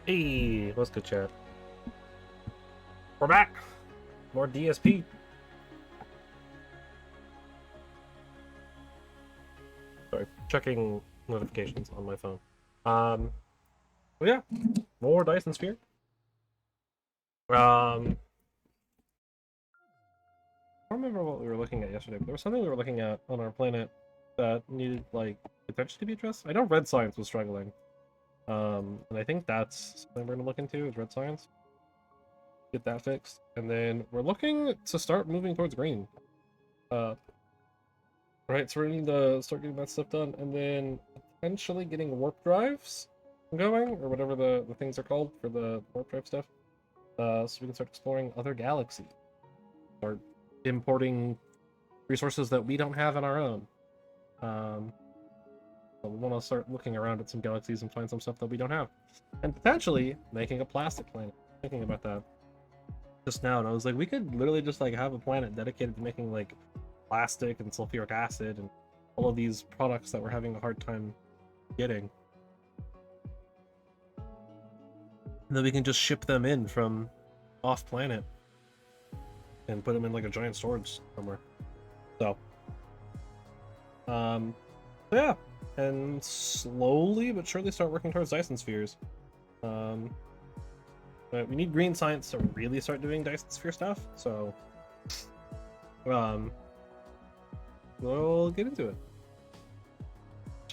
Hey, what's good, chat? We're back. More DSP. Sorry, checking notifications on my phone. But yeah, more Dyson Sphere. I don't remember what we were looking at yesterday, but there was something we were looking at on our planet that needed like potentially to be addressed. I know red science was struggling, and I think that's something we're gonna look into is red science. Get that fixed, and then we're looking to start moving towards green. Right, so we need to start getting that stuff done, and then potentially getting warp drives going, or whatever the things are called for the warp drive stuff, so we can start exploring other galaxies, start importing resources that we don't have on our own. So we want to start looking around at some galaxies and find some stuff that we don't have, and potentially making a plastic planet. Thinking about that just now, and I was like, we could literally just like have a planet dedicated to making like plastic and sulfuric acid and all of these products that we're having a hard time getting. And then we can just ship them in from off planet and put them in like a giant storage somewhere. So, yeah, and slowly but surely start working towards Dyson spheres. But we need green science to really start doing Dyson sphere stuff. So, we'll get into it.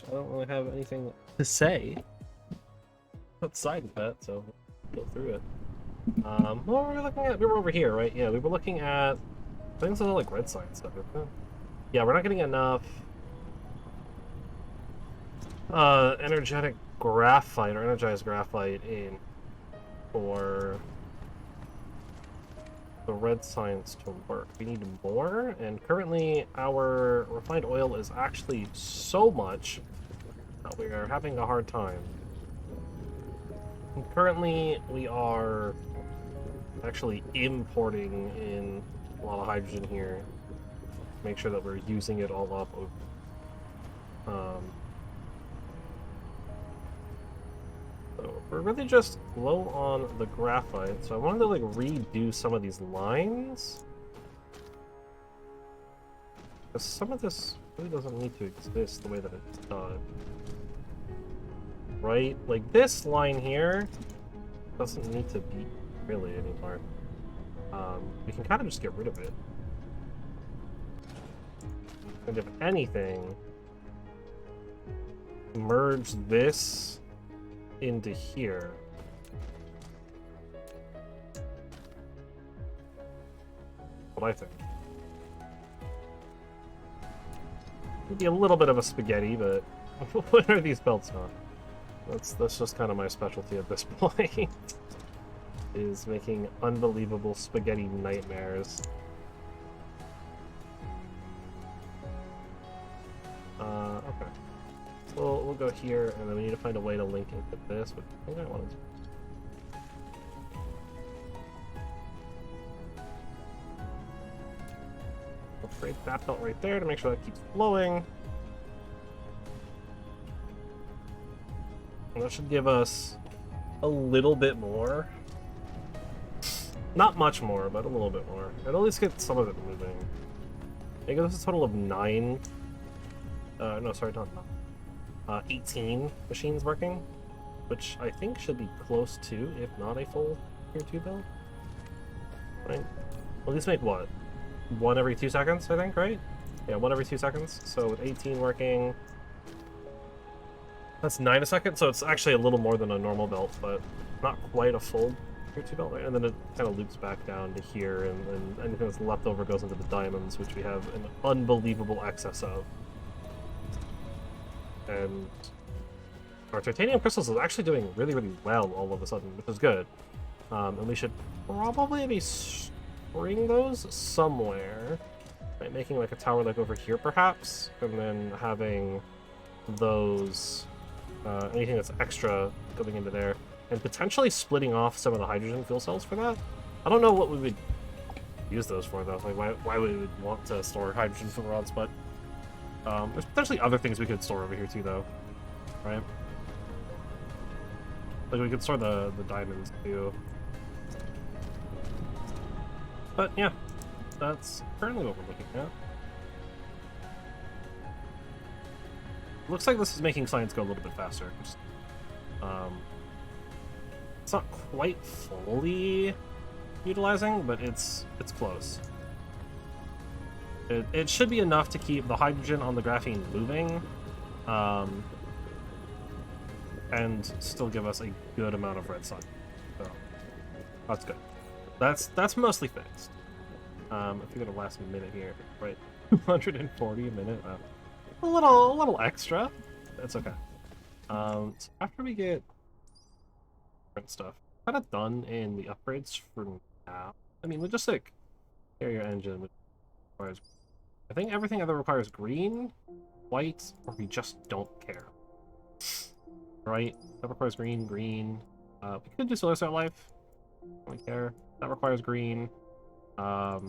I don't really have anything to say outside of that, so we'll go through it. What were we looking at? We were over here, right? Yeah, we were looking at things that are like red science stuff. Yeah, we're not getting enough energetic graphite or energized graphite in for the red science to work. We need more, and currently our refined oil is actually so much that we are having a hard time. And currently we are actually importing in a lot of hydrogen here. Make sure that we're using it all up. So we're really just low on the graphite, so I wanted to like redo some of these lines. Because some of this really doesn't need to exist the way that it's done. Right? Like this line here doesn't need to be really anymore. We can kind of just get rid of it. And if anything, merge this into here. What I think. Maybe a little bit of a spaghetti, but what are these belts not? That's just kind of my specialty at this point. Is making unbelievable spaghetti nightmares. Okay. So we'll go here, and then we need to find a way to link into this, which I think I wanted to. I'll create that belt right there to make sure that keeps flowing. And that should give us a little bit more. Not much more, but a little bit more. And at least get some of it moving. I think there's a total of 9. No, sorry, not 9. 18 machines working, which I think should be close to, if not a full tier 2 build. Right? Well, these make what? 1 every 2 seconds, I think, right? Yeah, 1 every 2 seconds. So with 18 working, that's 9 a second, so it's actually a little more than a normal belt, but not quite a full tier 2 belt. Right? And then it kind of loops back down to here, and anything that's left over goes into the diamonds, which we have an unbelievable excess of. And our titanium crystals is actually doing really, really well all of a sudden, which is good. And we should probably be storing those somewhere. Right? Making like a tower like over here, perhaps, and then having those, anything that's extra going into there, and potentially splitting off some of the hydrogen fuel cells for that. I don't know what we would use those for, though. Like, why we would want to store hydrogen fuel rods, but there's potentially other things we could store over here too, though, right? Like, we could store the diamonds, too. But, yeah. That's currently what we're looking at. Looks like this is making science go a little bit faster. It's not quite fully utilizing, but it's close. It should be enough to keep the hydrogen on the graphene moving, and still give us a good amount of red sun. So that's good. That's mostly fixed. If we go to last minute here, right? 240 a minute. A little extra. That's okay. So after we get different stuff, kind of done in the upgrades for now. I mean, logistic carrier engine, which requires, I think everything other requires green, white, or we just don't care. Right? That requires green, green. We could do solar cell life. Don't care. That requires green. I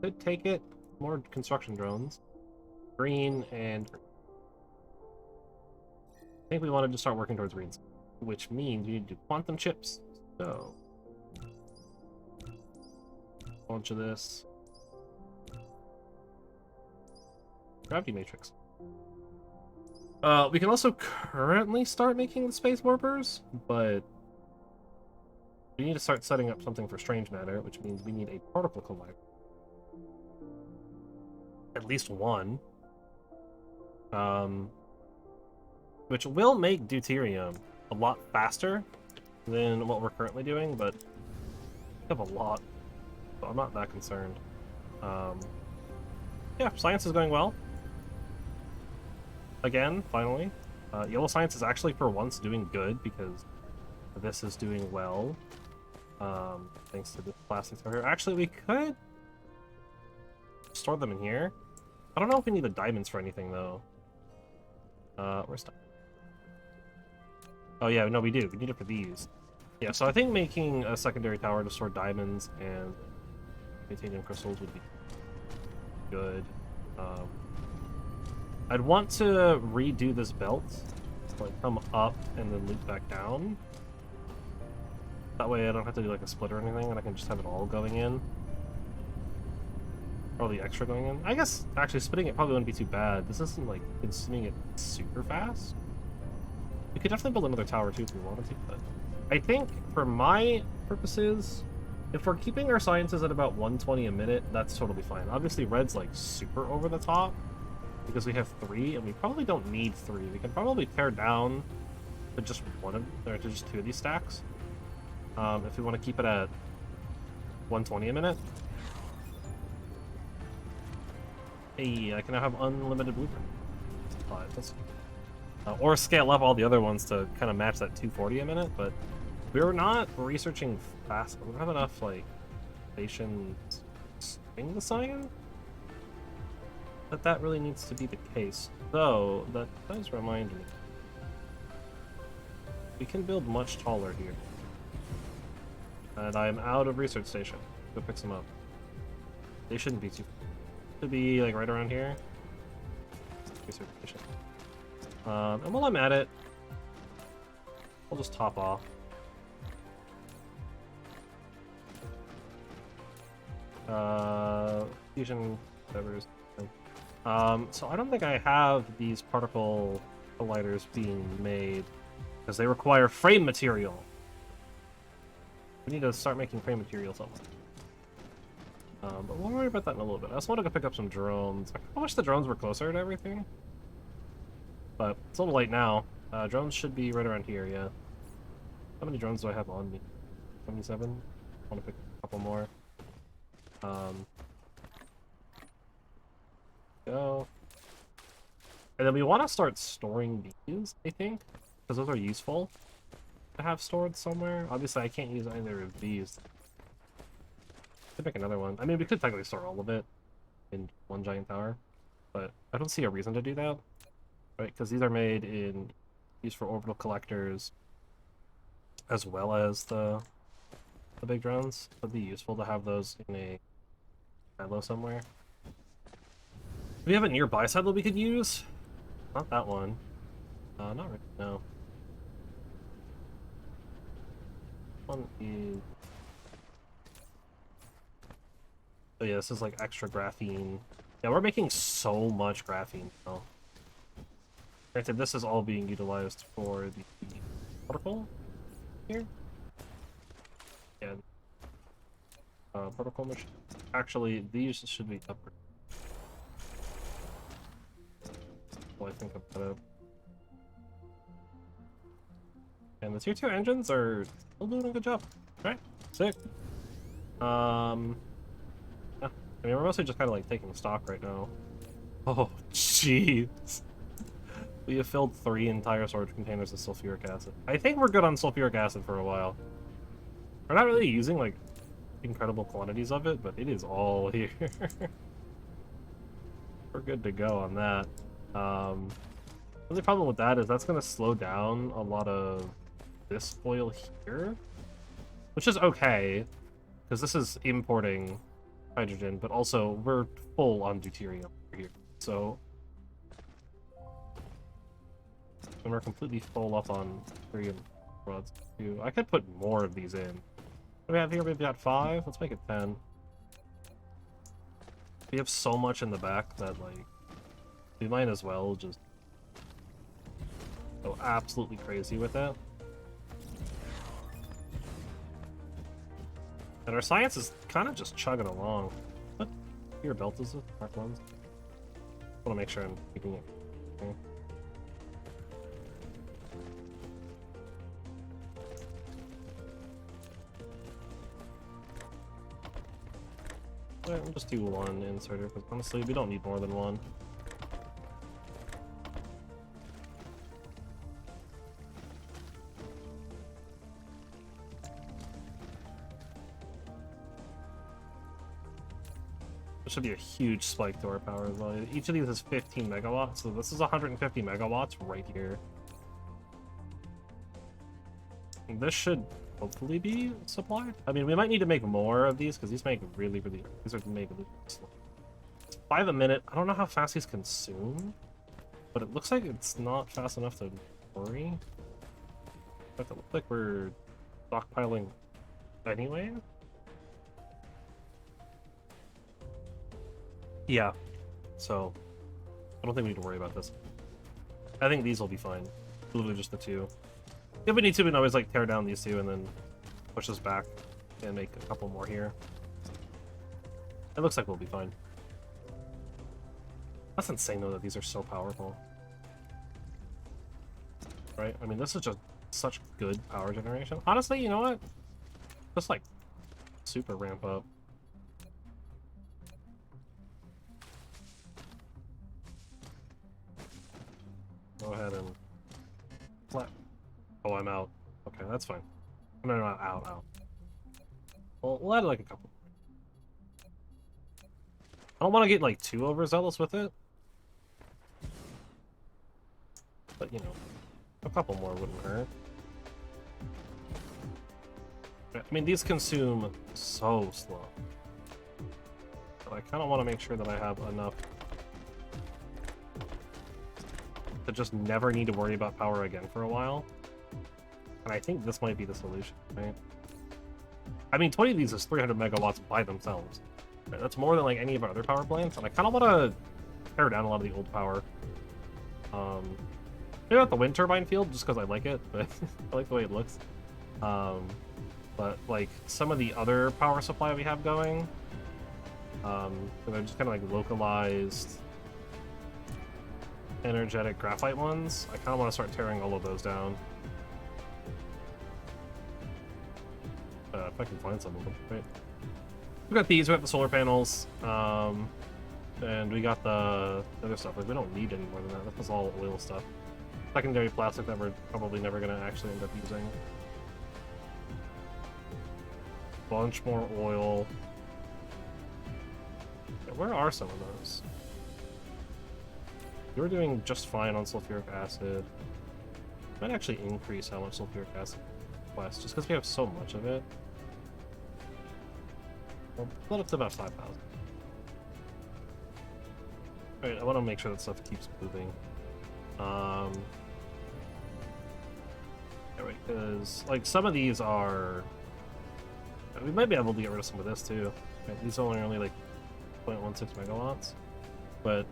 could take it. More construction drones. Green and green. I think we wanted to start working towards greens, which means we need to do quantum chips. So, a bunch of this. Gravity matrix. We can also currently start making the space warpers, but we need to start setting up something for strange matter, which means we need a particle collider. At least one. Which will make deuterium a lot faster than what we're currently doing, but we have a lot, so I'm not that concerned. Yeah, science is going well. Again, finally. Yellow science is actually for once doing good because this is doing well. Thanks to the plastics over here. Actually, we could store them in here. I don't know if we need the diamonds for anything, though. Where's that? Oh, yeah, no, we do. We need it for these. Yeah, so I think making a secondary tower to store diamonds and titanium crystals would be good. I'd want to redo this belt, like come up and then loop back down. That way I don't have to do like a split or anything, and I can just have it all going in. All the extra going in. I guess actually splitting it probably wouldn't be too bad. This isn't like consuming it super fast. We could definitely build another tower too if we wanted to, but I think for my purposes, if we're keeping our sciences at about 120 a minute, that's totally fine. Obviously red's like super over the top because we have 3 and we probably don't need 3. We can probably tear down to just one of, or to just 2 of these stacks. If we want to keep it at 120 a minute. Hey, I can now have unlimited blueprint. Or scale up all the other ones to kind of match that 240 a minute, but we're not researching fast. We don't have enough, like, stations in the science that really needs to be the case. Though, that does remind me. We can build much taller here. And I'm out of research station. Go pick some up. They shouldn't be too... Should be, like, right around here. Research station. And while I'm at it, I'll just top off. Fusion, whatever. So I don't think I have these particle colliders being made because they require frame material. We need to start making frame material somewhere. But we'll worry about that in a little bit. I just want to go pick up some drones. I wish the drones were closer to everything. But it's a little late now. Drones should be right around here, yeah. How many drones do I have on me? 77? I want to pick a couple more. Go. And then we want to start storing these, I think. Because those are useful to have stored somewhere. Obviously, I can't use either of these. Could make another one. I mean, we could technically store all of it in one giant tower. But I don't see a reason to do that. Right, because these are made in used for orbital collectors as well as the big drones. It'd be useful to have those in a silo somewhere. Do we have a nearby silo we could use? Not that one. Not really, no. One is... Oh yeah, this is like extra graphene. Yeah, we're making so much graphene now. Granted, this is all being utilized for the protocol here. Yeah. Protocol machine. Actually, these should be upgraded. Well, I think about it. And the tier 2 engines are still doing a good job. Alright, sick. Yeah. I mean, we're mostly just kind of like taking stock right now. Oh, jeez. We have filled 3 entire storage containers of sulfuric acid. I think we're good on sulfuric acid for a while. We're not really using, like, incredible quantities of it, but it is all here. We're good to go on that. The only problem with that is that's going to slow down a lot of this oil here, which is okay, because this is importing hydrogen, but also we're full on deuterium here, so... And we're completely full up on deuterium rods, too. I could put more of these in. What do we have here? We've got 5. Let's make it 10. We have so much in the back that, like, we might as well just go absolutely crazy with it. And our science is kind of just chugging along. What your belt is it? Mark ones? I want to make sure I'm keeping it. Okay. We'll just do 1 inserter, because honestly, we don't need more than 1. There should be a huge spike to our power as well. Each of these is 15 megawatts, so this is 150 megawatts right here. And this should hopefully be supplied. I mean, we might need to make more of these because these make really, these are made really slow. 5 a minute. I don't know how fast these consume, but it looks like it's not fast enough to worry. But it looks like we're stockpiling anyway. Yeah, so I don't think we need to worry about this. I think these will be fine. Literally just the 2. If we need to, we can always like tear down these 2 and then push this back and make a couple more here. It looks like we'll be fine. That's insane though that these are so powerful. Right? I mean, this is just such good power generation. Honestly, you know what? Just like super ramp up. Go ahead and flat. Oh, I'm out. Okay, that's fine. No, not out. Well, we'll add like a couple. I don't want to get like too overzealous with it, but you know, a couple more wouldn't hurt. I mean, these consume so slow, but I kind of want to make sure that I have enough to just never need to worry about power again for a while. And I think this might be the solution, right? I mean, 20 of these is 300 megawatts by themselves. Right? That's more than like any of our other power plants, and I kind of want to tear down a lot of the old power. Maybe not the wind turbine field, just because I like it, but I like the way it looks. But like some of the other power supply we have going, they're just kind of like localized energetic graphite ones. I kind of want to start tearing all of those down. If I can find some of them, right? We got these, we got the solar panels, and we got the other stuff. Like, we don't need any more than that. That's all oil stuff. Secondary plastic that we're probably never going to actually end up using. Bunch more oil. Yeah, where are some of those? We were doing just fine on sulfuric acid. Might actually increase how much sulfuric acid request, just because we have so much of it. We'll put up to about 5,000. Alright, I want to make sure that stuff keeps moving. Yeah, right, because like some of these are, we might be able to get rid of some of this too. Right, these are only like 0.16 megawatts, but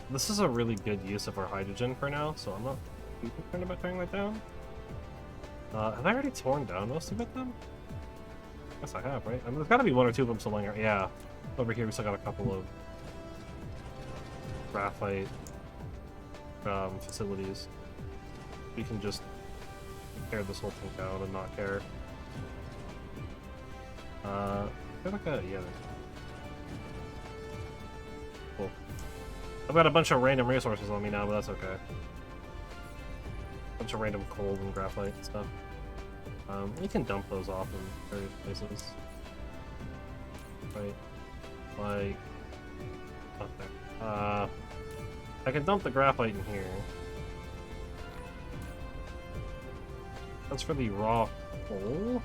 this is a really good use of our hydrogen for now, so I'm not too concerned about tearing that down. Have I already torn down most of it then? Yes, I have, right? I mean, there's got to be one or two of them still laying around. Yeah, over here we still got a couple of graphite facilities. We can just tear this whole thing down and not care. Like yeah. Cool. I've got a bunch of random resources on me now, but that's okay. Bunch of random coal and graphite and stuff. We can dump those off in various places. Right. Like... okay. I can dump the graphite in here. That's for the raw coal?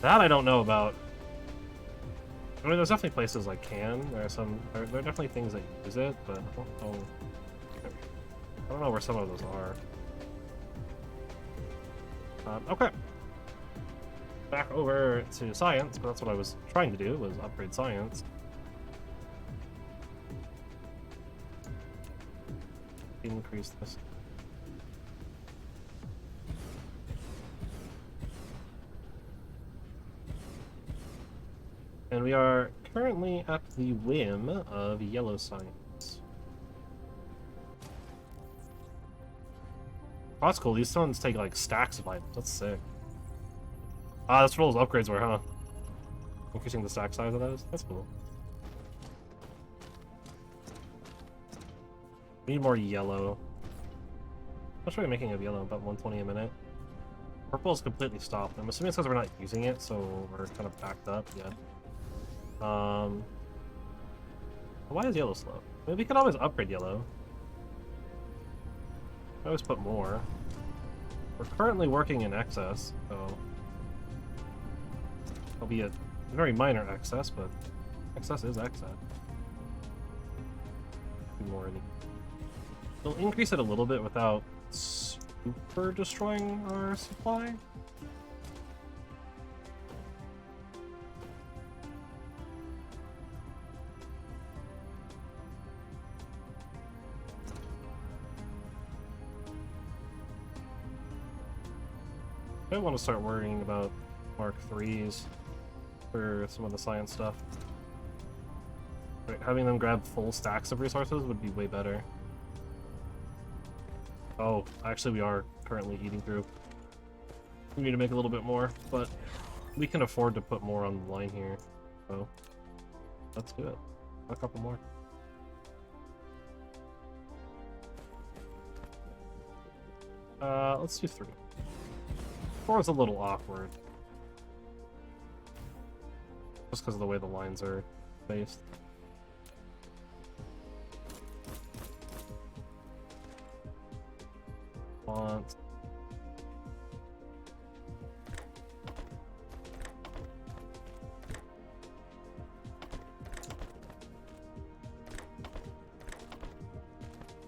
That I don't know about. I mean, there's definitely places I can. There are definitely things that use it, but I don't know where some of those are. Okay. Back over to science, but that's what I was trying to do, was upgrade science. Increase this. And we are currently at the whim of yellow science. Oh, that's cool. These ones take like stacks of items. That's sick. Ah, that's what those upgrades were, huh? Increasing the stack size of those? That's cool. We need more yellow. How much are we making of yellow? About 120 a minute. Purple is completely stopped. I'm assuming it's because we're not using it, so we're kind of backed up. Yeah. Why is yellow slow? I mean, we could always upgrade yellow. I always put more. We're currently working in excess, so albeit a very minor excess, but excess is excess. More. We'll increase it a little bit without super destroying our supply. I want to start worrying about Mark IIIs for some of the science stuff. Right, having them grab full stacks of resources would be way better. Oh, actually we are currently eating through. We need to make a little bit more, but we can afford to put more on the line here. So let's do it. A couple more. Let's do 3. 4 is a little awkward. Just because of the way the lines are spaced. Font.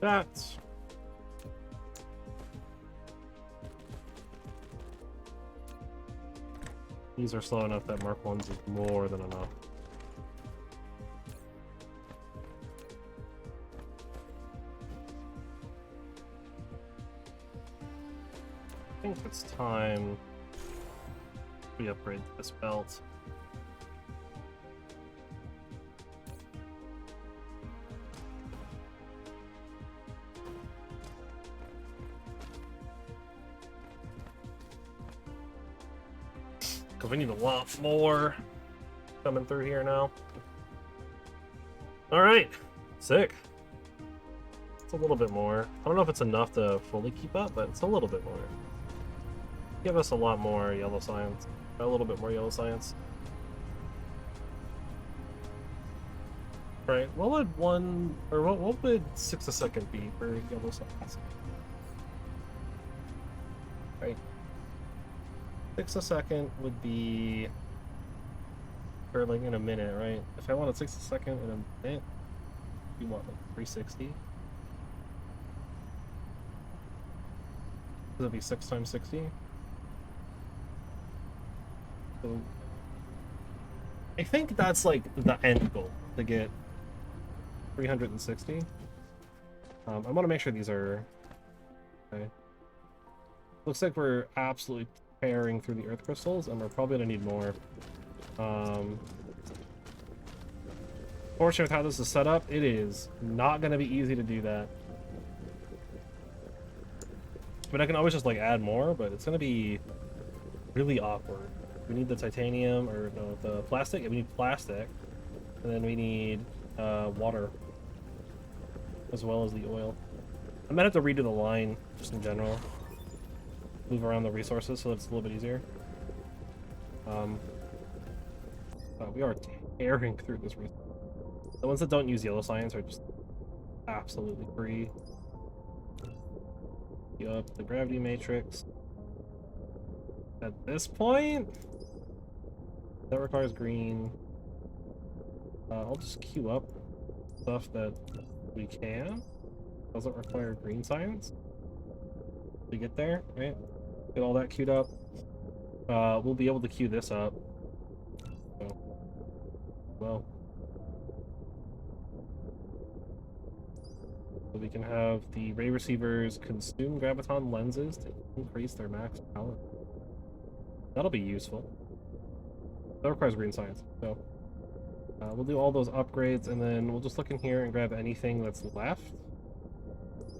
That. These are slow enough that Mark 1s is more than enough. I think it's time we upgrade this belt. Because we need a lot more coming through here now. Alright, sick. It's a little bit more. I don't know if it's enough to fully keep up, but it's a little bit more. Give us a lot more yellow science. A little bit more yellow science. Right, what would what would 6 a second be for yellow science? Right. 6 a second would be for like in a minute, right? If I wanted 6 a second in a minute, you want like 360. That'll be 6 times 60. So I think that's like the end goal, to get 360. I want to make sure these are okay. Looks like we're absolutely tearing through the earth crystals, and we're probably gonna need more. Fortunately, with how this is set up, it is not gonna be easy to do that. But I can always just like add more, but it's gonna be really awkward. We need the titanium, or no, the plastic. Yeah, we need plastic, and then we need water, as well as the oil. I might have to redo the line, just in general. Move around the resources so that it's a little bit easier. We are tearing through this resource. The ones that don't use yellow science are just absolutely free. Up the gravity matrix. At this point, that requires green. I'll just queue up stuff that we can. Doesn't require green science. We get there, right? Get all that queued up. We'll be able to queue this up. So, well. So we can have the ray receivers consume graviton lenses to increase their max power. That'll be useful. That requires green science, so we'll do all those upgrades, and then we'll just look in here and grab anything that's left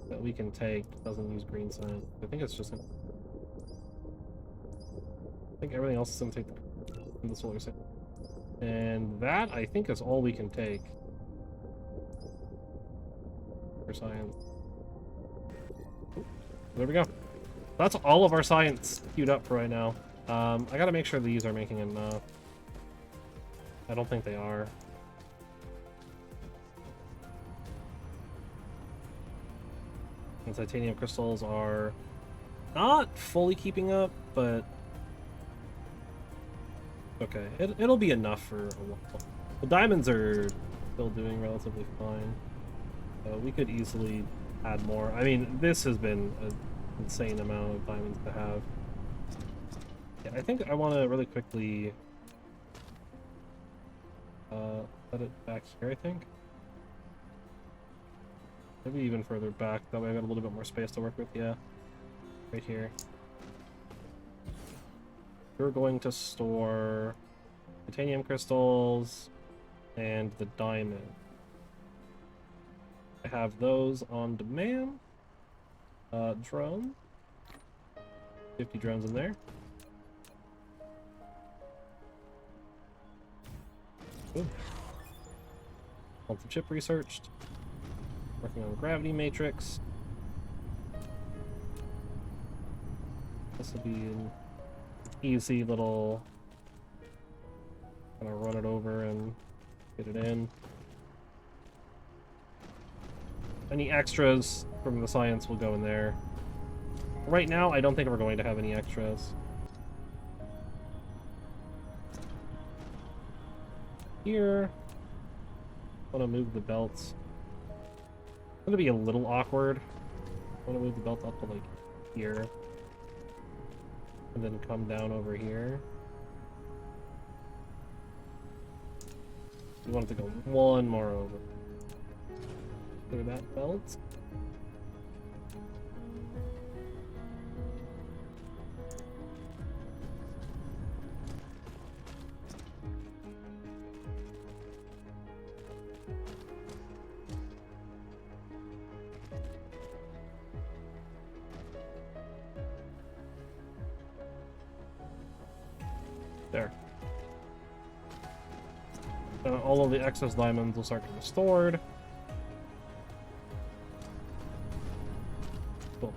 that we can take that doesn't use green science. I think it's just I think everything else is going to take the solar system. And that, I think, is all we can take for science. There we go. That's all of our science queued up for right now. I gotta make sure these are making enough. I don't think they are. And titanium crystals are not fully keeping up, but okay, it'll be enough for a while. The diamonds are still doing relatively fine. We could easily add more. I mean, this has been an insane amount of diamonds to have. Yeah, I think I want to really quickly set it back here, I think. Maybe even further back, that way I got a little bit more space to work with, yeah. Right here. We're going to store titanium crystals and the diamond. I have those on demand. Drone. 50 drones in there. Ooh. Quantum chip researched. Working on gravity matrix. This will be an easy little kind of run it over and get it in. Any extras from the science will go in there. Right now, I don't think we're going to have any extras. Here, I want to move the belts. It's going to be a little awkward. I want to move the belt up to like here. And then come down over here. We want it to go one more over. Clear that belt. There. All of the excess diamonds will start getting stored. Cool.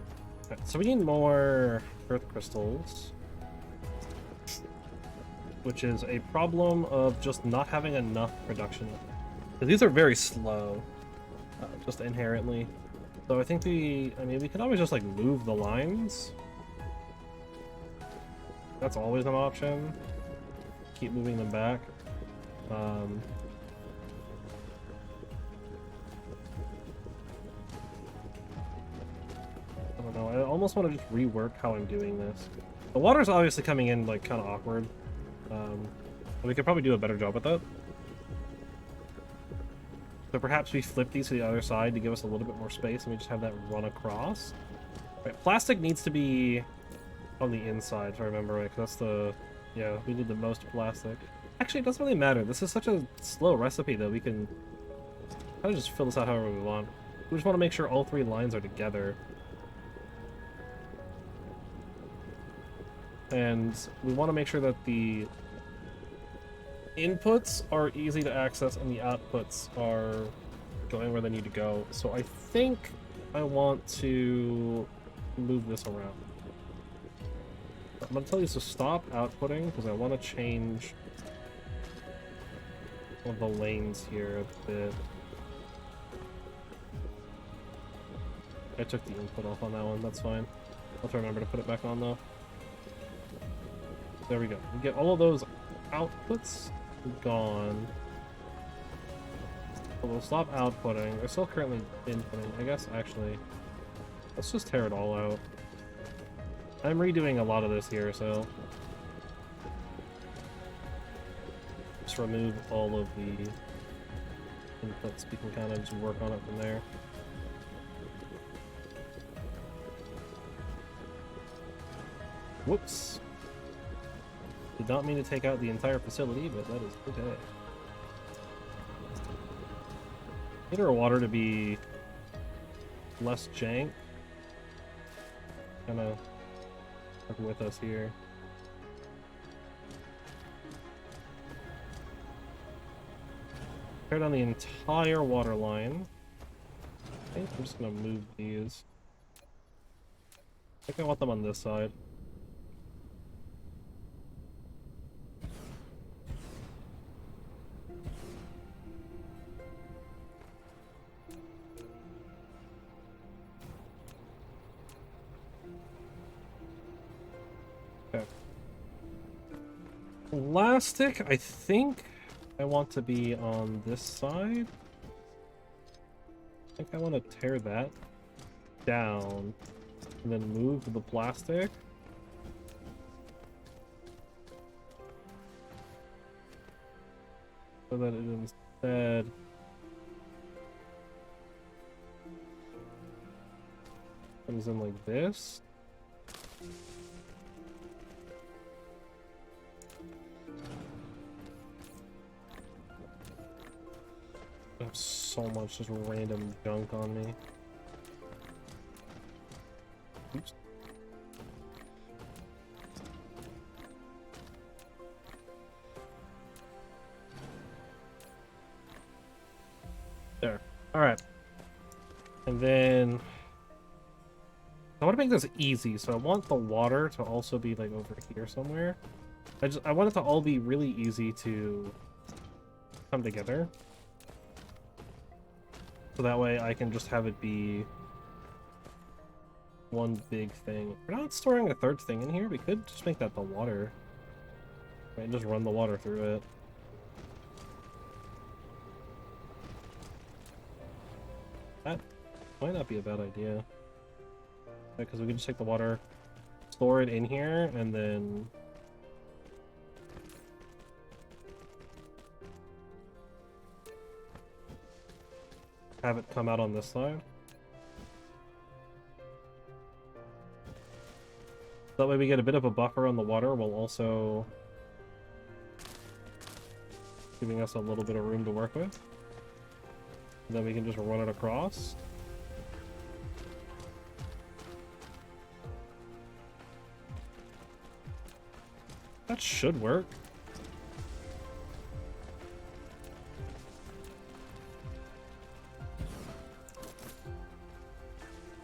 Okay, so we need more earth crystals, which is a problem of just not having enough production. Because these are very slow, just inherently. So I think we can always just like move the lines. That's always an option. Keep moving them back. I'm don't know. I almost want to just rework how I'm doing this. The water's obviously coming in, like, kind of awkward. We could probably do a better job with that. So perhaps we flip these to the other side to give us a little bit more space, and we just have that run across. Right, plastic needs to be on the inside, if I remember right, because that's the... Yeah, we need the most plastic. Actually, it doesn't really matter. This is such a slow recipe that we can kind of just fill this out however we want. We just want to make sure all 3 lines are together. And we want to make sure that the inputs are easy to access and the outputs are going where they need to go. So I think I want to move this around. I'm going to tell you to stop outputting because I want to change one of the lanes here a bit. I took the input off on that one, that's fine. I'll have to remember to put it back on though. There we go. We get all of those outputs gone. So we'll stop outputting. They're still currently inputting. I guess actually, let's just tear it all out. I'm redoing a lot of this here, so just remove all of the inputs. We can kind of just work on it from there. Whoops. Did not mean to take out the entire facility, but that is okay. Need our water to be less jank. Kind of work with us here. Tear down the entire water line. I think I'm just gonna move these. I think I want them on this side. Plastic, I think I want to be on this side. I think I want to tear that down and then move the plastic. So that it instead comes in like this. I have so much just random junk on me. Oops. There. Alright. And then I want to make this easy, so I want the water to also be like over here somewhere. I want it to all be really easy to come together. So that way I can just have it be one big thing. We're not storing a third thing in here. We could just make that the water. Right, and just run the water through it. That might not be a bad idea. Because we can just take the water, store it in here, and then have it come out on this side. That way we get a bit of a buffer on the water while also giving us a little bit of room to work with. And then we can just run it across. That should work.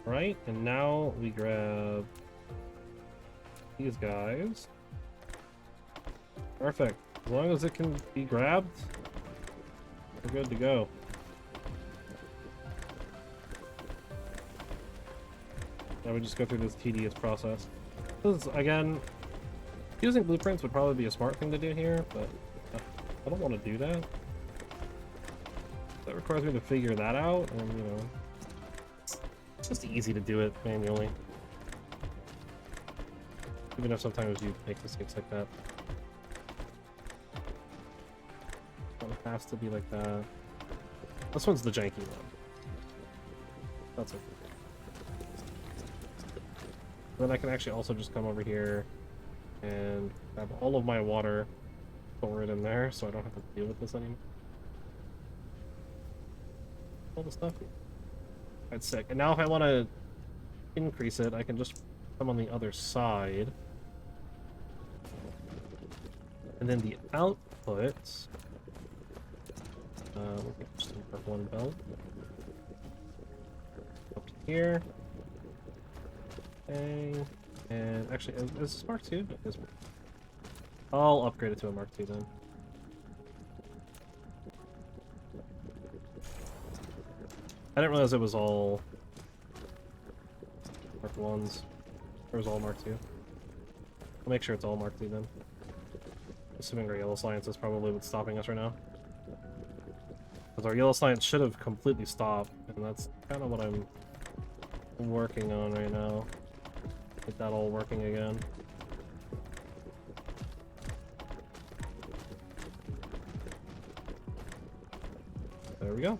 Right, and now we grab these guys. Perfect. As long as it can be grabbed, we're good to go. Now we just go through this tedious process. This is, again, using blueprints would probably be a smart thing to do here, but I don't want to do that. That requires me to figure that out, and you know, it's just easy to do it manually. Even if sometimes you make mistakes like that. It has to be like that. This one's the janky one. That's okay. Then I can actually also just come over here and grab all of my water, store it in there, so I don't have to deal with this anymore. All the stuff. That's sick. And now if I want to increase it, I can just come on the other side. And then the output... we'll get just one belt. Up to here. Okay. And actually, is this Mark II? No, it is. I'll upgrade it to a Mark II then. I didn't realize it was all Mark 1s. It was all Mark II. I'll make sure it's all Mark II then. Assuming our yellow science is probably what's stopping us right now. Because our yellow science should have completely stopped, and that's kind of what I'm working on right now. Get that all working again. There we go.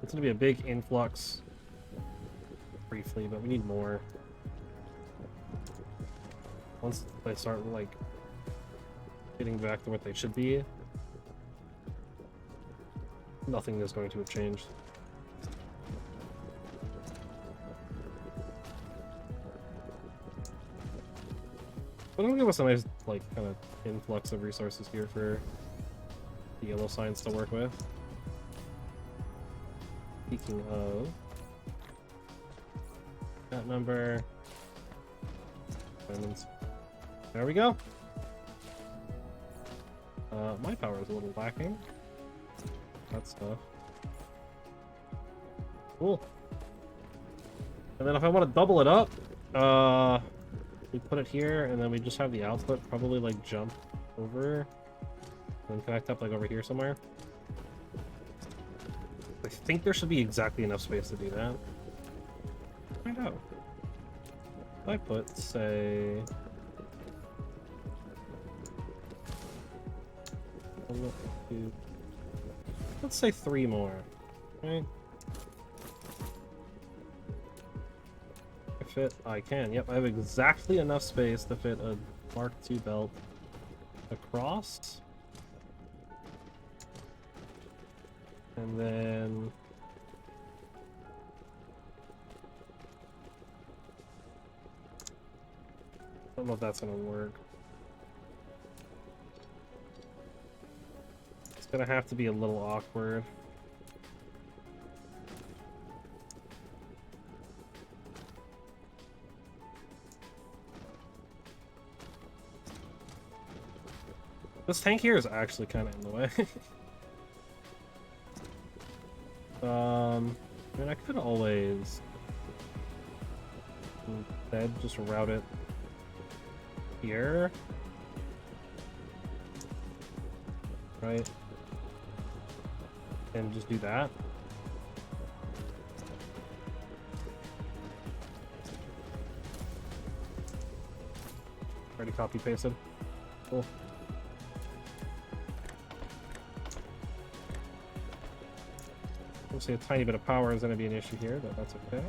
It's gonna be a big influx briefly, but we need more. Once they start, like, getting back to what they should be, nothing is going to have changed. But it'll give us a nice, like, kind of influx of resources here for the yellow science to work with. Speaking of... that number... diamonds. There we go! My power is a little lacking. That stuff. Cool. And then if I want to double it up, we put it here, and then we just have the output probably, like, jump over, and connect up, like, over here somewhere. I think there should be exactly enough space to do that. Find out. If I put, say... let's say 3 more, right? Fit, I can. Yep, I have exactly enough space to fit a Mark II belt across. And then... I don't know if that's gonna work. It's gonna have to be a little awkward. This tank here is actually kind of in the way. I mean, I could always instead just route it here, right? And just do that. Already copy pasted. Cool. Obviously, a tiny bit of power is going to be an issue here, but that's okay.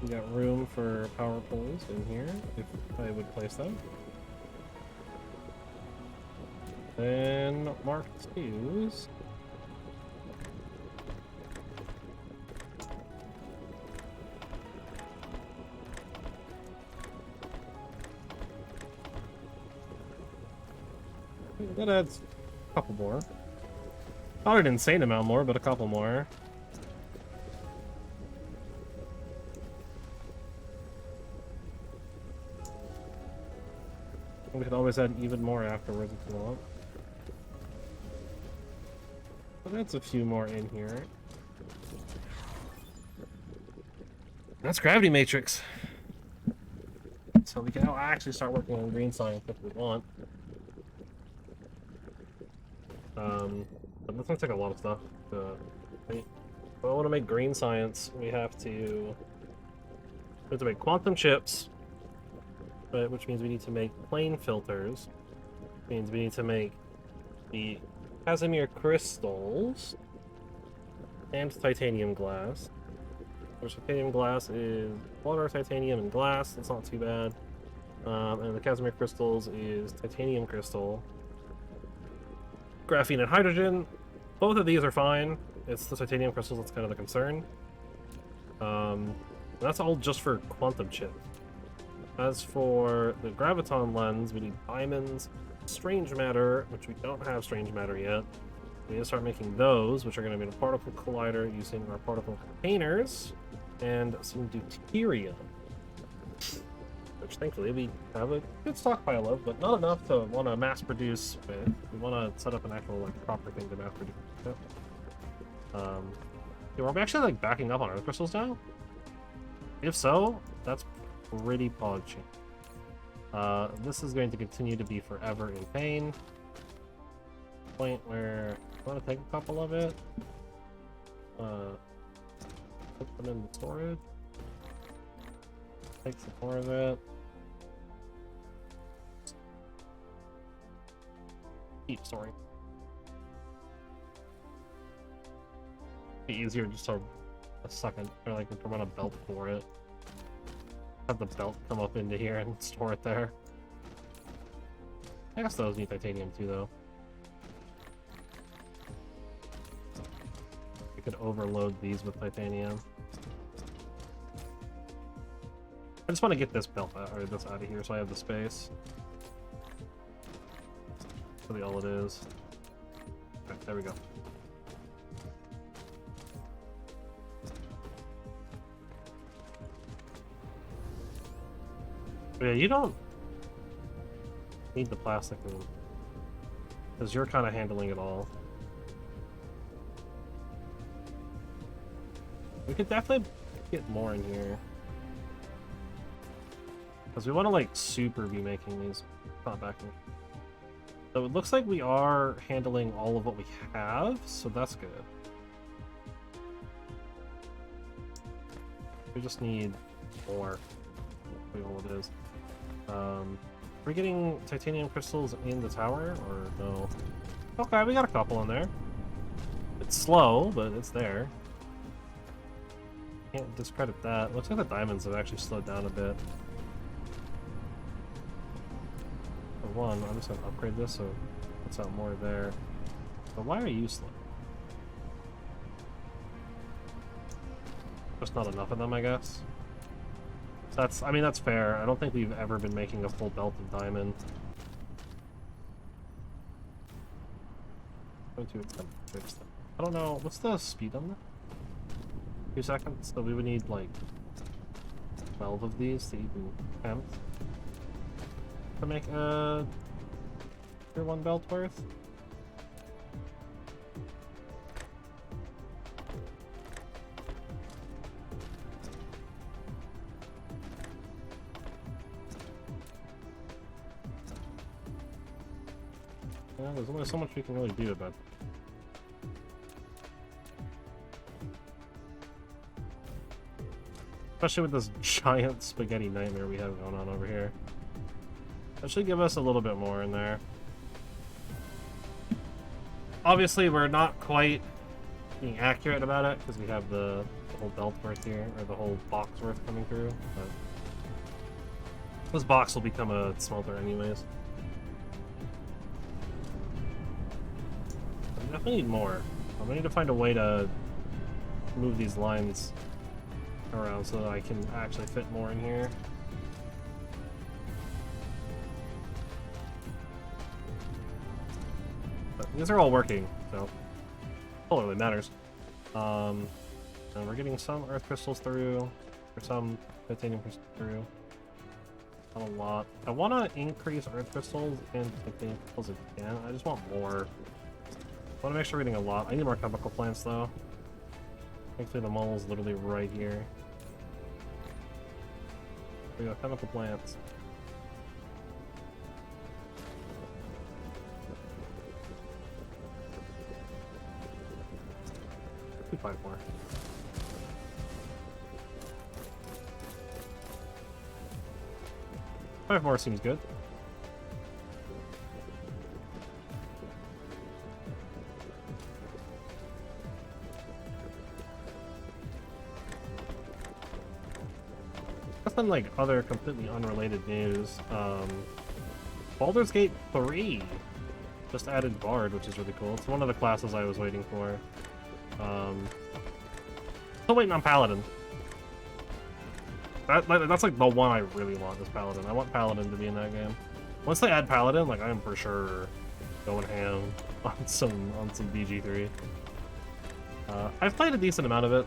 We got room for power poles in here, if I would place them. Then Mark IIs. That adds a couple more. Not an insane amount more, but a couple more. We could always add even more afterwards if you want. But that's a few more in here. That's gravity matrix. So we can now actually start working on green science if we want. But that's gonna take a lot of stuff to paint. I want to make green science, we have to make quantum chips, but which means we need to make plane filters. Which means we need to make the Casimir crystals and titanium glass. There's titanium glass is water, titanium, and glass. That's not too bad. And the Casimir crystals is titanium crystal, graphene, and hydrogen. Both of these are fine. It's the titanium crystals that's kind of the concern. That's all just for quantum chip. As for the graviton lens, we need diamonds, strange matter, which we don't have strange matter yet. We need to start making those, which are going to be the particle collider using our particle containers, and some deuterium, which thankfully we have a good stockpile of, but not enough to want to mass produce with. We want to set up an actual like proper thing to mass produce. Yep. Yeah, are we actually like backing up on earth crystals now? If so, that's pretty pog-cheap. This is going to continue to be forever in pain. Point where I want to take a couple of it. Put them in the storage. Take some more of it. Keep storing. Be easier just to a second, or like to run a belt for it. Have the belt come up into here and store it there. I guess those need titanium too, though. We could overload these with titanium. I just want to get this belt out, or this out of here, so I have the space. That's really all it is. Okay, there we go. But yeah, you don't need the plastic because you're kind of handling it all. We could definitely get more in here because we want to like super be making these backing. So it looks like we are handling all of what we have, so that's good. We just need more. That's all it is. We're getting titanium crystals in the tower, or no? Okay, we got a couple in there. It's slow, but it's there. Can't discredit that. Looks like the diamonds have actually slowed down a bit. For one, I'm just gonna upgrade this so it's out more there. But why are you slow? Just not enough of them, I guess. That's, I mean, that's fair. I don't think we've ever been making a full belt of diamond. Going to attempt to fix that. I don't know, what's the speed on that? 2 seconds? So we would need like 12 of these to even attempt to make a tier 1 belt worth. Yeah, there's only so much we can really do about it. Especially with this giant spaghetti nightmare we have going on over here. That should give us a little bit more in there. Obviously, we're not quite being accurate about it because we have the whole belt worth here, or the whole box worth coming through. But this box will become a smelter anyways. I definitely need more. I'm gonna need to find a way to move these lines around so that I can actually fit more in here. But these are all working, so all that really matters. And we're getting some earth crystals through, or some titanium crystals through. Not a lot. I want to increase earth crystals and titanium crystals again. I just want more. I want to make sure we're getting a lot. I need more chemical plants though. Thankfully the mall is literally right here. We got chemical plants. 5 more. Five more seems good. That's been like other completely unrelated news. Baldur's Gate 3 just added Bard, which is really cool. It's one of the classes I was waiting for. Still waiting on Paladin. That's like the one I really want, is Paladin. I want Paladin to be in that game. Once they add Paladin, like, I'm for sure going ham on some BG3. I've played a decent amount of it.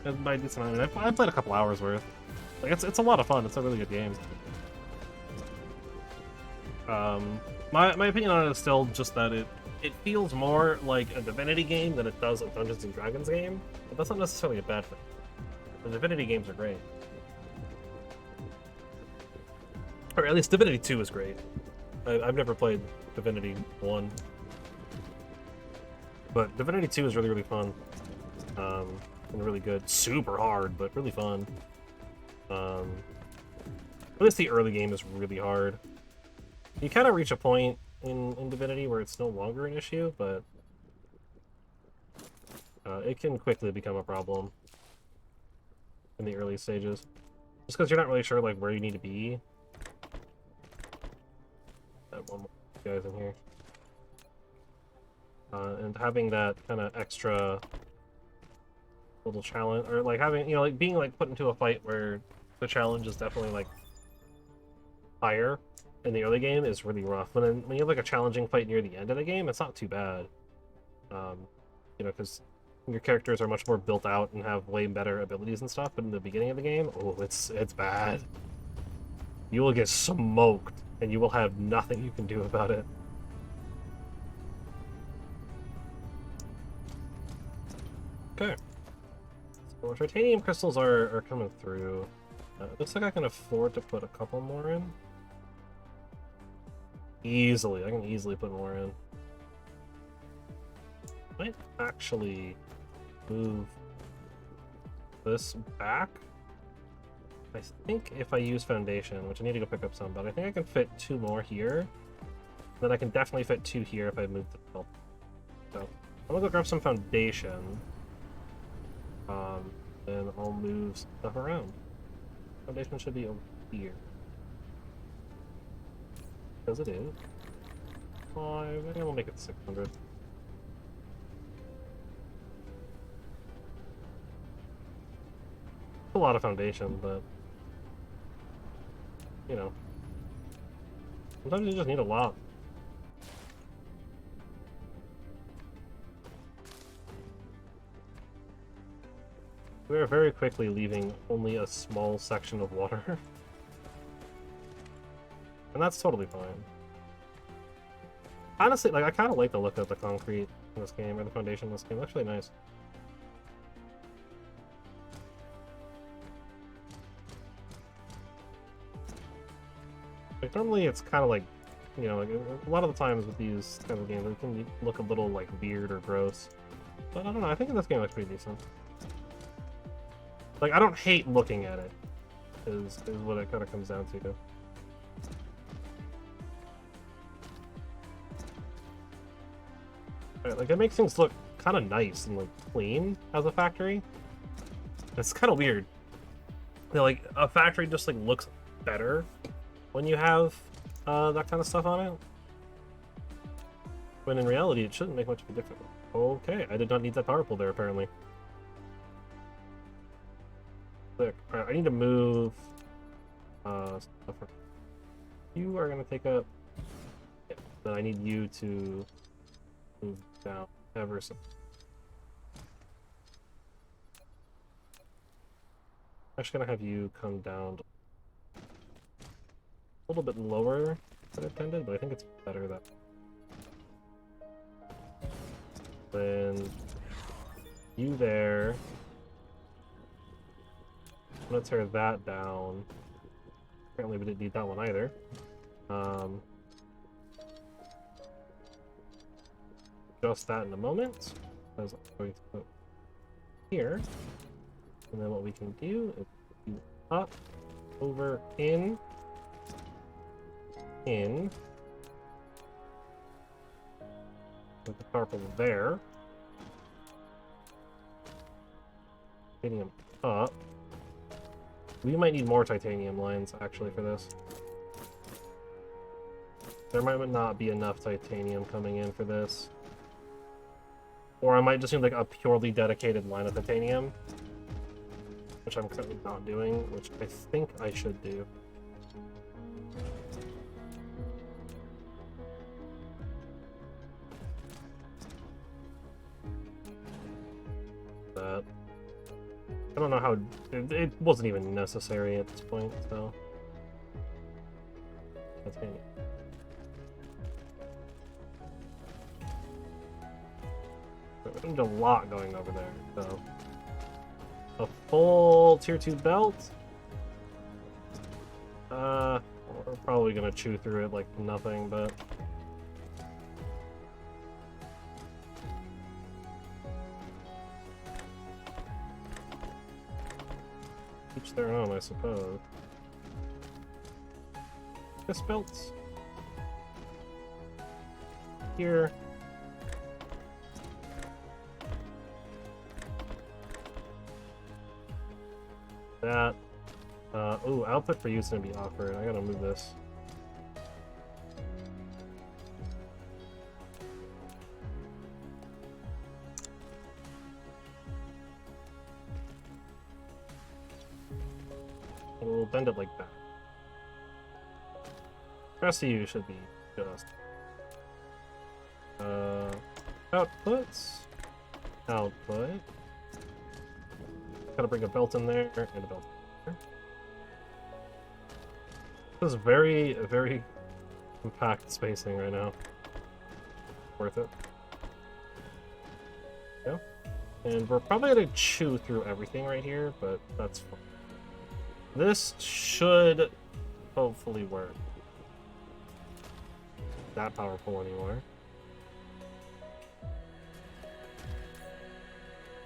And by decent amount, I've played a couple hours worth. Like, it's a lot of fun. It's a really good game. My opinion on it is still just that it feels more like a Divinity game than it does a Dungeons and Dragons game. But that's not necessarily a bad thing. The Divinity games are great. Or at least Divinity 2 is great. I've never played Divinity 1. But Divinity 2 is really, really fun. And really good. Super hard, but really fun. At least the early game is really hard. You kind of reach a point in Divinity where it's no longer an issue, but it can quickly become a problem in the early stages. Just because you're not really sure like where you need to be. Got one more guys in here. And having that kind of extra little challenge, or like having, you know, like being like put into a fight where the challenge is definitely like higher in the early game is really rough. When you have like a challenging fight near the end of the game, it's not too bad. You know, because your characters are much more built out and have way better abilities and stuff, but in the beginning of the game, oh, it's bad. You will get smoked, and you will have nothing you can do about it. Okay. So titanium crystals are coming through. It looks like I can afford to put a couple more in. Easily. I can easily put more in. Might actually move this back. I think if I use foundation, which I need to go pick up some, but I think I can fit 2 more here. Then I can definitely fit 2 here if I move the belt. So I'm gonna go grab some foundation. Then I'll move stuff around. Foundation should be over here. Because it is. 5, and we'll make it 600. A lot of foundation, but you know, sometimes you just need a lot. We are very quickly leaving only a small section of water. And that's totally fine. Honestly, like, I kind of like the look of the concrete in this game, or the foundation in this game. It's actually nice. Like, normally it's kind of like, you know, like, a lot of the times with these kinds of games, it can look a little, like, weird or gross. But I don't know, I think in this game it looks pretty decent. Like, I don't hate looking at it, is what it kind of comes down to. Right, like, it makes things look kind of nice and, like, clean as a factory. It's kind of weird. You know, like, a factory just, like, looks better when you have that kind of stuff on it. When in reality, it shouldn't make much of a difference. Okay, I did not need that power pole there, apparently. Alright, I need to move stuff. You are going to take up... Yeah, then I need you to move down ever so. I'm just going to have you come down a little bit lower than intended, but I think it's better that. Then you there. I'm gonna tear that down. Apparently we didn't need that one either. Just that in a moment. As I'm going to put here. And then what we can do is do up, over, in. With the purple there. Titanium up. We might need more titanium lines, actually, for this. There might not be enough titanium coming in for this. Or I might just need, like, a purely dedicated line of titanium. Which I'm currently not doing, which I think I should do. That. I don't know how... It wasn't even necessary at this point, so... Titanium. We need a lot going over there, so... A full tier 2 belt? We're probably gonna chew through it like nothing, but... Each their own, I suppose. This belts. Here. That. Ooh, output for you is gonna be awkward. I gotta move this. We'll bend it like that. The rest of you should be just outputs. Output. Gotta bring a belt in there and a belt in there. This is very, very compact spacing right now. Worth it. Yeah. And we're probably gonna chew through everything right here, but that's fine. This should hopefully work. That powerful anymore.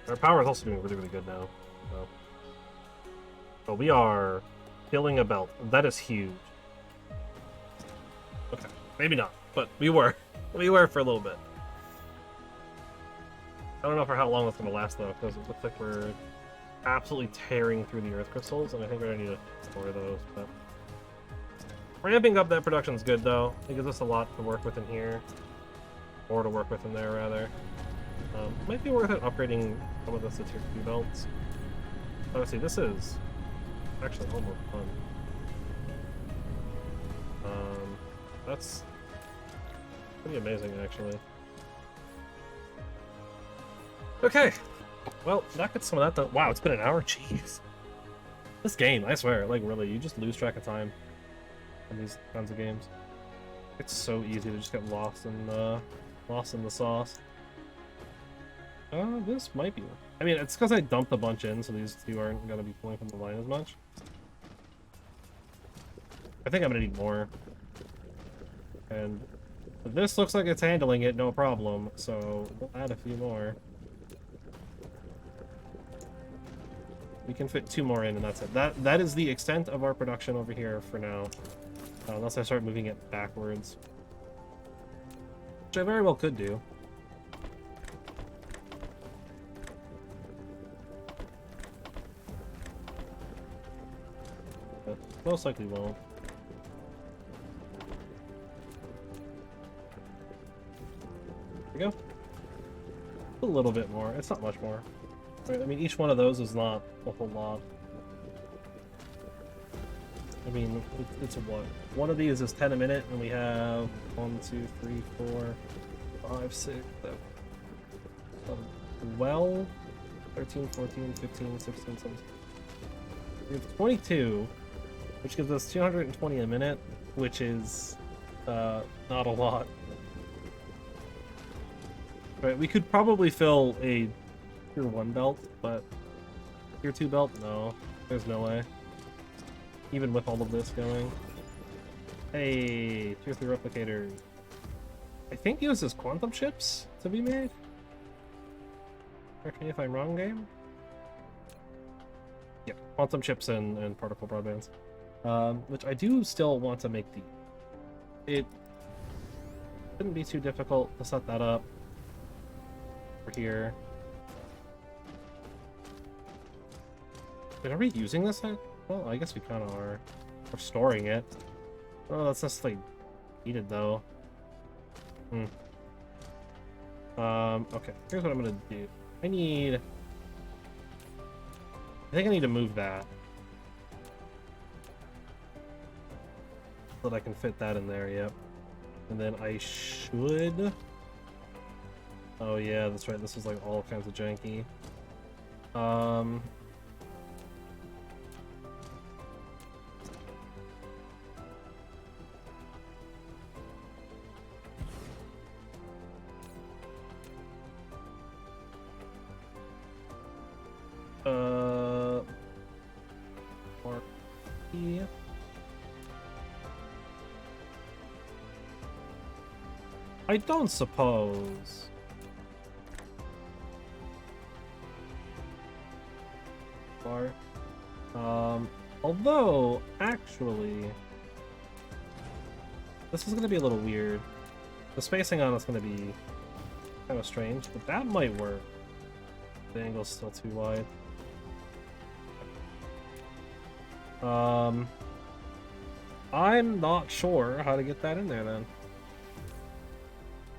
Our power is also doing really, really good now. So. But we are filling a belt. That is huge. Okay, maybe not, but we were. We were for a little bit. I don't know for how long that's going to last, though, because it looks like we're absolutely tearing through the earth crystals, and I think we're going to need to store those. But ramping up that production is good, though. It gives us a lot to work with in here. Or to work with in there, rather. Might be worth it upgrading some of this to tier 2 belts. Obviously, this is actually almost fun. That's pretty amazing, actually. Okay, well, that gets some of that done. Wow, it's been an hour? Jeez. This game, I swear, like, really, you just lose track of time in these kinds of games. It's so easy to just get lost in the sauce. This might be... I mean, it's because I dumped a bunch in, so these two aren't going to be pulling from the line as much. I think I'm going to need more. And this looks like it's handling it, no problem, so we'll add a few more. We can fit 2 more in, and that's it. That is the extent of our production over here for now. Unless I start moving it backwards. Which I very well could do. But most likely won't. There we go. A little bit more. It's not much more. Right, I mean, each one of those is not a whole lot. I mean, it's a what? One of these is 10 a minute, and we have 1, 2, 3, 4, 5, 6, 7, 12, 13, 14, 15, 16, 17. We have 22, which gives us 220 a minute, which is not a lot. Right, we could probably fill a tier 1 belt, but tier 2 belt? No, there's no way. Even with all of this going. Hey, tier 3 replicators. I think uses quantum chips to be made. Correct me if I'm wrong, game. quantum chips and particle broadbands, which I do still want to make it shouldn't be too difficult to set that up over here. Wait, are we using this? Well, I guess we kind of are. We're storing it. Oh, that's necessarily needed though. Okay, here's what I'm gonna do. I think I need to move that so that I can fit that in there, yep. And then I should... Oh yeah, that's right, this is like all kinds of janky. I don't suppose. Although, actually, this is going to be a little weird. The spacing on it's going to be kind of strange, but that might work. The angle's still too wide. I'm not sure how to get that in there then.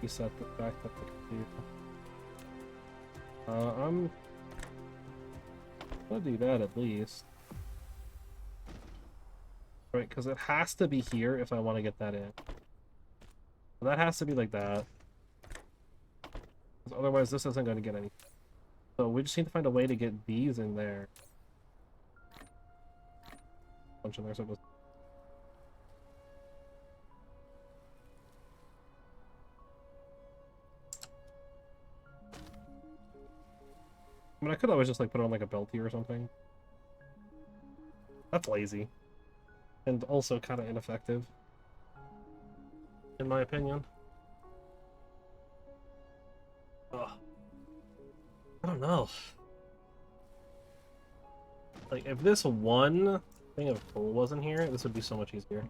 Set the back up the computer. I'm gonna do that at least. Right, because it has to be here if I want to get that in. So that has to be like that. Otherwise this isn't going to get anything. So we just need to find a way to get these in there. Bunch in there, so it was... I mean, I could always just like put it on like a belt here or something. That's lazy. And also kind of ineffective. In my opinion. Ugh. I don't know. Like, if this one thing of coal wasn't here, this would be so much easier.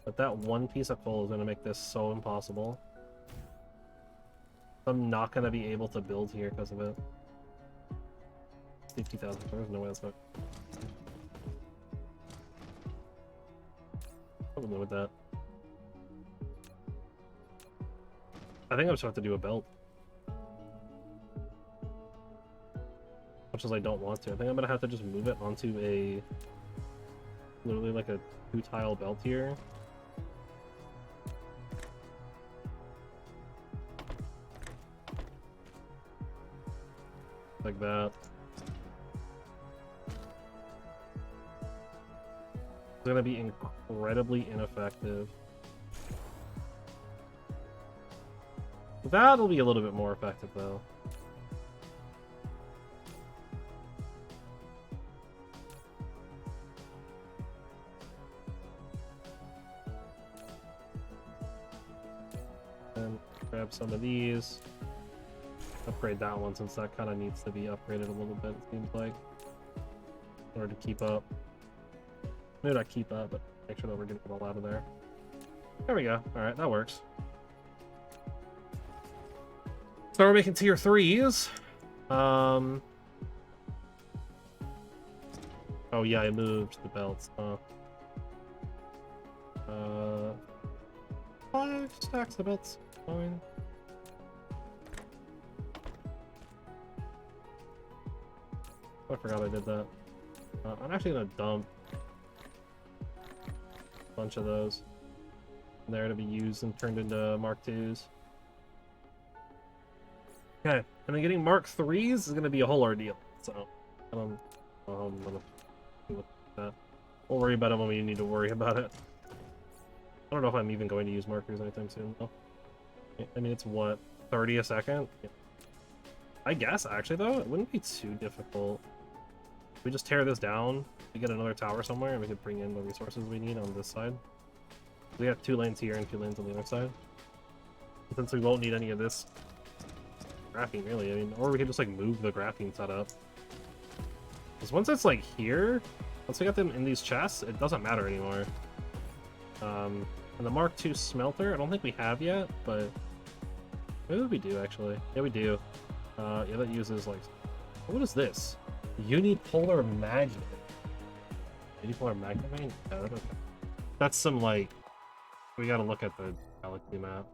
But that one piece of coal is going to make this so impossible. I'm not going to be able to build here because of it. 50,000, there's no way that's not... Probably with that. I think I'm just going to have to do a belt. Much as I don't want to. I think I'm going to have to just move it onto a... Literally like a 2-tile belt here. Like that. It's going to be incredibly ineffective. That'll be a little bit more effective, though. And grab some of these. Upgrade that one, since that kind of needs to be upgraded a little bit, it seems like. In order to keep up. Maybe not keep up, but make sure that we're getting it all out of there. There we go. Alright, that works. So we're making tier 3s. Oh yeah, I moved the belts. 5 stacks of belts. Fine. I forgot I did that. I'm actually gonna dump a bunch of those there to be used and turned into Mark IIs. Okay, and then getting Mark IIIs is gonna be a whole ordeal. So I don't know how I'm gonna deal with that. We'll worry about it when we need to worry about it. I don't know if I'm even going to use markers anytime soon though. I mean, it's what, 30 a second? Yeah. I guess actually though, it wouldn't be too difficult. We just tear this down, we get another tower somewhere, and we could bring in the resources we need on this side. We got 2 lanes here and 2 lanes on the other side. And since we won't need any of this graphene, really, I mean, or we could just like move the graphene setup. Because once it's like here, once we got them in these chests, it doesn't matter anymore. And the Mark II smelter, I don't think we have yet, but maybe we do actually. Yeah, we do. Yeah, that uses like, what is this? Unipolar magnet. Unipolar magnet main? Yeah, okay. That's some like, we gotta look at the galaxy map.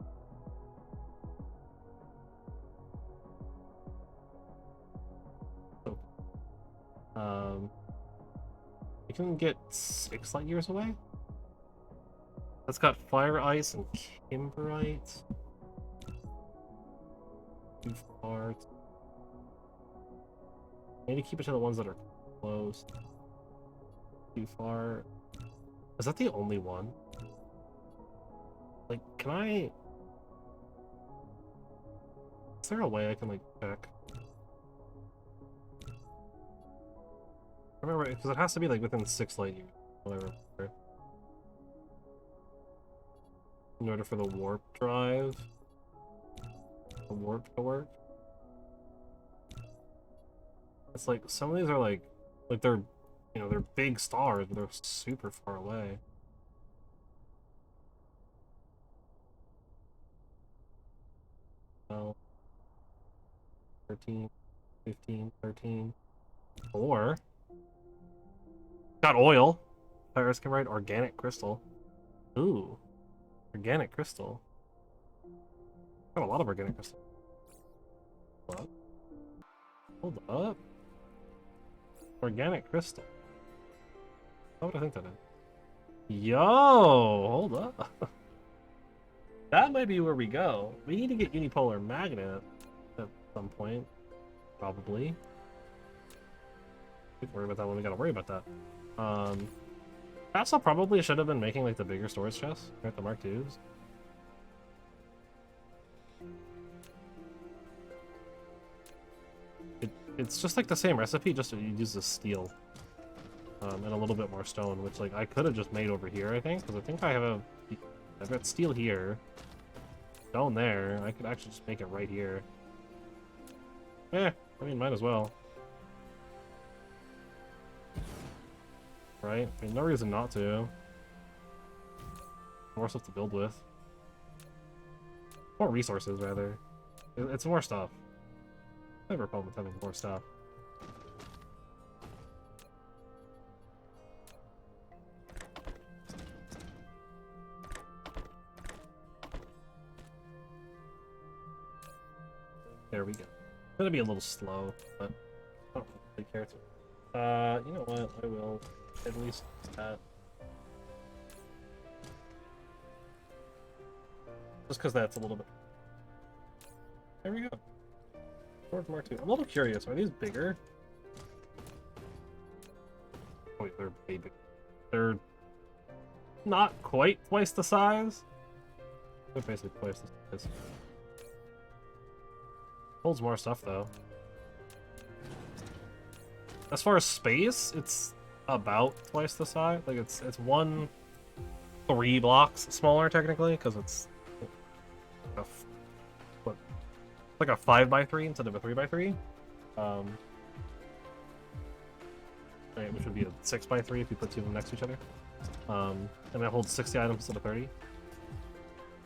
We can get 6 light years away. That's got fire ice and kimberite. Too far. I need to keep it to the ones that are close. Too far. Is that the only one? Like, can I... Is there a way I can, like, check? I remember, because it has to be, like, within 6 light years. Whatever. In order for the warp drive. The warp to work. It's like, some of these are, like they're, you know, they're big stars, but they're super far away. So, 13, 15, 13. Or, got oil. Tires can write organic crystal. Ooh, organic crystal. Got a lot of organic crystal. What? Hold up. Organic crystal. What would I think that is? Yo, hold up. That might be where we go. We need to get unipolar magnet at some point. Probably. We can worry about that when we gotta worry about that. Also probably should have been making like the bigger storage chests, right? The Mark IIs. It's just like the same recipe, just you use the steel. And a little bit more stone, which like I could have just made over here, I think, because I think I've got steel here, stone there. I could actually just make it right here. I mean, might as well. Right? I mean, no reason not to. More stuff to build with. More resources, rather. It's more stuff. I have a problem with having more stuff. There we go. It's gonna be a little slow, but I don't really care to. You know what? I will at least that. Just because that's a little bit. There we go. Forge Mark II. I'm a little curious. Are these bigger? Oh, wait, they're way big. They're not quite twice the size. They're basically twice the size. Holds more stuff though. As far as space, it's about twice the size. Like it's 3 blocks smaller technically because it's like a 5x3 instead of a 3x3. Right, which would be a 6x3 if you put 2 of them next to each other. And it holds 60 items instead of 30.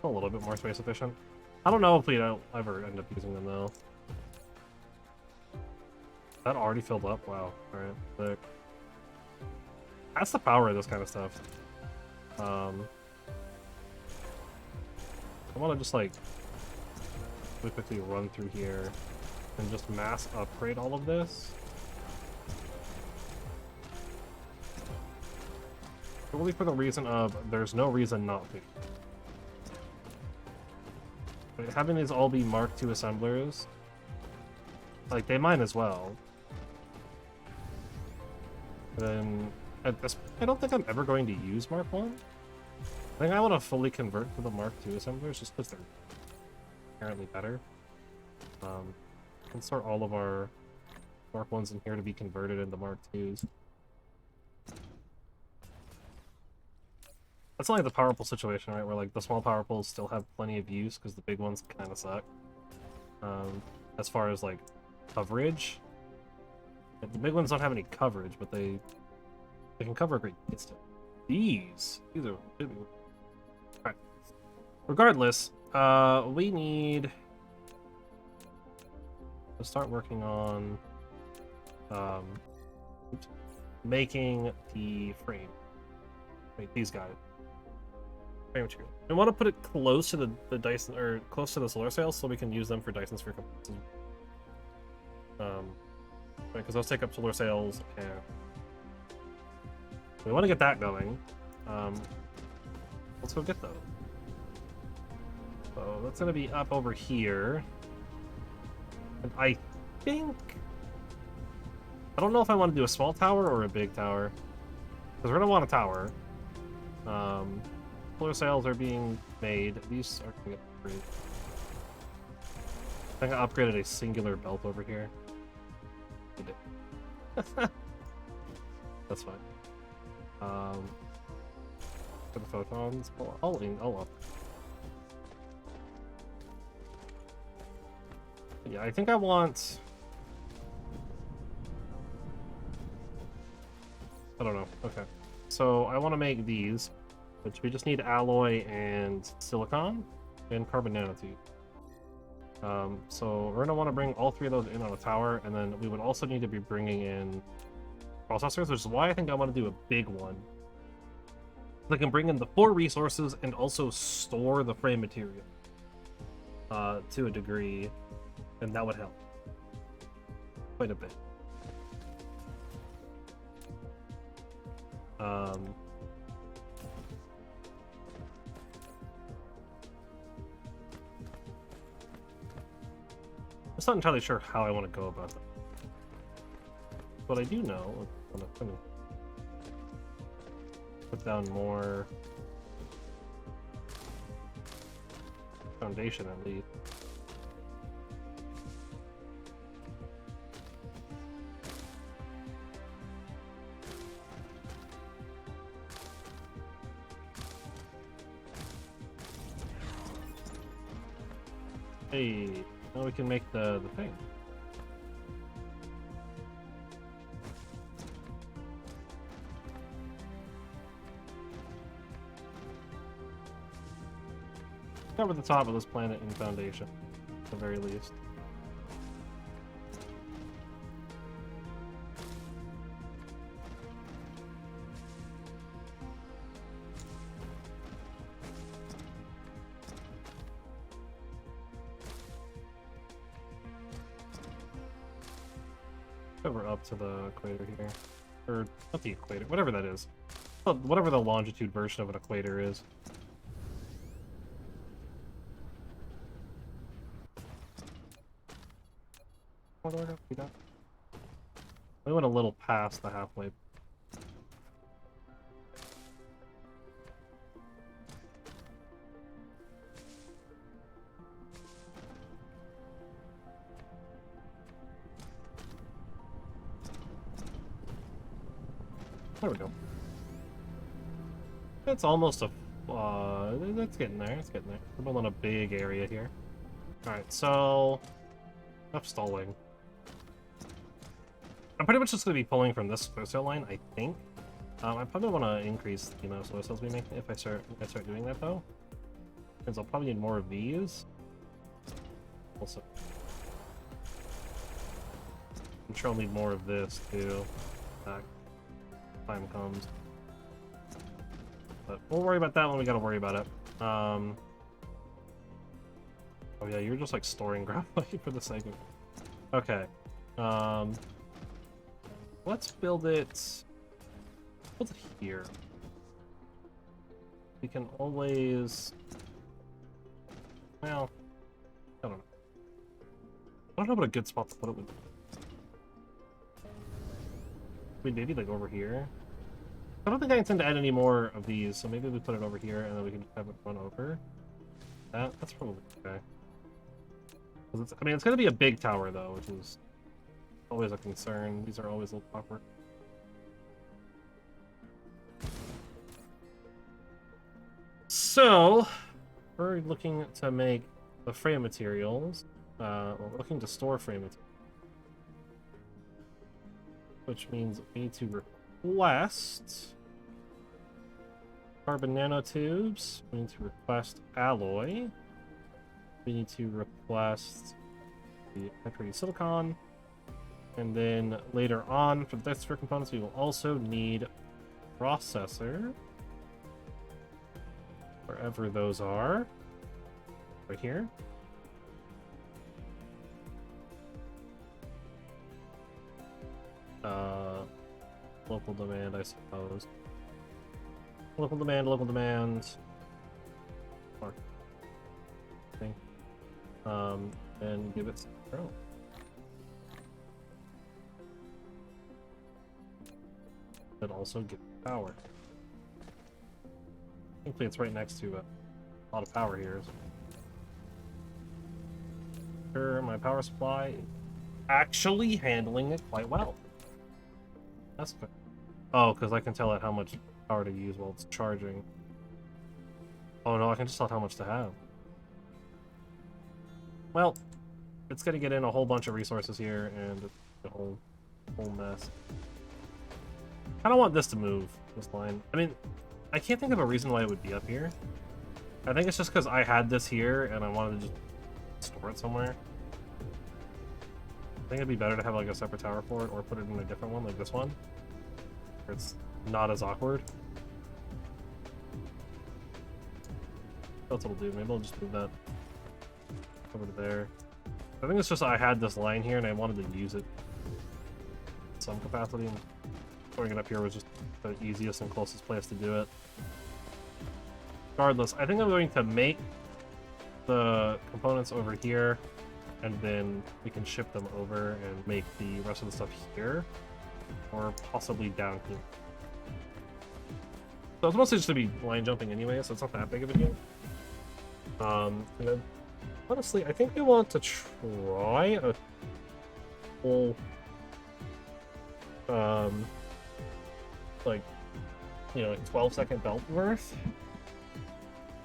A little bit more space efficient. I don't know if we don't ever end up using them though. That already filled up? Wow. Alright, sick. That's the power of this kind of stuff. I want to just like quickly run through here and just mass upgrade all of this. Purely for the reason of there's no reason not to. But having these all be Mark II assemblers, like they might as well. Then at this, I don't think I'm ever going to use Mark I. I think I want to fully convert to the Mark II assemblers just because they're apparently better. We can sort all of our Mark Is in here to be converted into Mark IIs. That's only the power pole situation, right? Where like the small power poles still have plenty of use because the big ones kind of suck. As far as like coverage, The big ones don't have any coverage, but they can cover a great distance. These are really... Alright. Regardless, we need to start working on making the frame. Wait, these guys. Frame material. We want to put it close to the Dyson, or close to the solar sails, so we can use them for Dyson sphere components. Because those take up solar sails, and we want to get that going. Let's go get those. So that's going to be up over here. And I think... I don't know if I want to do a small tower or a big tower. Because we're going to want a tower. Solar sails are being made. These are going to get upgraded. I think I upgraded a singular belt over here. That's fine. For the photons, I'll up. Yeah, I think I want... I don't know. Okay. So I want to make these, which we just need alloy and silicon and carbon nanotube. So we're going to want to bring all three of those in on a tower, and then we would also need to be bringing in processors, which is why I think I want to do a big one. I can bring in the 4 resources and also store the frame material to a degree, and that would help quite a bit. I'm just not entirely sure how I want to go about that. What I do know, I'm gonna put down more foundation at least. Hey, now we can make the thing. Cover the top of this planet in foundation, at the very least. Cover up to the equator here. Or, not the equator, whatever that is. Well, whatever the longitude version of an equator is. We went a little past the halfway. There we go. It's almost a... it's getting there, it's getting there. We're building a big area here. Alright, so... enough stalling. I'm pretty much just going to be pulling from this solar cell line, I think. I probably want to increase the amount of solar cells we make if I start doing that, though. Because I'll probably need more of these. Also, I'm sure I'll need more of this, too. Time comes. But we'll worry about that when we gotta worry about it. Oh yeah, you're just like storing graphite for the sake of it. Okay. Let's build it here. We can always... well, I don't know. I don't know what a good spot to put it would be. I mean, maybe like over here. I don't think I intend to add any more of these, so maybe we put it over here and then we can just have it run over. That's probably okay. I mean, it's going to be a big tower though, which is always a concern. These are always a little awkward. So, we're looking to make the frame materials. We're looking to store frame materials. which means we need to request carbon nanotubes. We need to request alloy. We need to request the high-purity silicon. And then later on, for the Dyson components, we will also need processor. Wherever those are. Right here. Local demand, I suppose. Local demand, local demand. Thing. And give it 0. But also give it power. Thankfully, it's right next to a lot of power here. Sure, my power supply is actually handling it quite well. That's good. Oh, because I can tell it how much power to use while it's charging. Oh no, I can just tell it how much to have. Well, it's gonna get in a whole bunch of resources here, and it's a whole mess. I don't want this to move, this line. I mean, I can't think of a reason why it would be up here. I think it's just because I had this here, and I wanted to just store it somewhere. I think it'd be better to have like a separate tower for it, or put it in a different one, like this one. Where it's not as awkward. That's what I'll do. Maybe I'll just move that over to there. I think it's just I had this line here and I wanted to use it in some capacity, and throwing it up here was just the easiest and closest place to do it. Regardless, I think I'm going to make the components over here, and then we can ship them over and make the rest of the stuff here, or possibly down here. So it's mostly just to be line jumping anyway, so it's not that big of a deal. And then, honestly, I think we want to try a whole, like, you know, like 12-second belt worth.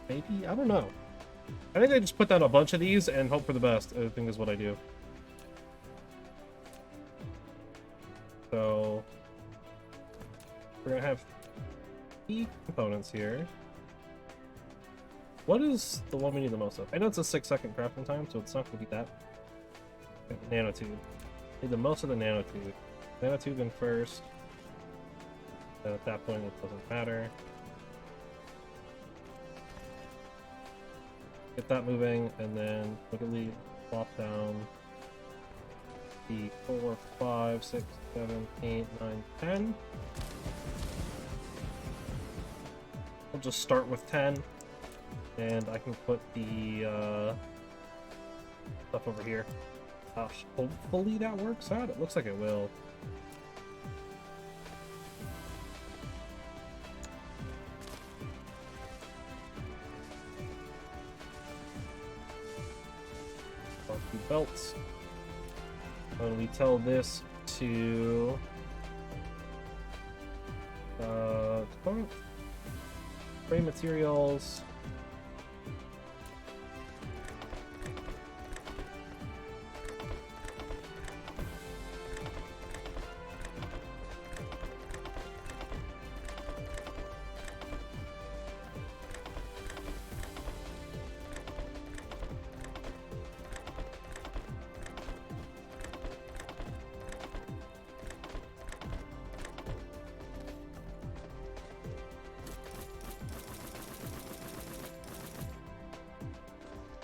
Maybe? I don't know. I think I just put down a bunch of these and hope for the best, I think is what I do. So, we're gonna have 3 components here. What is the one we need the most of? I know it's a 6-second crafting time, so it's not gonna be that. Okay, nanotube. Need the most of the nanotube. Nanotube in first. Then at that point, it doesn't matter. Get that moving, and then literally plop down the 4, 5, 6, 7, 8, 9, 10. We'll just start with 10, and I can put the stuff over here. Hopefully that works out. It looks like it will. Belts. When we tell this to frame materials,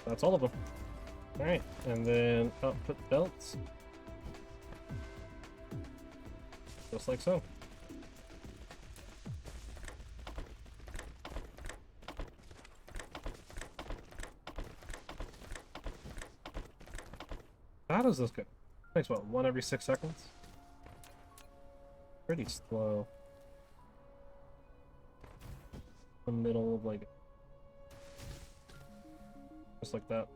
that's all of them. Alright, and then output belts. Just like so. How does this go? Takes what, 1 every 6 seconds? Pretty slow. The middle of like, just like that.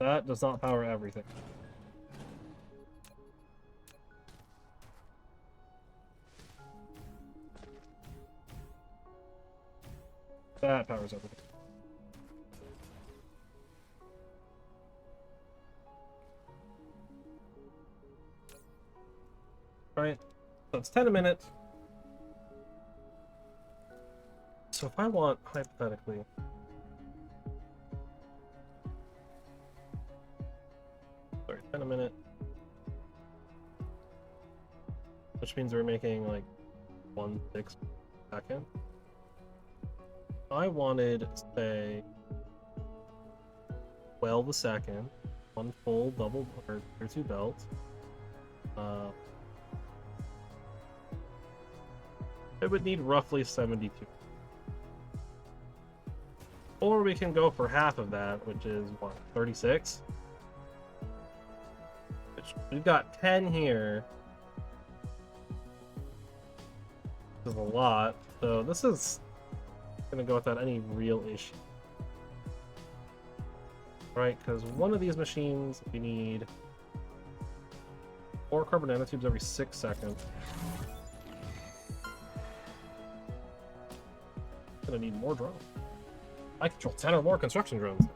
That does not power everything. That powers everything. Right? So it's 10 a minute. So if I want, hypothetically, sorry, 10 a minute, which means we're making like 1/6 second. I wanted, say, 12 a second, one full double or tier 2 belt. It would need roughly 72. Or we can go for half of that, which is what, 36? Which we've got 10 here. This is a lot. So this is gonna go without any real issue. Right, because one of these machines we need 4 carbon nanotubes every 6 seconds. Gonna need more drones. I control 10 or more construction drones.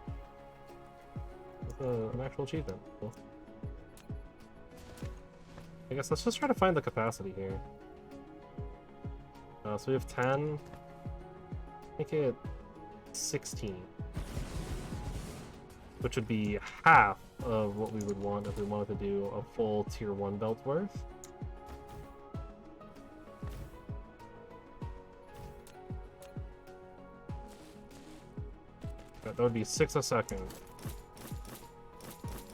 That's an actual achievement. Cool. I guess let's just try to find the capacity here. So we have 10. Make it 16. Which would be half of what we would want if we wanted to do a full tier 1 belt worth. That would be 6 a second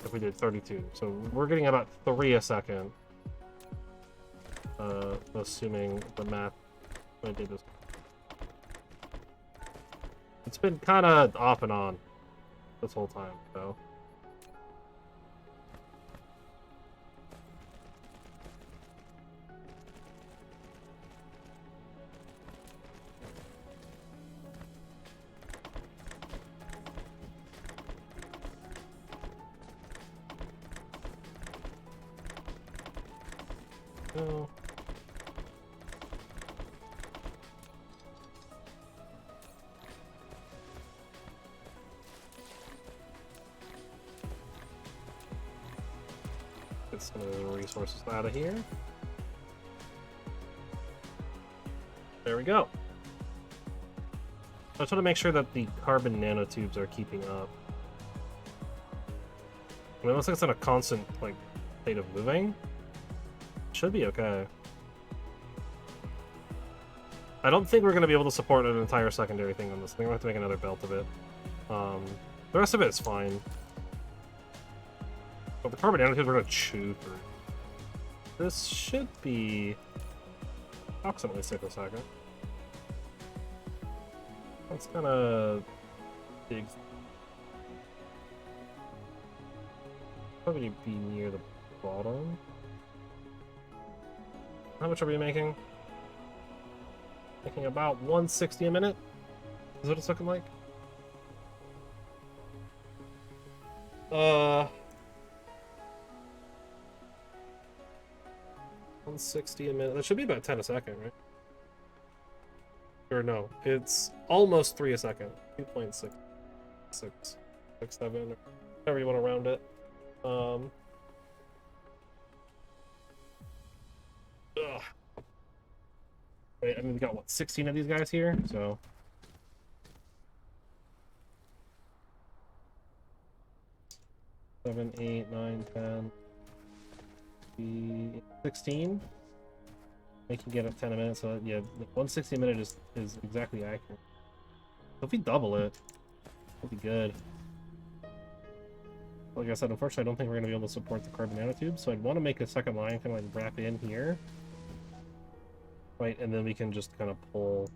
if we did 32. So we're getting about 3 a second, assuming the math I did this. It's been kind of off and on this whole time, so. No. Get some of the resources out of here. There we go. I just want to make sure that the carbon nanotubes are keeping up. I mean, it looks like it's in a constant, like, state of moving. Should be okay. I don't think we're going to be able to support an entire secondary thing on this. I think we're going to have to make another belt of it. The rest of it is fine. But the carbon nanotubes we're going to chew through. This should be approximately 6 a second. That's kind of big. Probably be near the bottom. How much are we making? Making about 160 a minute? Is what it's looking like? 160 a minute. That should be about 10 a second, right? Or no, it's almost 3 a second. 2.6, 6, 7, or however you want to round it. Wait, I mean, we got, what, 16 of these guys here? So... 7, 8, 9, 10... 16? They can get up 10 a minute, so yeah, 160 a minute is exactly accurate. So if we double it, it'll be good. Like I said, unfortunately, I don't think we're going to be able to support the carbon nanotubes, so I'd want to make a second line kind of like wrap in here. Right, and then we can just kind of pull,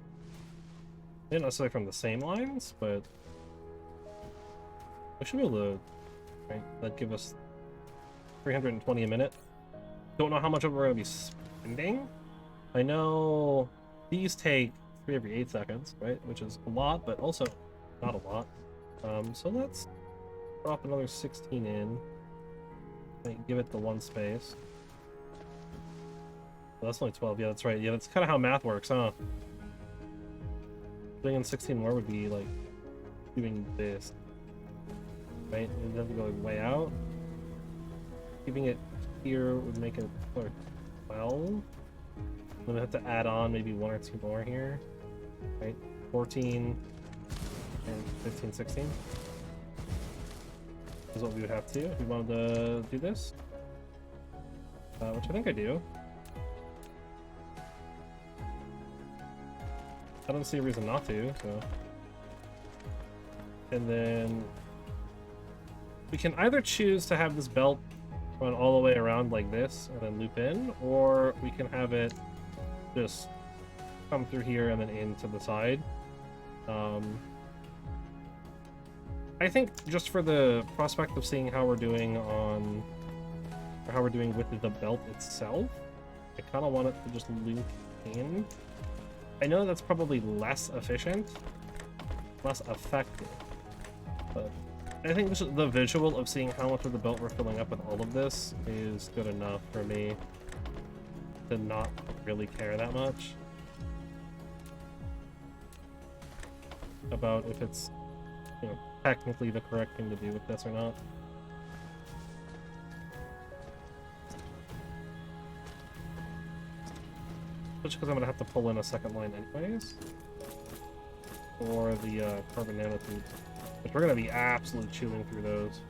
not necessarily from the same lines, but we should be able to, right, that'd give us 320 a minute. Don't know how much of it we're going to be spending. I know these take 3 every 8 seconds, right, which is a lot, but also not a lot. So let's drop another 16 in, give it the 1 space. Oh, that's only 12. Yeah, that's right. Yeah, that's kind of how math works, huh? Putting in 16 more would be like doing this, right? And then go way out. Keeping it here would make it. Or 12. I'm gonna have to add on maybe 1 or 2 more here. Right? 14 and 15, 16. Is what we would have to if we wanted to do this. Which I think I do. I don't see a reason not to, so. And then we can either choose to have this belt run all the way around like this and then loop in, or we can have it just come through here and then in to the side. I think just for the prospect of seeing how we're doing on, or how we're doing with the belt itself, I kind of want it to just loop in. I know that's probably less efficient, less effective, but I think the visual of seeing how much of the belt we're filling up with all of this is good enough for me to not really care that much about if it's, you know, technically the correct thing to do with this or not. Just because I'm gonna have to pull in a second line anyways, or the carbon nanotubes, which we're gonna be absolutely chewing through those.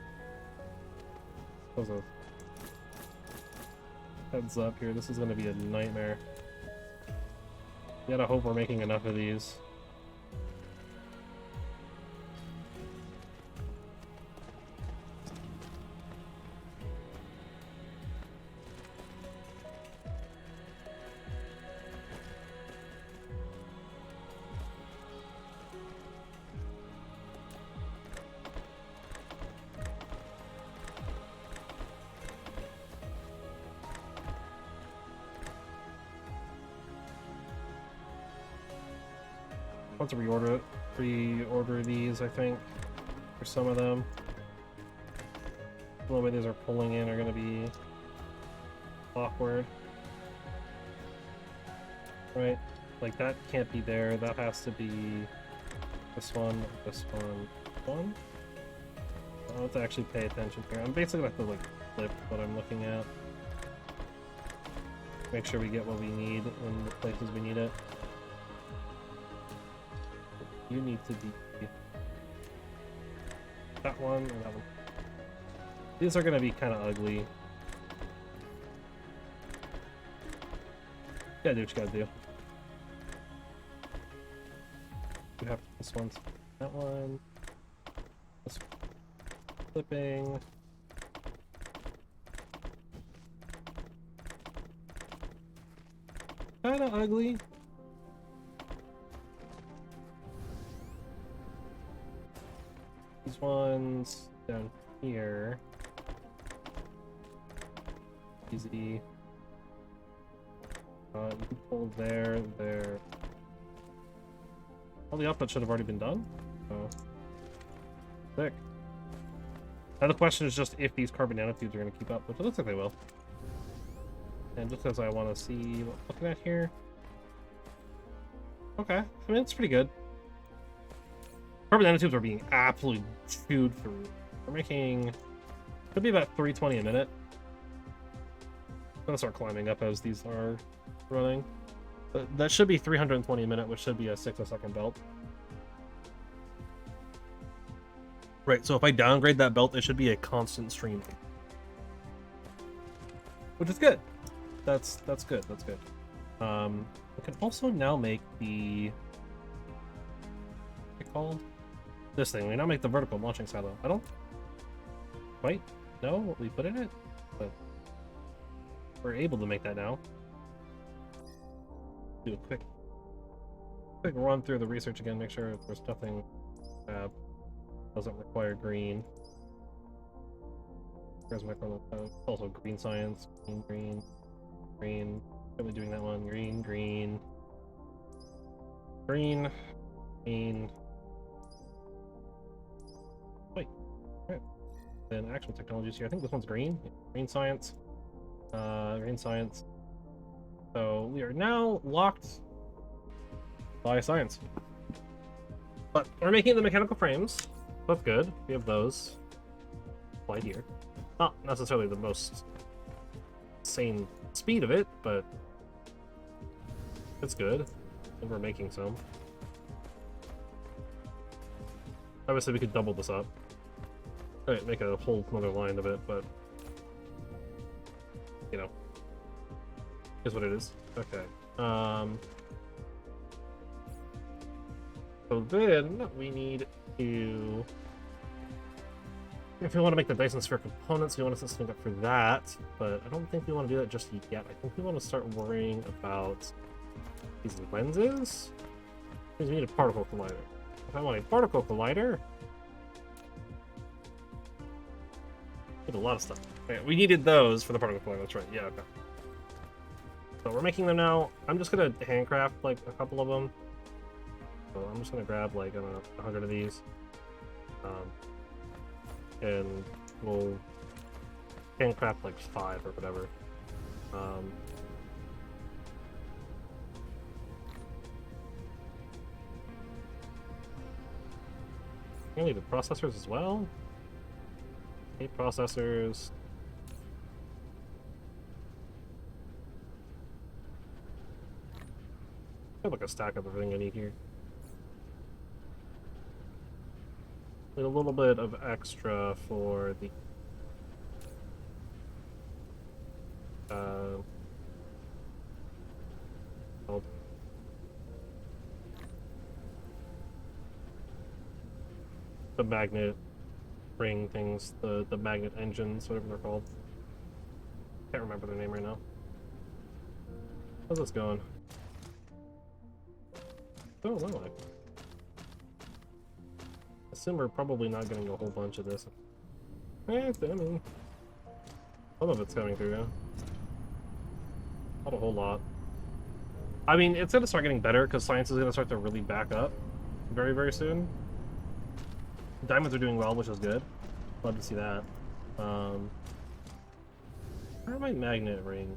Heads up here, this is gonna be a nightmare. You gotta hope we're making enough of these. Want to pre-order these, I think, for some of them. The way these are pulling in are going to be awkward. Right? Like, that can't be there. That has to be this one, this one, this one. I'll have to actually pay attention here. I'm basically going to have to, like, flip what I'm looking at. Make sure we get what we need in the places we need it. You need to be that one and that one. These are going to be kind of ugly. You gotta do what you gotta do. You have this one, that one. This one. Flipping. Kind of ugly. These ones down here. Easy. You can pull there. All the output should have already been done. So, sick. Now the question is just if these carbon nanotubes are going to keep up, which it looks like they will. And just as I want to see what I'm looking at here. Okay, I mean, it's pretty good. Carbon nanotubes are being absolutely chewed through. We're making, could be about 320 a minute. I'm gonna start climbing up as these are running. But that should be 320 a minute, which should be a 6-a-second belt. Right, so if I downgrade that belt, it should be a constant stream. Which is good. That's good, that's good. We can also now make the, what's it called? This thing. We now make the vertical launching silo. I don't quite know what we put in it, but we're able to make that now. Do a quick run through the research again, make sure there's nothing doesn't require green. There's my also green science, green. Probably doing that one. Green. Wait. Alright. Then actual technologies here. I think this one's green. Yeah. Green science. Green science. So we are now locked by science. But we're making the mechanical frames. That's good. We have those. Right here. Not necessarily the most sane speed of it, but it's good. And we're making some. Obviously, we could double this up. Right, make a whole another line of it, but you know, is what it is. Okay. So then we need to, if we want to make the Dyson sphere components, we want to set something up for that, but I don't think we want to do that just yet. I think we want to start worrying about these lenses. Because we need a particle collider. If I want a particle collider, need a lot of stuff. Okay, we needed those for the particle collider, that's right. Yeah, okay. So we're making them now. I'm just gonna handcraft like a couple of them. So I'm just gonna grab like, I don't know, 100 of these. And we'll handcraft like 5 or whatever. I need the processors as well. 8 processors. I have like a stack of everything I need here. Need a little bit of extra for the the magnet ring things, the magnet engines, whatever they're called. Can't remember their name right now. How's this going? Oh no, I assume we're probably not getting a whole bunch of this. I mean, some of it's coming through, yeah. Not a whole lot. I mean, it's gonna start getting better because science is gonna start to really back up very, very soon. Diamonds are doing well, which is good. Love to see that. Where are my magnet ring?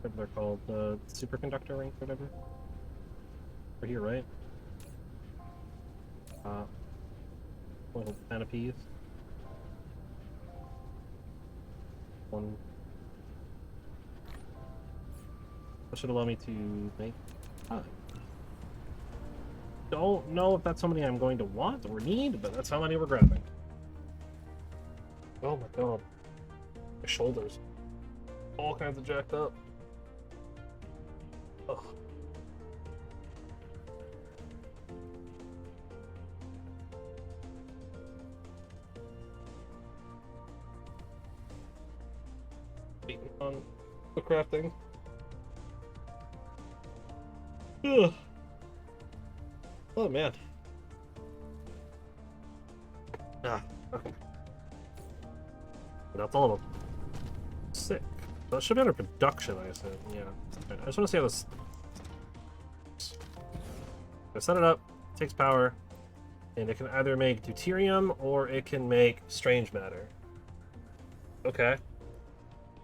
Whatever they're called, the superconductor ring, whatever. We're here, right? Little canopies. One. That should allow me to make. Don't know if that's something I'm going to want or need, but that's how many we're grabbing. Oh my god. My shoulders. All kinds of jacked up. Ugh. Beating on the crafting. Ugh. Oh man. Ah, okay. That's all of them. Sick. So that should be under production, I assume. Yeah. Right. I just want to see how this. I set it up, takes power, and it can either make deuterium or it can make strange matter. Okay.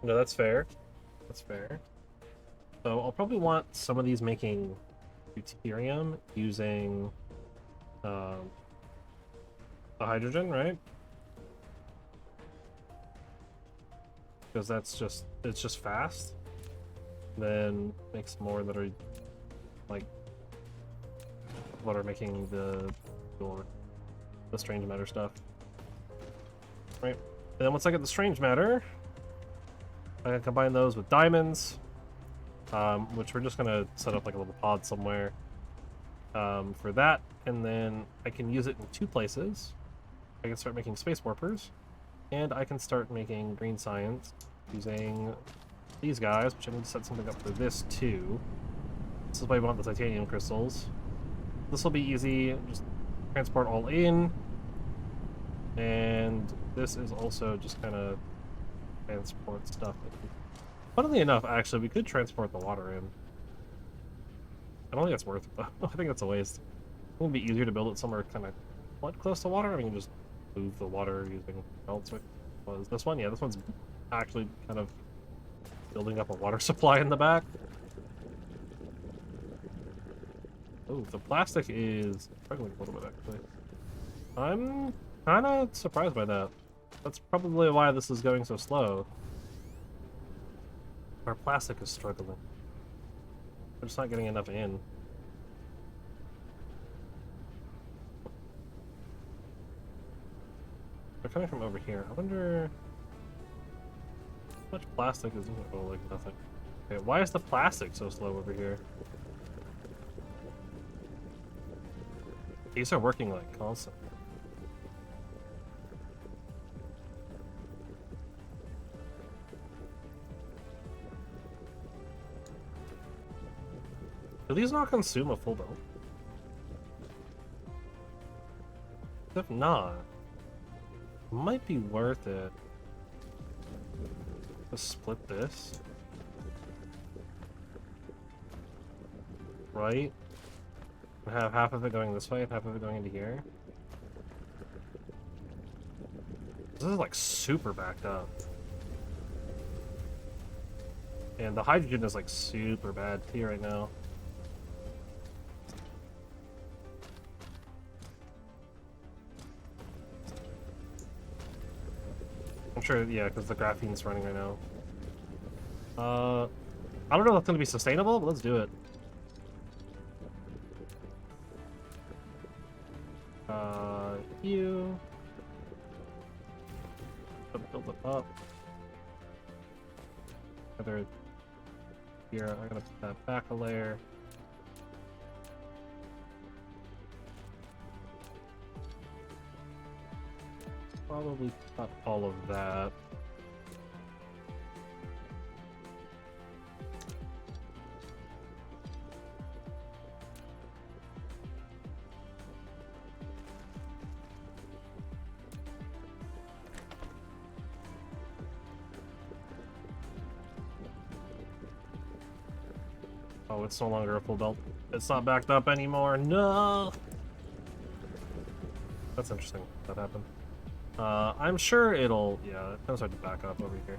No, that's fair. That's fair. So I'll probably want some of these making deuterium using the hydrogen, right? Because that's just, it's just fast. Then make some more that are like what are making the strange matter stuff, right? And then once I get the strange matter, I can combine those with diamonds, which we're just gonna set up like a little pod somewhere for that, and then I can use it in 2 places. I can start making space warpers, and I can start making green science using these guys, which I need to set something up for this too. This is why we want the titanium crystals. This will be easy, just transport all in, and this is also just kind of transport stuff. Funnily enough, actually, we could transport the water in. I don't think that's worth it, though. I think that's a waste. It would be easier to build it somewhere kind of what, close to water. I mean, just move the water using belts. Was this one? Yeah, this one's actually kind of building up a water supply in the back. Oh, the plastic is struggling a little bit, actually. I'm kind of surprised by that. That's probably why this is going so slow. Our plastic is struggling. We're just not getting enough in. They're coming from over here. I wonder how much plastic is in here? Oh, like nothing. Okay, why is the plastic so slow over here? These are working like constantly. Do these not consume a full belt? If not, it might be worth it to split this. Right? Have half of it going this way and half of it going into here. This is like super backed up. And the hydrogen is like super bad too right now. I'm sure, yeah, because the graphene's running right now. I don't know if that's going to be sustainable, but let's do it. You. Build it up. Either here, I'm going to put that back a layer. Probably not all of that. Oh, it's no longer a full belt. It's not backed up anymore. No! That's interesting. That happened. I'm sure it'll, yeah, it's gonna start to back up over here.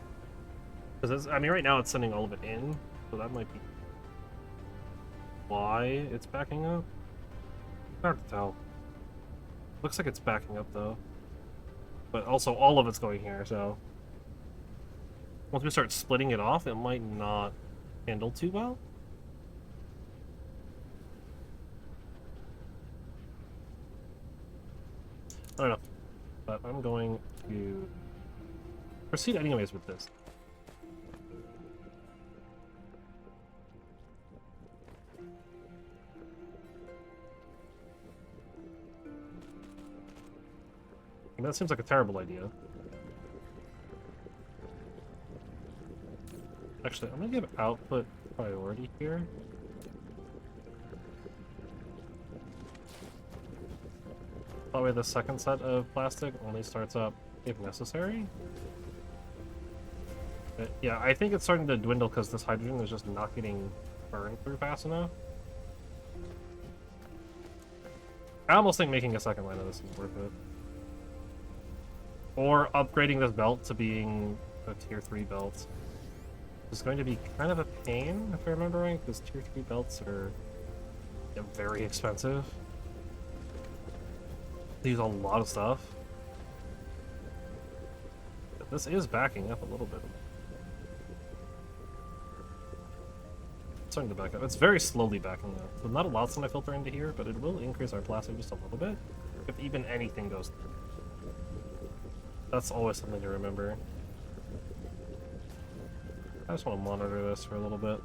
Because, I mean, right now it's sending all of it in, so that might be why it's backing up. Hard to tell. Looks like it's backing up, though. But also, all of it's going here, so... Once we start splitting it off, it might not handle too well. I don't know. But I'm going to proceed anyways with this. And that seems like a terrible idea. Actually, I'm gonna give output priority here. That way the second set of plastic only starts up if necessary. But yeah, I think it's starting to dwindle because this hydrogen is just not getting burned through fast enough. I almost think making a second line of this is worth it. Or upgrading this belt to being a tier 3 belt. It's going to be kind of a pain, if I remember right, because tier 3 belts are very expensive. They use a lot of stuff. But this is backing up a little bit. It's starting to back up. It's very slowly backing up. So not a lot's gonna filter into here, but it will increase our plastic just a little bit. If even anything goes through. That's always something to remember. I just want to monitor this for a little bit.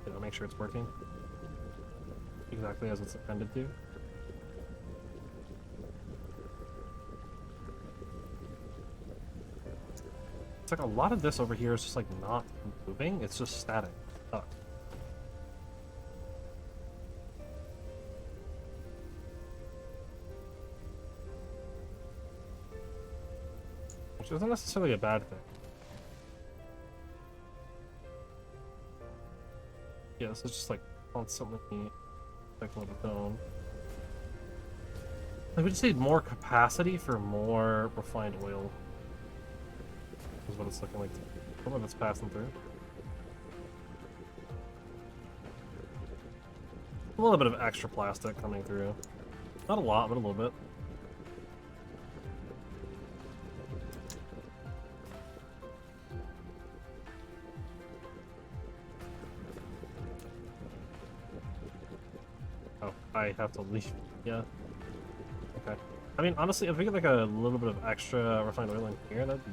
You know, make sure it's working exactly as it's intended to. It's like a lot of this over here is just like not moving, it's just static. Stuck. Which isn't necessarily a bad thing. Yeah, this is just like constantly cycling its own. Like, we just need more capacity for more refined oil. Is what it's looking like. Some of it's passing through. A little bit of extra plastic coming through. Not a lot, but a little bit. I have to leave. Yeah. Okay. I mean, honestly, if we get like a little bit of extra refined oil in here, that'd be...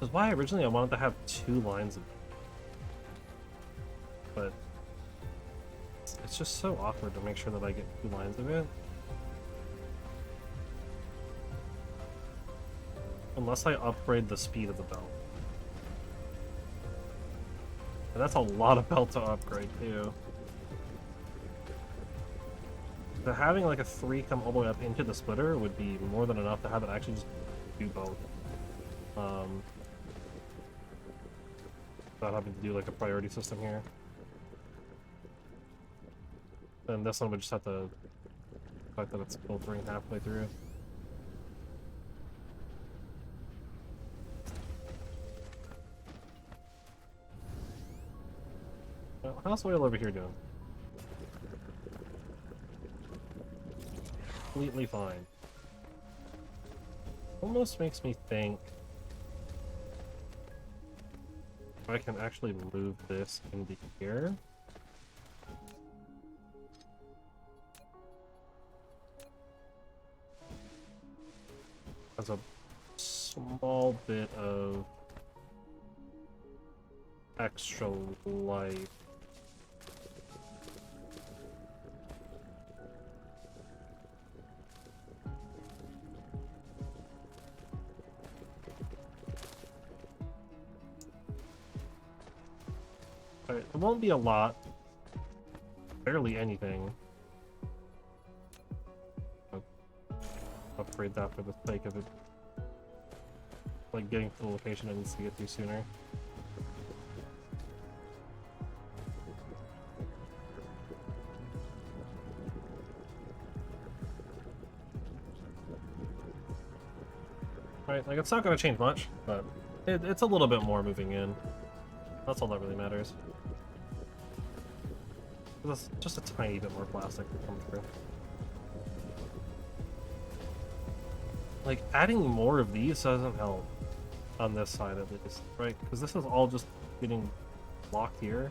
That's why originally I wanted to have 2 lines of... But... It's just so awkward to make sure that I get 2 lines of it. Unless I upgrade the speed of the belt. And that's a lot of belt to upgrade, too. So having like a 3 come all the way up into the splitter would be more than enough to have it actually just do both. Without having to do like a priority system here. And this one would just have to... The fact that it's filtering halfway through. How's oil over here doing? Completely fine. Almost makes me think if I can actually move this into here. As a small bit of extra life. Alright, it won't be a lot. Barely anything. I'll upgrade that for the sake of it. Like getting to the location it needs to get to sooner. Right, like it's not going to change much, but it's a little bit more moving in. That's all that really matters. There's just a tiny bit more plastic to come through. Like, adding more of these doesn't help on this side at least, right? Because this is all just getting locked here.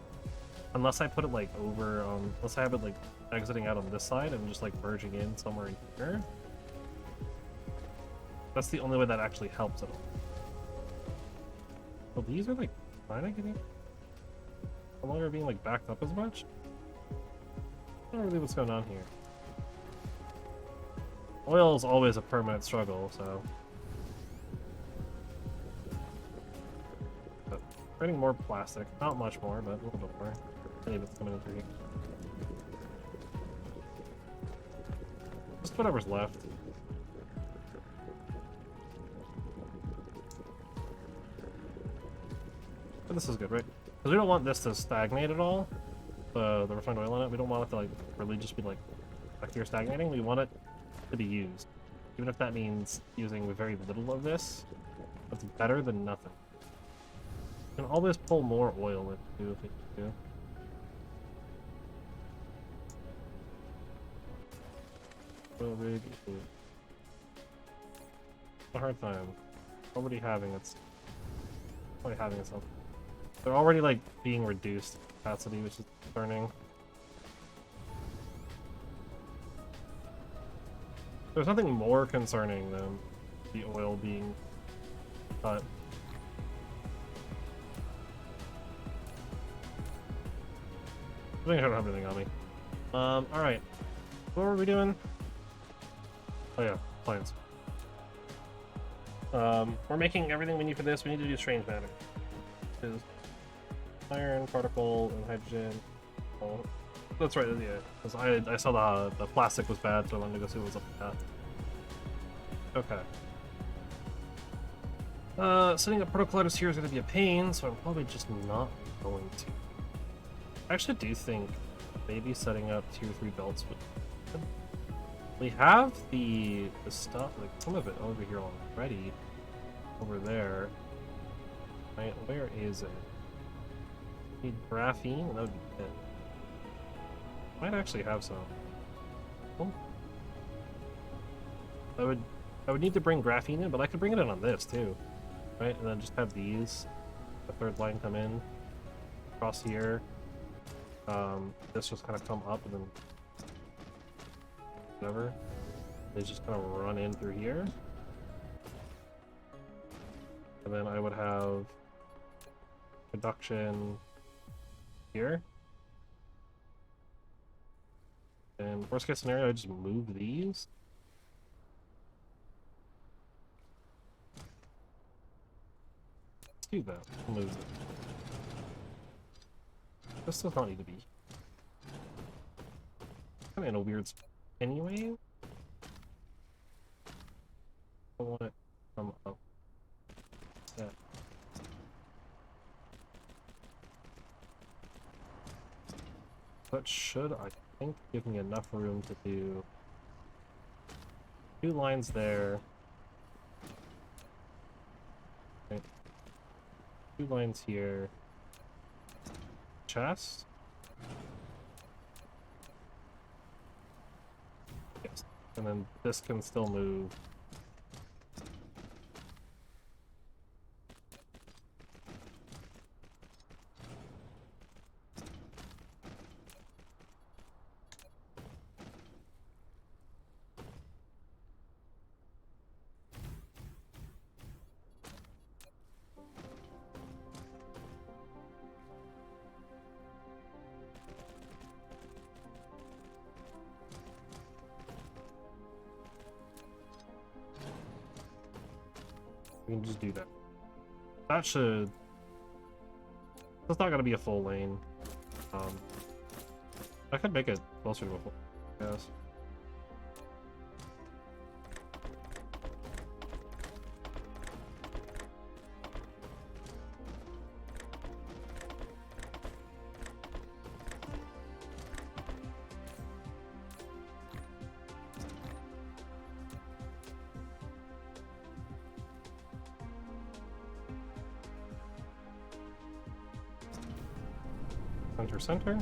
Unless I put it like over, unless I have it like exiting out on this side and just like merging in somewhere in here. That's the only way that actually helps at all. Well, these are like kind of getting no longer being like backed up as much. I don't really know what's going on here. Oil is always a permanent struggle, so. But creating more plastic, not much more, but a little bit more. Any of it's coming in through here. Just whatever's left. But this is good, right? Because we don't want this to stagnate at all. The refined oil in it. We don't want it to like really just be like back here stagnating. We want it to be used. Even if that means using very little of this, that's better than nothing. You can always pull more oil in too if you do. So big. A hard time. Already having its. Already having itself. They're already like being reduced capacity, which is concerning. There's nothing more concerning than the oil being cut. I think I don't have anything on me. Alright. What were we doing? Oh yeah, plants. We're making everything we need for this. We need to do strange matter. Which is iron, particle, and hydrogen. Oh, that's right, yeah. Because I saw the plastic was bad, so I wanted to go see what was up with that. Okay. Setting up protocolliders here is going to be a pain, so I'm probably just not going to. I actually do think maybe setting up 2 or 3 belts would be good. We have the stuff, like some of it over here already. Over there. Right, where is it? Need graphene? That would be good. Might actually have some. Oh. I would need to bring graphene in, but I could bring it in on this too. Right? And then just have these, the 3rd line come in, across here, this just kind of come up and then whatever. They just kind of run in through here. And then I would have conduction here. And worst case scenario, I just move these. Let's do that. Move it. This does not need to be kind of in a weird spot anyway. I want it to come up. Yeah. That should, I think, give me enough room to do 2 lines there. Okay. 2 lines here. Chest. Yes. And then this can still move. We can just do that. That should... That's not gonna be a full lane. I could make it closer to a full, I guess. Center.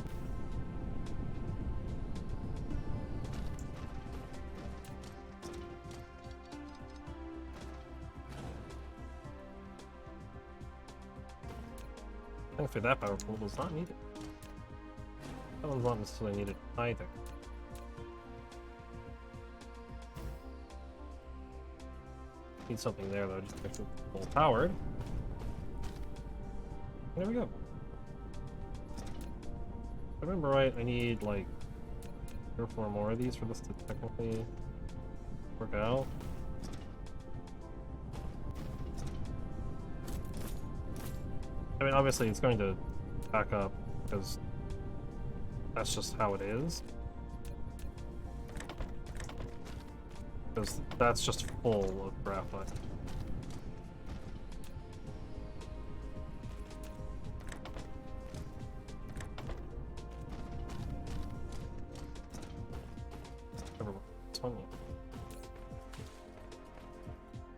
Thankfully that power pool was not needed. That one's not necessarily needed either. Need something there though, just makes it full powered. There we go. If I remember right, I need like 3 or 4 more of these for this to technically work out. I mean, obviously it's going to back up because that's just how it is. Because that's just full of graphite.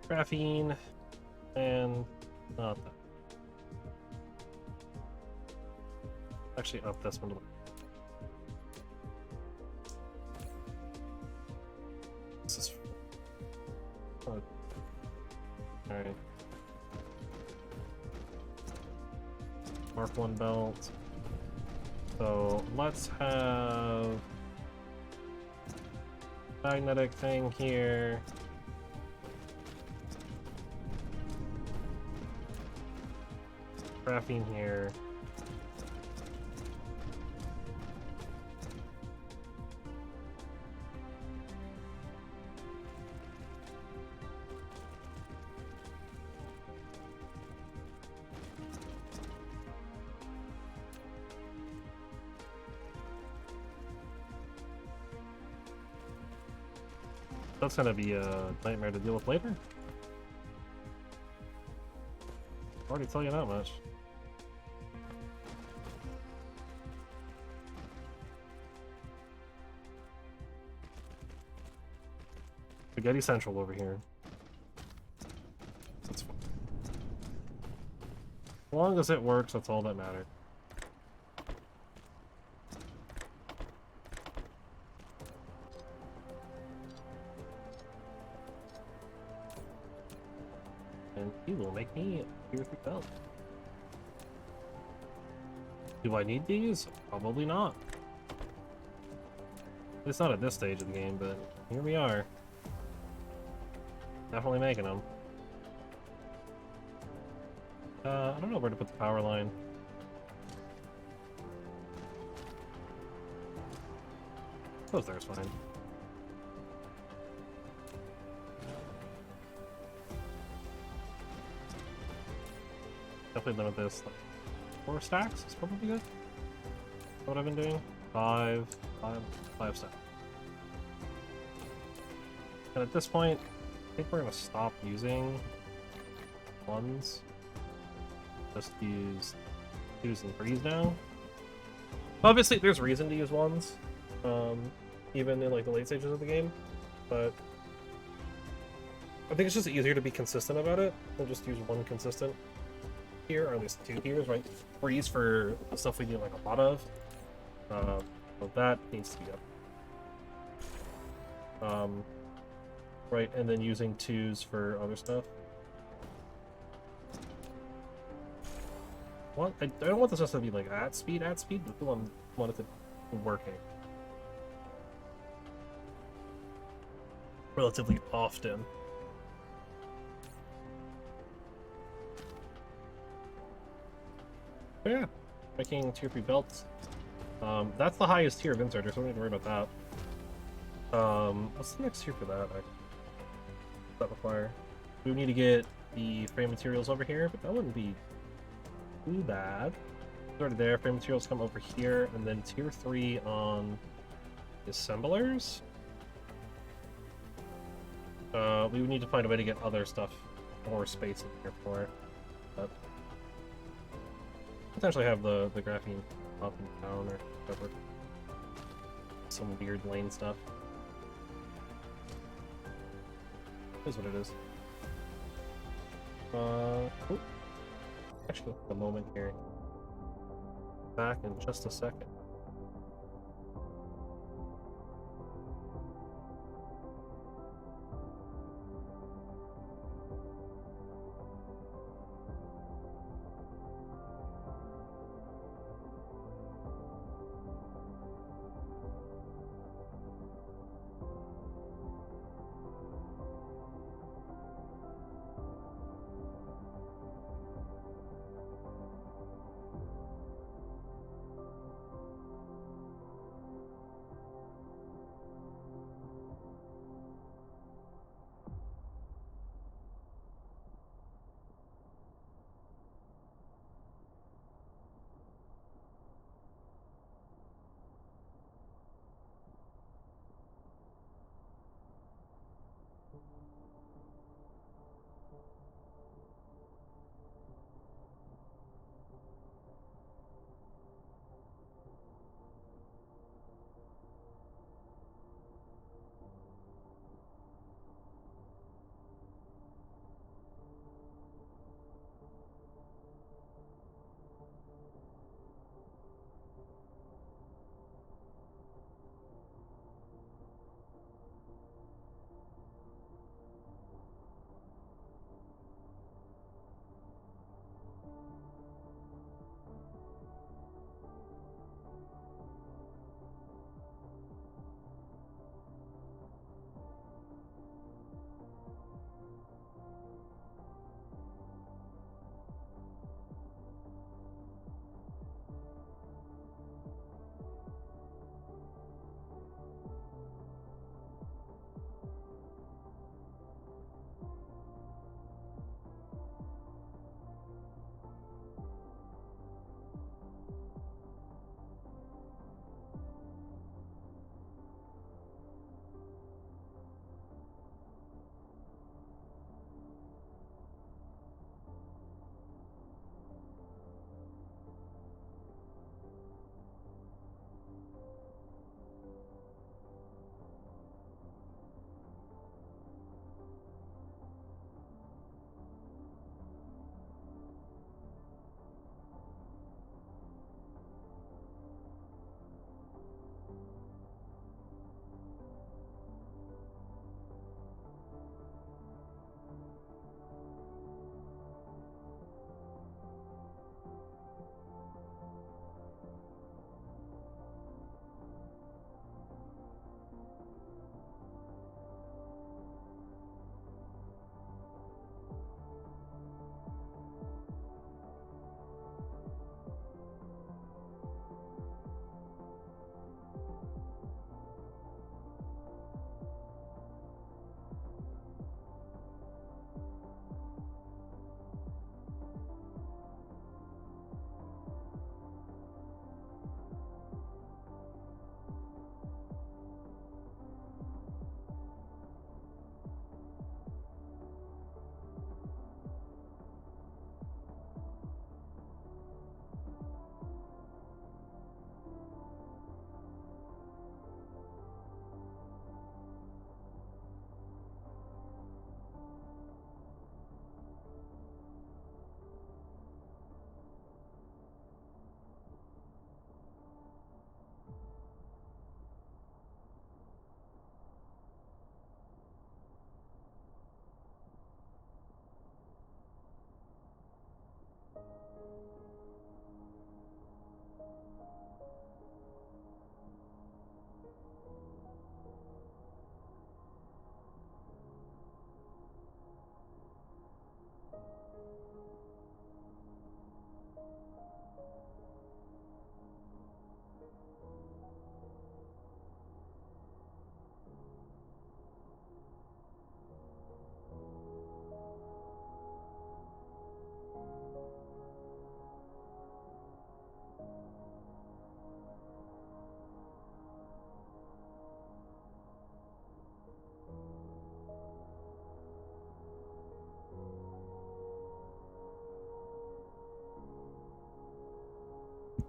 Graphene and not that. Actually, up this one. This is all right. Mark 1 belt. So let's have magnetic thing here. Graphene here. That's gonna be a nightmare to deal with later. I'll already tell you that much. Spaghetti Central over here. That's fine. As long as it works, that's all that matters. And he will make me a tier 3 belt. Do I need these? Probably not. It's not at this stage of the game, but here we are. Definitely making them. I don't know where to put the power line. Tues-Thurs fine. Definitely limit this. Like, 4 stacks is probably good. What I've been doing? 5 stacks. And at this point, I think we're gonna stop using ones. Just use 2s and 3s now. Obviously, there's reason to use ones, even in like the late stages of the game, but I think it's just easier to be consistent about it than just use one consistent tier, or at least 2 tiers, right? 3s for the stuff we do like a lot of. So that needs to be up. Right, and then using 2s for other stuff. I don't want this just to be like at speed, but I want it to be working relatively often. But yeah, making tier 3 belts. That's the highest tier of inserter, so we don't need to worry about that. What's the next tier for that? What's that require? We would need to get the frame materials over here, but that wouldn't be too bad. It's already there. Frame materials come over here, and then tier 3 on the assemblers. We would need to find a way to get other stuff more space in here for it. But potentially have the graphene up and down or whatever. Some weird lane stuff. Is what it is. Actually, a moment here. Back in just a second.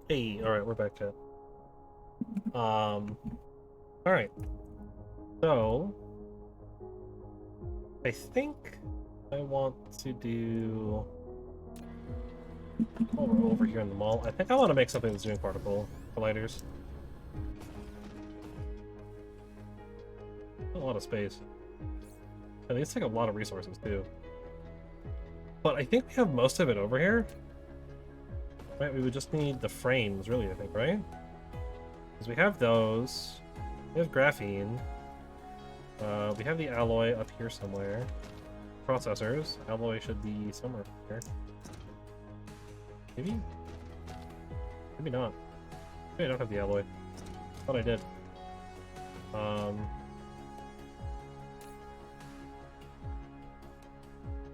Hey, alright, we're back at alright. So I think I want to do while we're over here in the mall, I think I want to make something that's doing particle colliders. A lot of space. And these take a lot of resources too. But I think we have most of it over here. Right, we would just need the frames, really, I think, right? Because we have those. We have graphene. We have the alloy up here somewhere. Processors. Alloy should be somewhere here. Maybe? Maybe not. Maybe I don't have the alloy. Thought I did.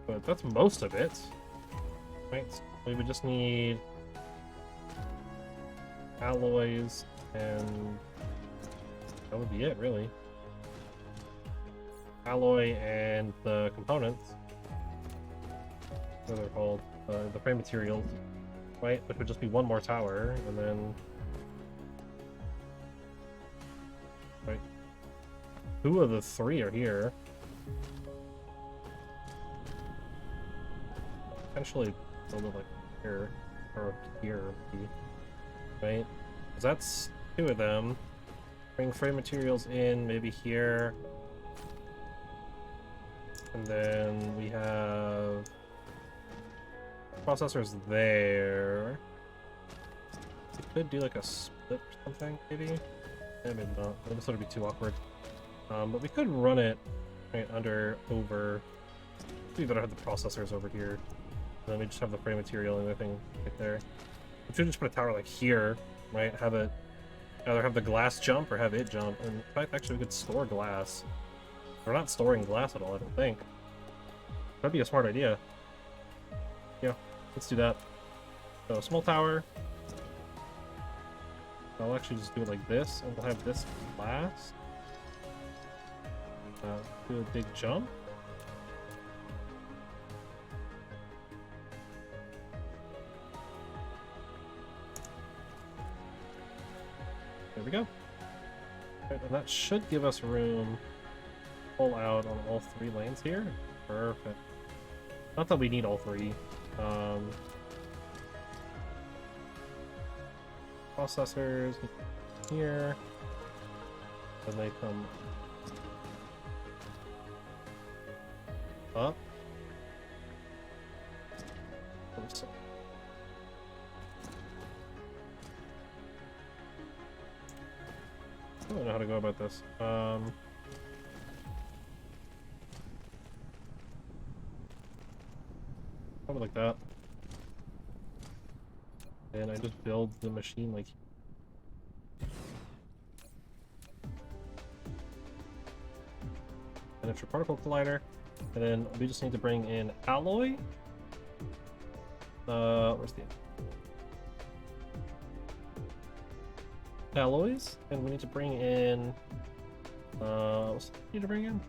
But that's most of it. Right? So we would just need alloys, and that would be it, really. Alloy and the components. What are they called? The frame materials, right? Which would just be one more tower, and then... Right. Two of the three are here. Potentially build it like here, or here, maybe. Right? Because that's two of them. Bring frame materials in, maybe here. And then we have processors there. We could do like a split or something, maybe? Maybe not. This would be too awkward. But we could run it right over. We better have the processors over here. And then we just have the frame material and everything right there. We should just put a tower like here, right? Have it either have the glass jump or have it jump. And in fact, actually, we could store glass. We're not storing glass at all, I don't think. That'd be a smart idea. Yeah, let's do that. So, small tower. I'll actually just do it like this, and we'll have this glass. Do a big jump. There we go. Right, and that should give us room to pull out on all three lanes here. Perfect. Not that we need all three. Processors here. And they come up. Oops. I don't know how to go about this. Probably like that. And I just build the machine like... An extra particle collider. And then we just need to bring in alloy. Where's the... alloys, and we need to bring in what do we need to bring in?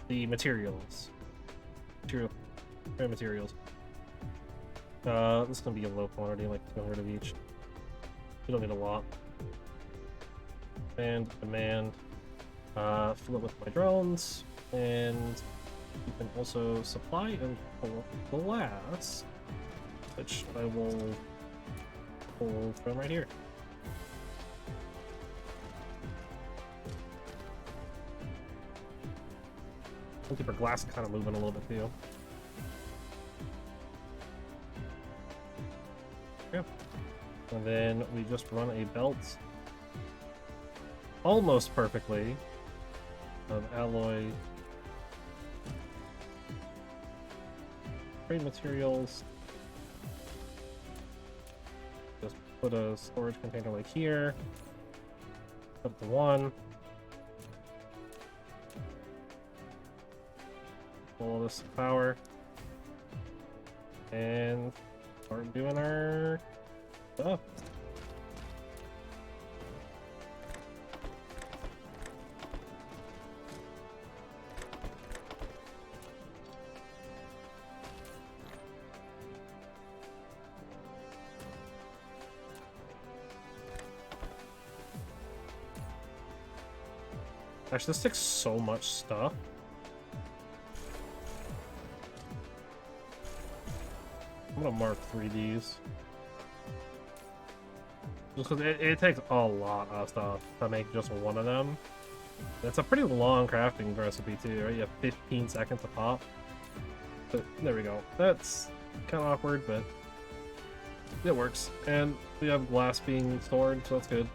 The materials. Materials. This is gonna be a low quantity, like 200 of each. We don't need a lot. And demand. Fill it with my drones, and you can also supply and pull glass, which I will pull from right here. I'll keep our glass kind of moving a little bit too. Yeah. And then we just run a belt almost perfectly of alloy frame materials. Just put a storage container like here. Put the one. Pull this power. And start doing our stuff. Actually, this takes so much stuff. I'm gonna mark 3Ds. Just because it takes a lot of stuff to make just one of them. It's a pretty long crafting recipe too, right? You have 15 seconds to pop. But there we go. That's kind of awkward, but it works. And we have glass being stored, so that's good.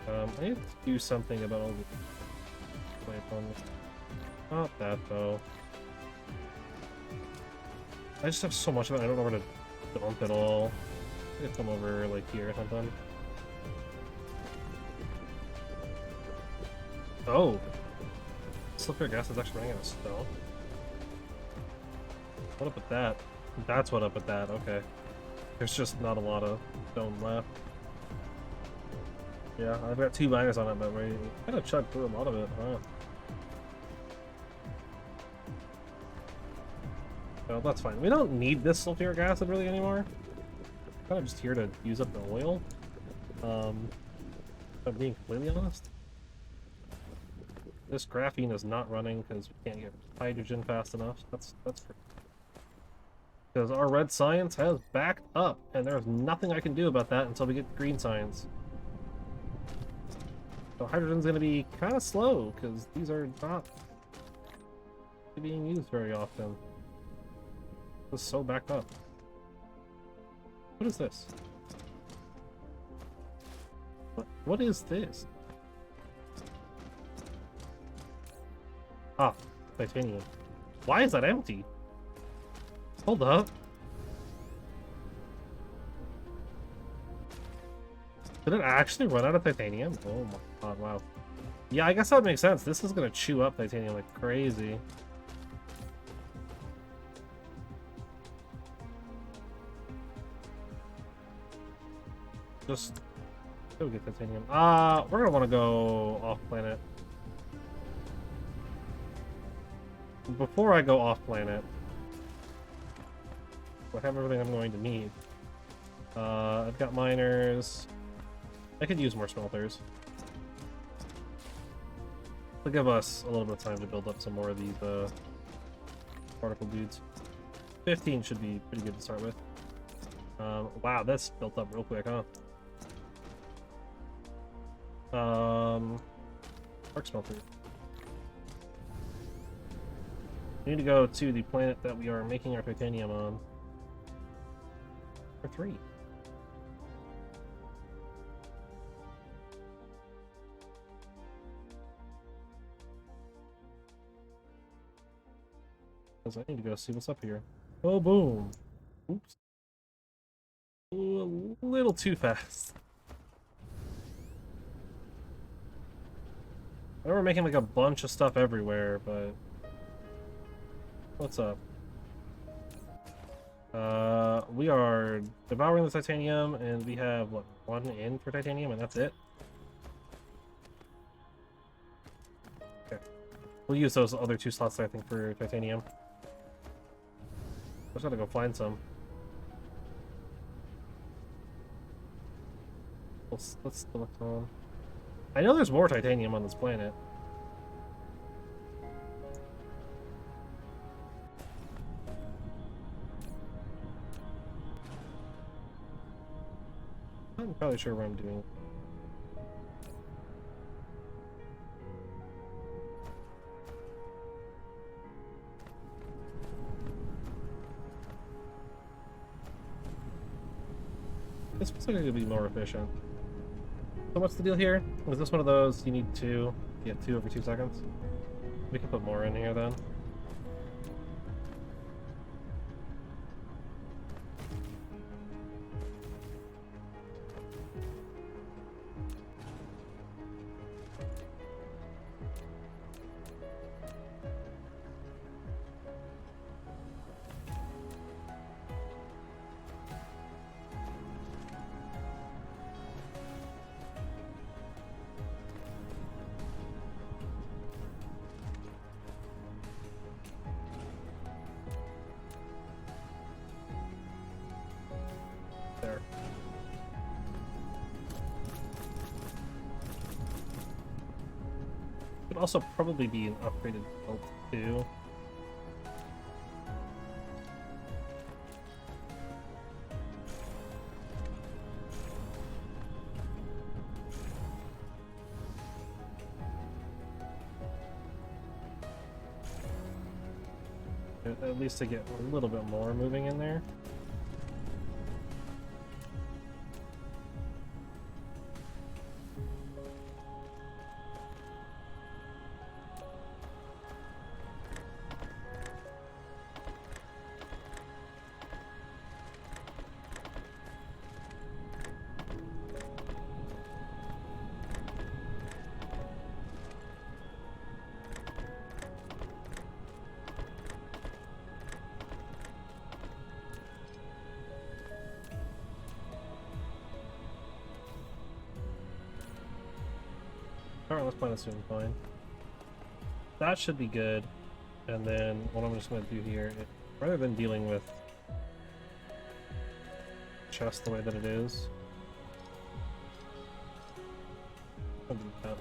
I need to do something about all the play puns. Not that though. I just have so much of it, I don't know where to dump it all. I could come over like here or something. Oh! Sulfuric acid is actually running out of stone. What up with that? That's what up with that, okay. There's just not a lot of stone left. Yeah, I've got 2 miners on it, but we kind of chugged through a lot of it, huh? Well, that's fine. We don't need this sulfuric acid really anymore. I'm kind of just here to use up the oil. If I'm being completely honest. This graphene is not running because we can't get hydrogen fast enough. That's because our red science has backed up, and there's nothing I can do about that until we get green science. So hydrogen's going to be kind of slow because these are not being used very often. It's so backed up. What is this? What is this? Ah, titanium. Why is that empty? Hold up. Did it actually run out of titanium? Oh my god, wow. Yeah, I guess that would make sense. This is gonna chew up titanium like crazy. Just go get titanium. We're gonna want to go off planet. Before I go off planet, I have everything I'm going to need. I've got miners. I could use more smelters. It'll give us a little bit of time to build up some more of these particle dudes. 15 should be pretty good to start with. Wow, that's built up real quick, huh? Arc smelter. We need to go to the planet that we are making our titanium on. For 3. Because I need to go see what's up here. Oh, boom. Oops. Ooh, a little too fast. I know we're making like a bunch of stuff everywhere, but... What's up? We are devouring the titanium, and we have, what, 1 in for titanium, and that's it? Okay. We'll use those other 2 slots, I think, for titanium. I just gotta go find some. Let's silicon. I know there's more titanium on this planet. I'm not entirely sure what I'm doing. This looks like it could be more efficient. So what's the deal here? Is this one of those you need 2? You get 2 every 2 seconds? We can put more in here then. also probably be an upgraded belt too. At least to get a little bit more moving in there. Alright, let's plan this soon. Fine. That should be good. And then what I'm just going to do here, rather than dealing with chest the way that it is, I'll do that.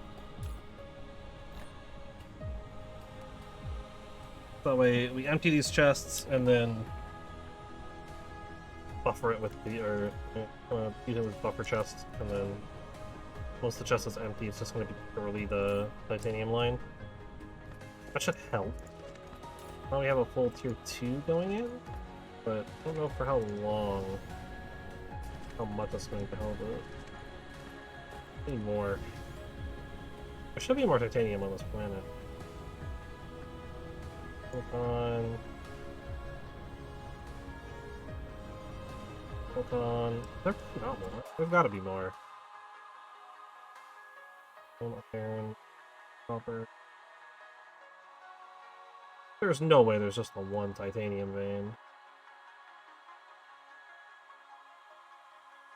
That way we empty these chests and then buffer it with the, or use it with buffer chests, and then once the chest is empty, it's just going to be purely the titanium line. That should help. Now we have a full tier 2 going in, but I don't know for how long, how much that's going to help it. Need more. There should be more titanium on this planet. Hold on. There's not more. There's got to be more. Iron, copper. There's no way there's just the one titanium vein.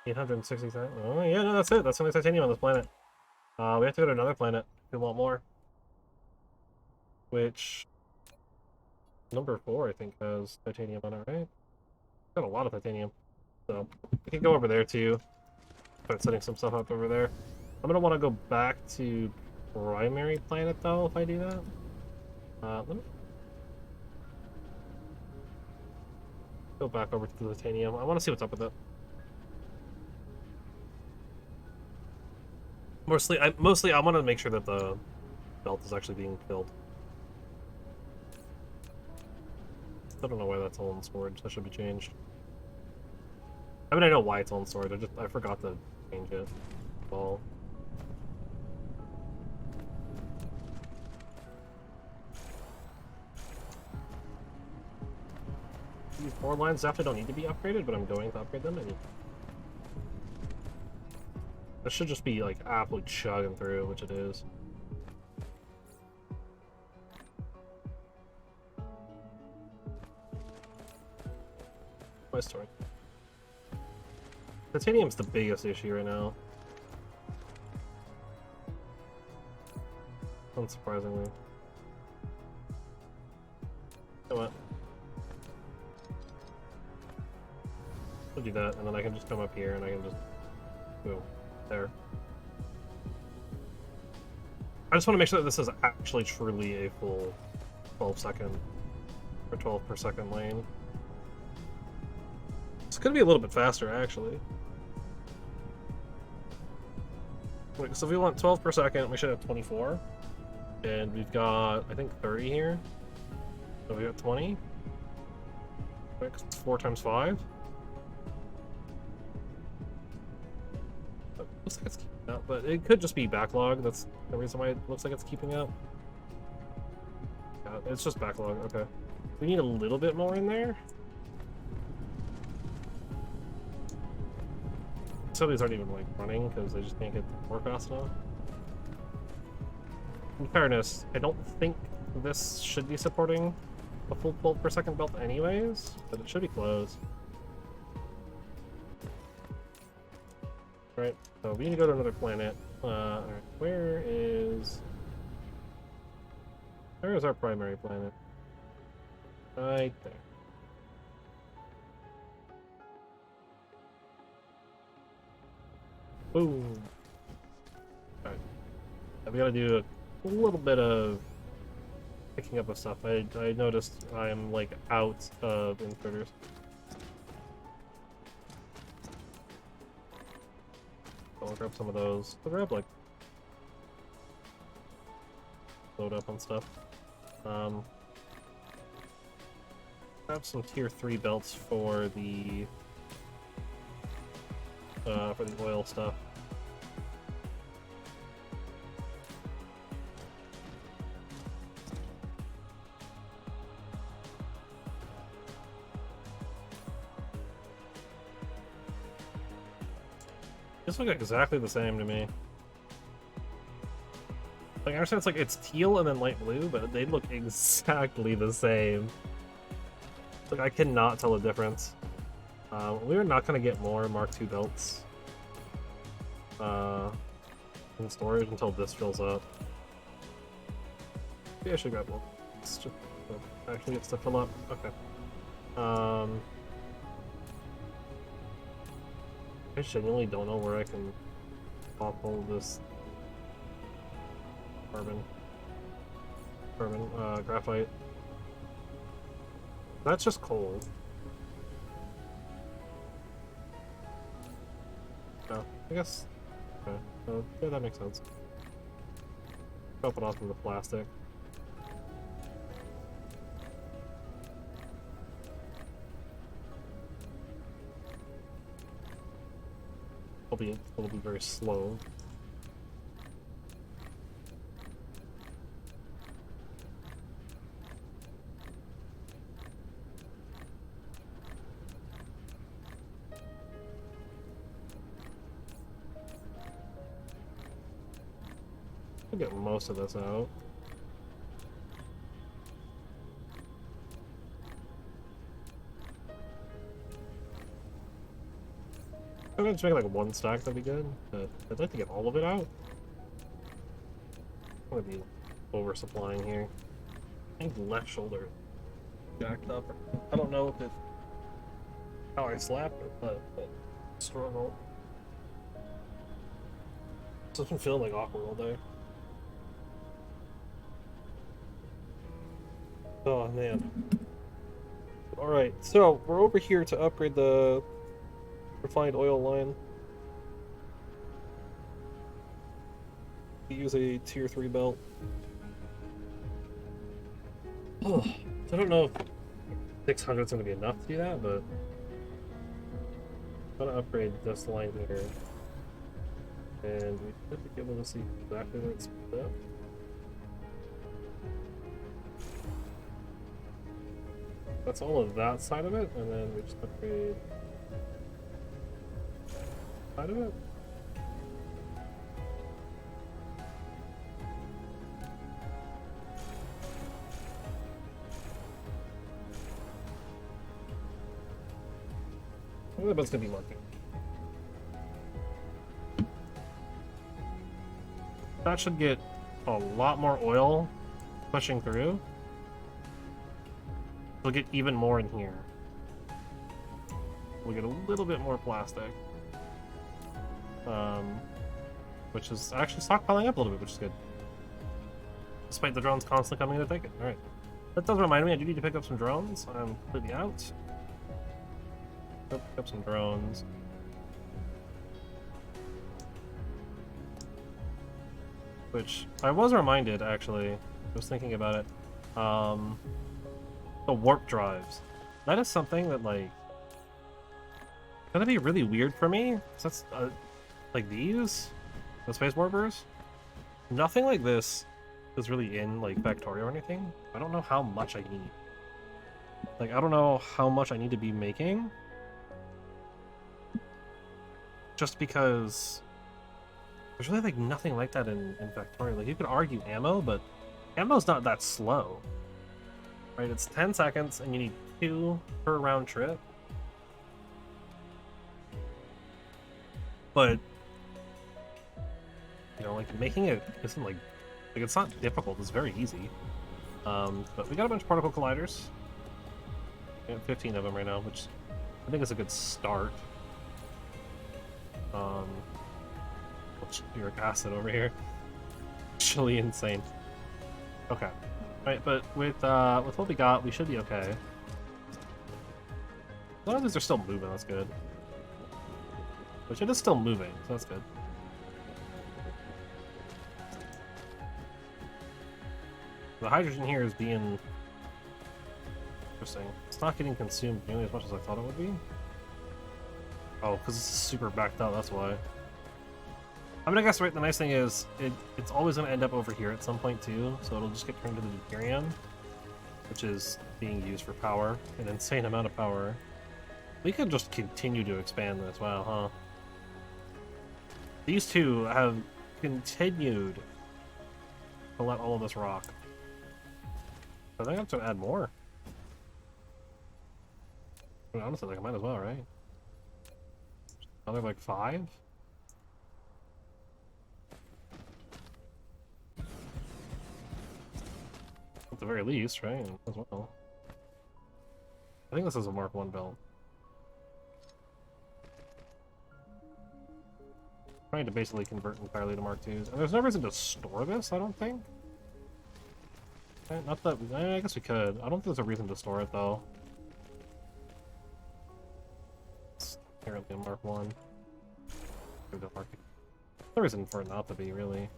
860,000. Oh yeah, no, that's it. That's the only titanium on this planet. We have to go to another planet if we want more. Which number 4, I think, has titanium on it, right? Got a lot of titanium. So we can go over there too. Start setting some stuff up over there. I'm gonna want to go back to primary planet though if I do that. Let me go back over to the titanium. I want to see what's up with it. Mostly I want to make sure that the belt is actually being filled. I don't know why that's all in storage. That should be changed. I mean, I know why it's all in storage. I forgot to change it. Well. These 4 lines definitely don't need to be upgraded, but I'm going to upgrade them. And this should just be like absolutely chugging through, which it is. My story. Titanium's the biggest issue right now. Unsurprisingly. You know what? I'll do that, and then I can just come up here and I can just boom. There. I just want to make sure that this is actually truly a full 12-second or 12 per second lane. It's gonna be a little bit faster, actually. Wait, so if we want 12 per second, we should have 24. And we've got, I think, 30 here. So we got 20. It's 4 times 5. Looks like it's keeping up, but it could just be backlog. That's the reason why it looks like it's keeping up. Yeah, it's just backlog. Okay. We need a little bit more in there. Some of these aren't even like running because they just can't get more fast enough. In fairness, I don't think this should be supporting a full 12 per second belt anyways, but it should be close. Right, so we need to go to another planet. Alright, where is our primary planet? Right there. Boom. Alright. We gotta do a little bit of picking up of stuff. I noticed I'm like out of inserters. I'll grab some of those. I'll grab like load up on stuff. Grab some tier 3 belts for the oil stuff. This look exactly the same to me. Like, I understand it's teal and then light blue, but they look exactly the same. Like, I cannot tell the difference. We are not going to get more Mark II belts in storage until this fills up. Maybe I should grab one. It's just, actually gets to fill up. Okay. I genuinely don't know where I can pop all of this graphite. That's just coal. No, I guess. Okay, yeah, that makes sense. Drop it off from the plastic. It'll be very slow. I'll get most of this out. I'm gonna just make like one stack, that'd be good, but I'd like to get all of it out. I'm gonna be oversupplying here. I think left shoulder jacked up. I don't know if it's how I slapped it, but struggle. It's been feeling like awkward all day. Oh man. Alright, so we're over here to upgrade the refined oil line. We use a tier 3 belt. Oh, I don't know if 600 is going to be enough to do that, but I'm going to upgrade this line here. And we should be able to see exactly where it's split up. That's all of that side of it, and then we just upgrade side of it. I think that's gonna be marking. That should get a lot more oil pushing through. We'll get even more in here. We'll get a little bit more plastic. Which is actually stockpiling up a little bit, which is good. Despite the drones constantly coming in to take it. Alright. That does remind me, I do need to pick up some drones. I'm completely out. Go pick up some drones. Which, I was reminded, actually. I was thinking about it. The warp drives. That is something that, like, gonna be really weird for me. That's like these, the space warpers. Nothing like this is really in like Factorio or anything. I don't know how much I need. Like, I don't know how much I need to be making. Just because there's really like nothing like that in Factorio. Like, you could argue ammo, but ammo's not that slow. Right, it's 10 seconds, and you need 2 per round trip. But, you know, like, making it isn't, like, it's not difficult, it's very easy. But we got a bunch of particle colliders. We have 15 of them right now, which I think is a good start. Sulfuric acid over here. Actually insane. Okay. Right, but with what we got, we should be okay. As long as they're still moving, that's good. Which it is still moving, so that's good. The hydrogen here is being interesting. It's not getting consumed nearly as much as I thought it would be. Oh, because it's super backed up, that's why. I mean, I guess, right, the nice thing is, it's always going to end up over here at some point, too, so it'll just get turned into the deuterium, which is being used for power, an insane amount of power. We could just continue to expand this, wow, huh? These two have continued to let all of this rock. I think I have to add more. I mean, honestly, like, I might as well, right? Another, like, 5? At the very least, right? As well. I think this is a Mark 1 build. Trying to basically convert entirely to Mark 2s. And there's no reason to store this, I don't think. Not that... I guess we could. I don't think there's a reason to store it, though. It's apparently a Mark 1. Maybe a Mark 2. No reason for it not to be, really.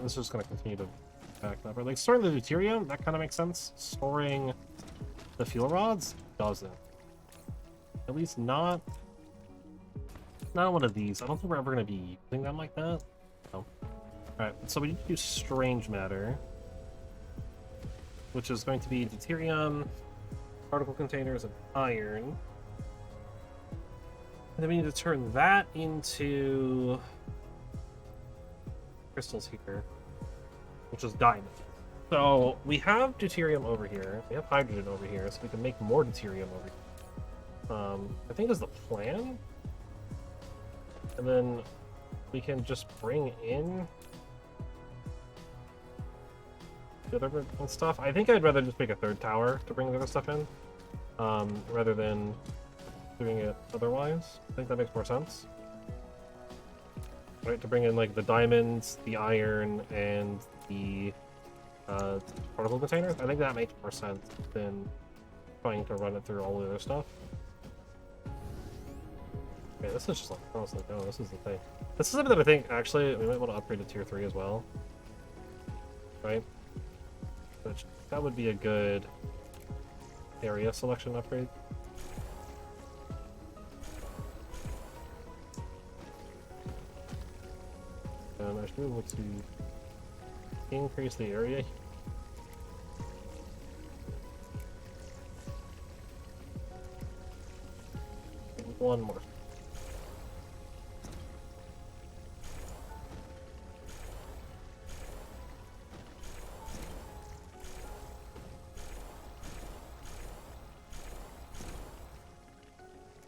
This is just going to continue to back up. Like, storing the deuterium, that kind of makes sense. Storing the fuel rods doesn't. At least not one of these. I don't think we're ever going to be using them like that. No. Alright, so we need to do strange matter, which is going to be deuterium, particle containers, and iron. And then we need to turn that into crystals here, which is diamond. So we have deuterium over here, we have hydrogen over here, so we can make more deuterium over here. I think that's the plan. And then we can just bring in the other stuff. I think I'd rather just make a third tower to bring the other stuff in, rather than doing it otherwise. I think that makes more sense. Right, to bring in like the diamonds, the iron, and the particle containers. I think that makes more sense than trying to run it through all the other stuff. Okay, this is just like, honestly, no, this is the thing. This is something that I think, actually, we might want to upgrade to tier 3 as well. Right? Which, that would be a good area selection upgrade. I should be able to increase the area. One more.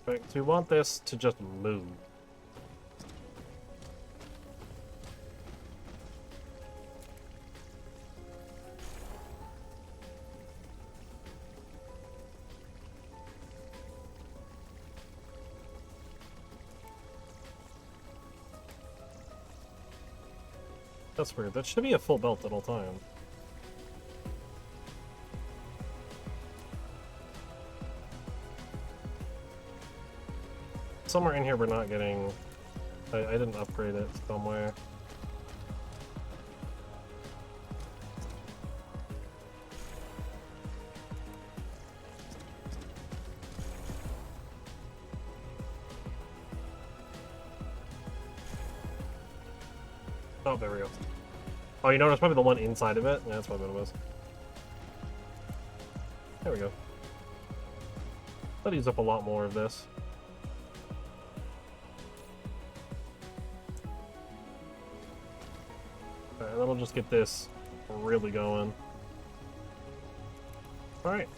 Right, so we want this to just move. That's weird. That should be a full belt at all times. Somewhere in here we're not getting... I didn't upgrade it somewhere. Oh, there we go. Oh, you know, it's probably the one inside of it? Yeah, that's probably what it was. There we go. That use up a lot more of this. Alright, that'll just get this really going. Alright.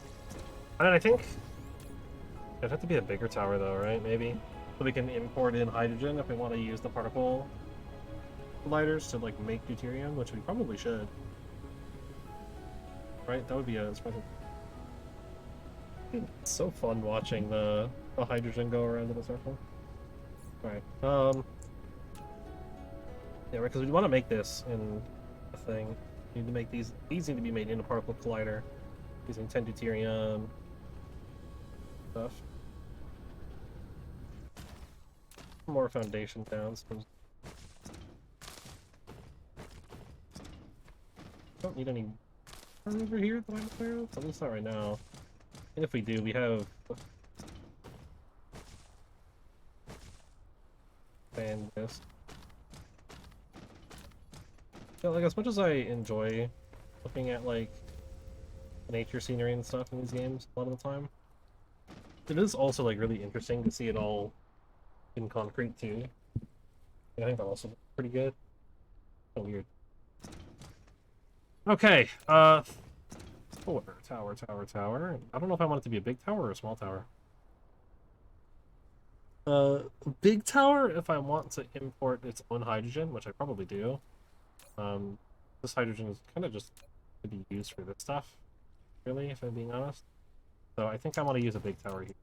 And I think it'd have to be a bigger tower though, right? Maybe. So we can import in hydrogen if we want to use the particle lighters to like make deuterium, which we probably should. Right? That would be a It's so fun watching the hydrogen go around in a circle. Alright, yeah, right, because we want to make this in a thing. We need to make these need to be made in a particle collider using 10 deuterium stuff. More foundation towns. Don't need any over here that I'm aware of, at least not right now. And if we do, we have fan this. Yeah, like as much as I enjoy looking at like nature scenery and stuff in these games a lot of the time, it is also like really interesting to see it all in concrete too. And I think that also looks pretty good. So weird. Okay, tower. I don't know if I want it to be a big tower or a small tower. Big tower if I want to import its own hydrogen, which I probably do. This hydrogen is kind of just to be used for this stuff, really, if I'm being honest. So I think I want to use a big tower here.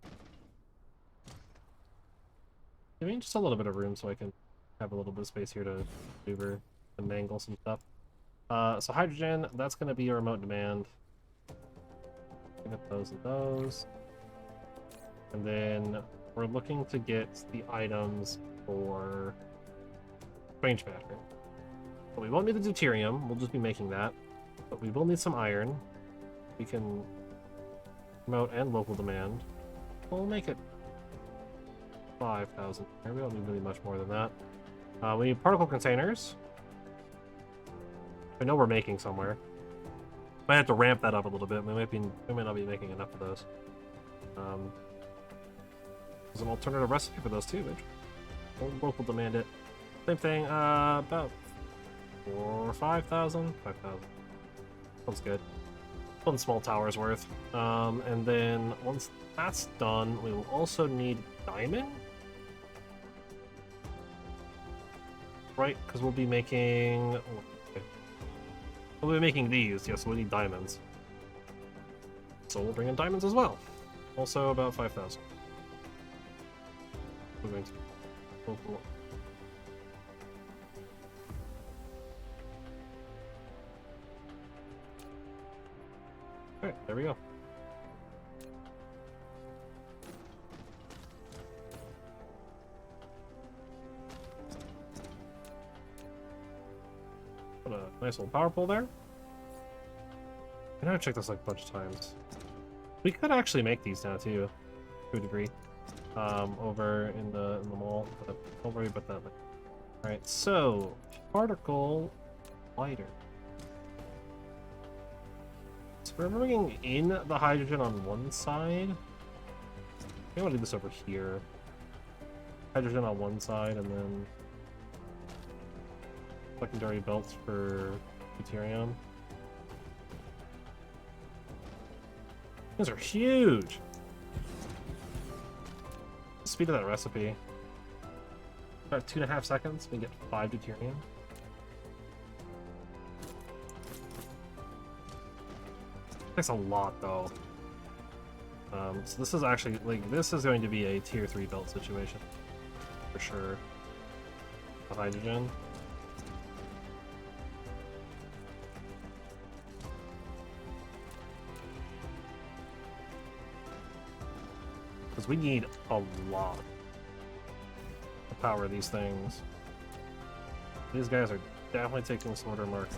I mean, just a little bit of room so I can have a little bit of space here to maneuver and mangle some stuff. So hydrogen, that's going to be a remote demand. Get those and those. And then we're looking to get the items for range battery. But we won't need the deuterium, we'll just be making that. But we will need some iron. We can promote and local demand. We'll make it 5,000. We don't need really much more than that. We need particle containers. I know we're making somewhere. Might have to ramp that up a little bit. We might not be making enough of those. There's an alternative recipe for those too, which local demand it. Same thing. About 4,000 or 5,000. 5,000. Sounds good. One small tower's worth. And then once that's done, we will also need diamond. Right, because we'll be making. We'll be making these, yes, we need diamonds. So we'll bring in diamonds as well. Also about 5,000. We're going to... Cool. Alright, there we go. Put a nice little power pole there. I know I've checked this like a bunch of times. We could actually make these now too, to a degree. Over in the mall. But don't worry about that. Alright, so particle lighter. So we're bringing in the hydrogen on one side. I want to do this over here. Hydrogen on one side and then secondary belts for deuterium. These are huge! Speed of that recipe. About 2.5 seconds, we get 5 deuterium. Takes a lot though. So this is actually, like, this is going to be a tier 3 belt situation. For sure. The hydrogen. Because we need a lot to power these things. These guys are definitely taking some order mark.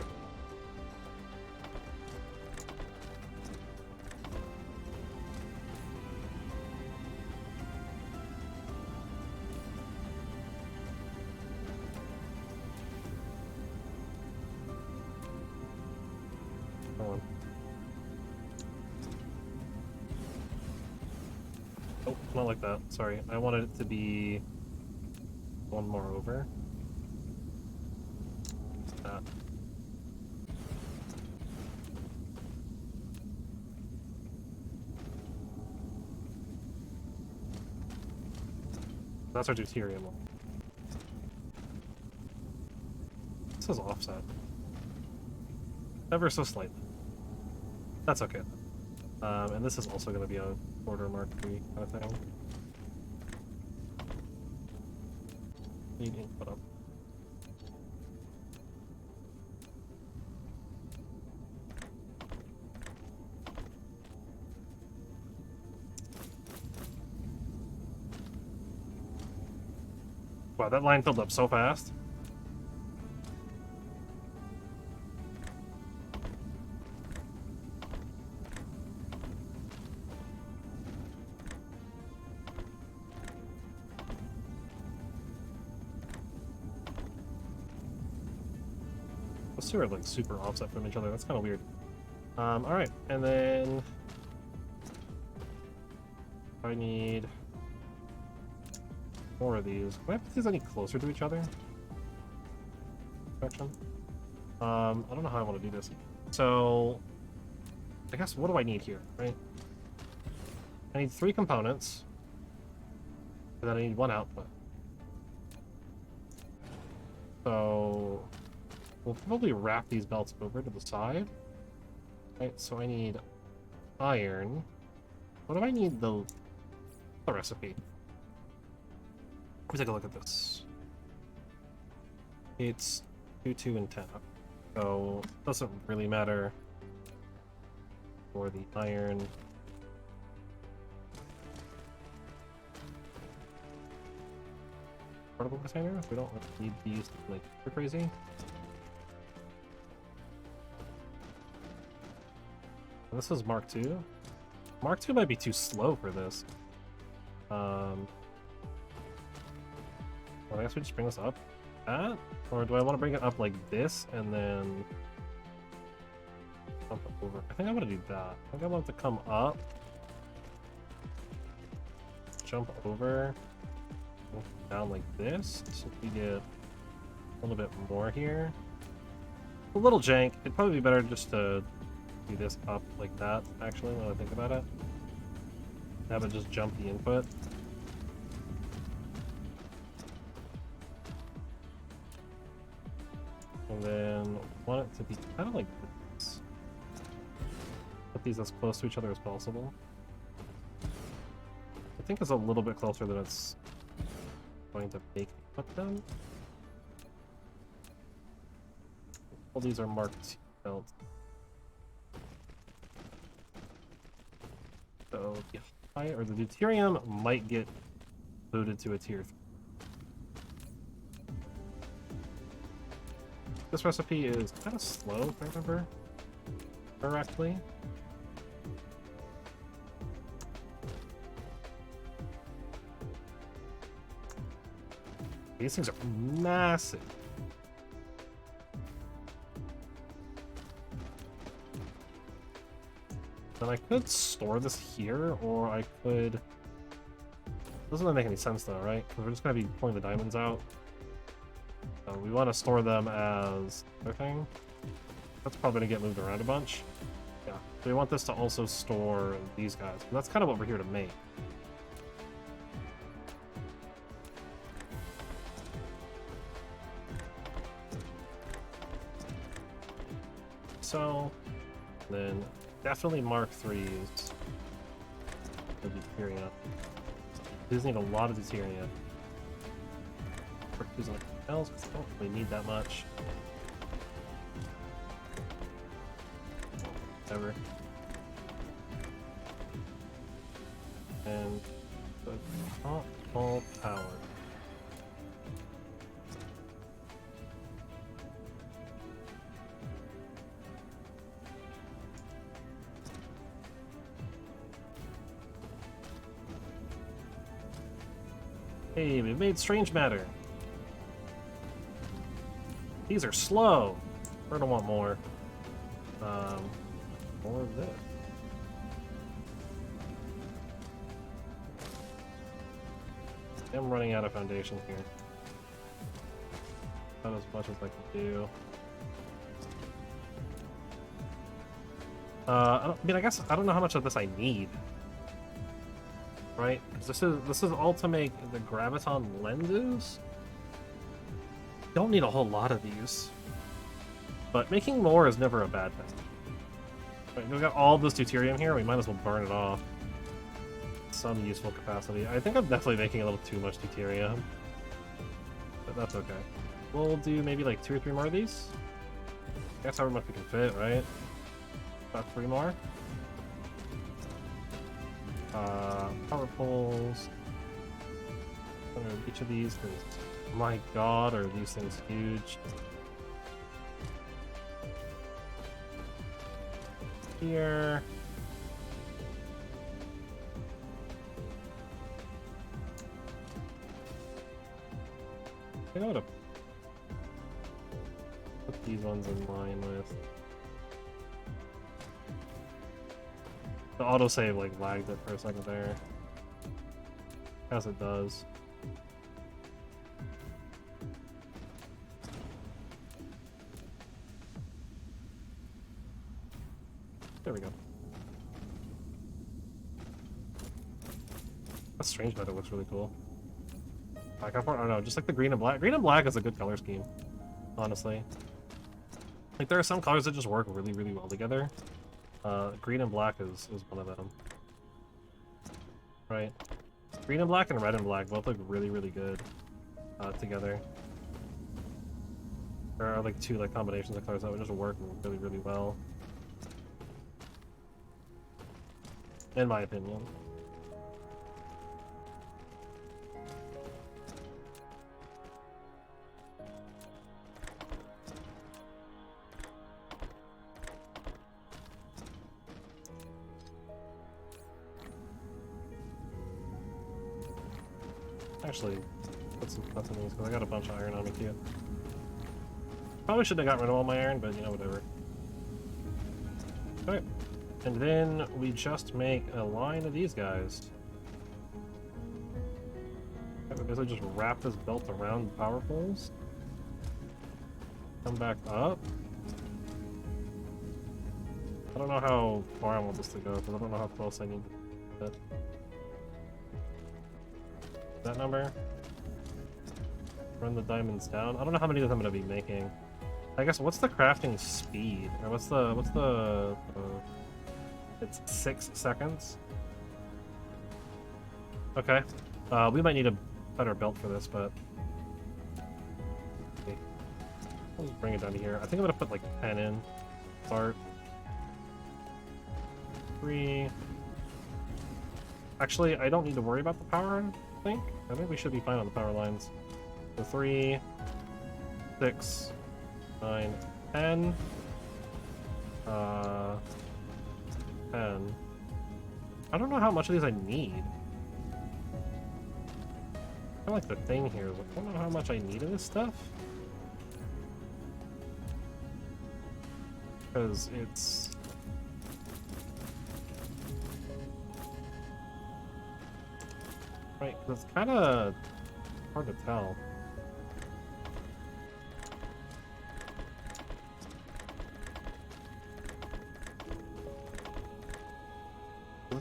Oh, not like that. Sorry. I wanted it to be one more over. That. That's our deuterium one. This is offset. Ever so slightly. That's okay. And this is also going to be on order Mark III kind of thing. Need input up. Wow, that line filled up so fast. Those two are like super offset from each other. That's kind of weird. All right, and then I need more of these. Can I put these any closer to each other? Section. I don't know how I want to do this. So, I guess what do I need here, right? I need 3 components, and then I need 1 output. So, we'll probably wrap these belts over to the side. Right, so I need iron. What do I need the recipe? Let me take a look at this. It's 2, 2, and 10. So it doesn't really matter for the iron. Portable container? We don't need these like super crazy. And this is Mark II. Mark II might be too slow for this. Well, I guess we just bring this up. That? Or do I want to bring it up like this and then jump it over? I think I want to do that. I think I want it to come up, jump over, down like this. So we get a little bit more here. A little jank. It'd probably be better just to do this up like that, actually, when I think about it. Have it just jump the input. And then want it to be kind of like this. Put these as close to each other as possible. I think it's a little bit closer than it's going to make me put them. All these are marked belts. So the high or the deuterium might get booted to a tier 3. This recipe is kind of slow, if I remember correctly. These things are massive. Then I could store this here, or I could... Doesn't really make any sense though, right? Because we're just going to be pulling the diamonds out. So we want to store them as another thing. That's probably going to get moved around a bunch. Yeah. So we want this to also store these guys. And that's kind of what we're here to make. So, then definitely Mark III's. The deuterium. These need a lot of deuterium. We're using like else because I don't really need that much. Whatever. And the top all power. Hey, we've made strange matter. These are slow. We're gonna want more. More of this. I'm running out of foundation here. Not as much as I can do. I mean, I guess I don't know how much of this I need. Right? 'Cause this is all to make the graviton lenses. Don't need a whole lot of these, but making more is never a bad thing. Right, we've got all this deuterium here. We might as well burn it off. some useful capacity. I think I'm definitely making a little too much deuterium, but that's okay. We'll do maybe like 2 or 3 more of these. Guess however much we can fit, right? About 3 more. Power poles. Each of these, because my god, are these things huge. Here. I know what to put these ones in line with. The autosave like lagged it for a second there. As it does. There we go. That's strange, but it looks really cool. Like, I don't know, just like the green and black. Green and black is a good color scheme, honestly. Like, there are some colors that just work really, really well together. Green and black is one of them. Right? Green and black and red and black both look really, really good together. There are like 2 like combinations of colors that would just work really, really well. In my opinion. Actually, put some cuts in these because I got a bunch of iron on me too. Probably shouldn't have got rid of all my iron, but you know, whatever. Okay, and then we just make a line of these guys. I basically just wrap this belt around the power poles. Come back up. I don't know how far I want this to go because I don't know how close I need to fit. That number. Run the diamonds down. I don't know how many of them I'm gonna be making. I guess what's the crafting speed? Or what's the it's 6 seconds. Okay. We might need a better belt for this, but okay. I'll just bring it down to here. I think I'm gonna put like 10 in. Start. 3. Actually, I don't need to worry about the power, I think we should be fine on the power lines. So 3, 6, 9, 10. 10. I don't know how much of these I need. I like the thing here is I don't know how much I need of this stuff. Because it's... Right, because it's kind of hard to tell.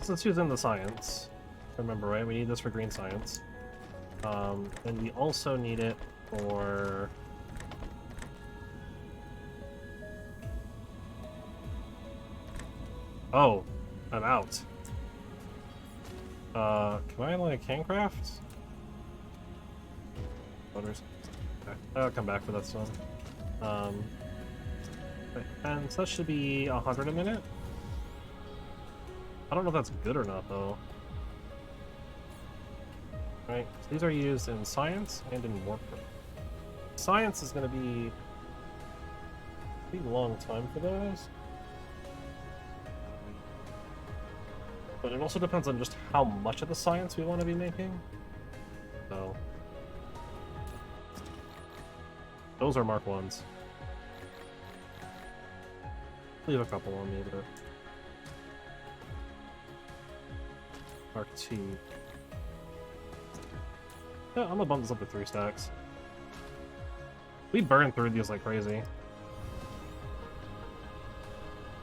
Let's use in the science. Remember, right? We need this for green science. And we also need it for... Oh, I'm out. Can I like handcraft? Motors. Okay, I'll come back for that one. And so that should be 100 a minute. I don't know if that's good or not, though. Right, so these are used in science and in warp. Science is going to be a pretty long time for those. But it also depends on just how much of the science we want to be making. So those are Mark 1s. Leave a couple on me, but Mark 2. Yeah, I'm gonna bump this up to 3 stacks. We burn through these like crazy.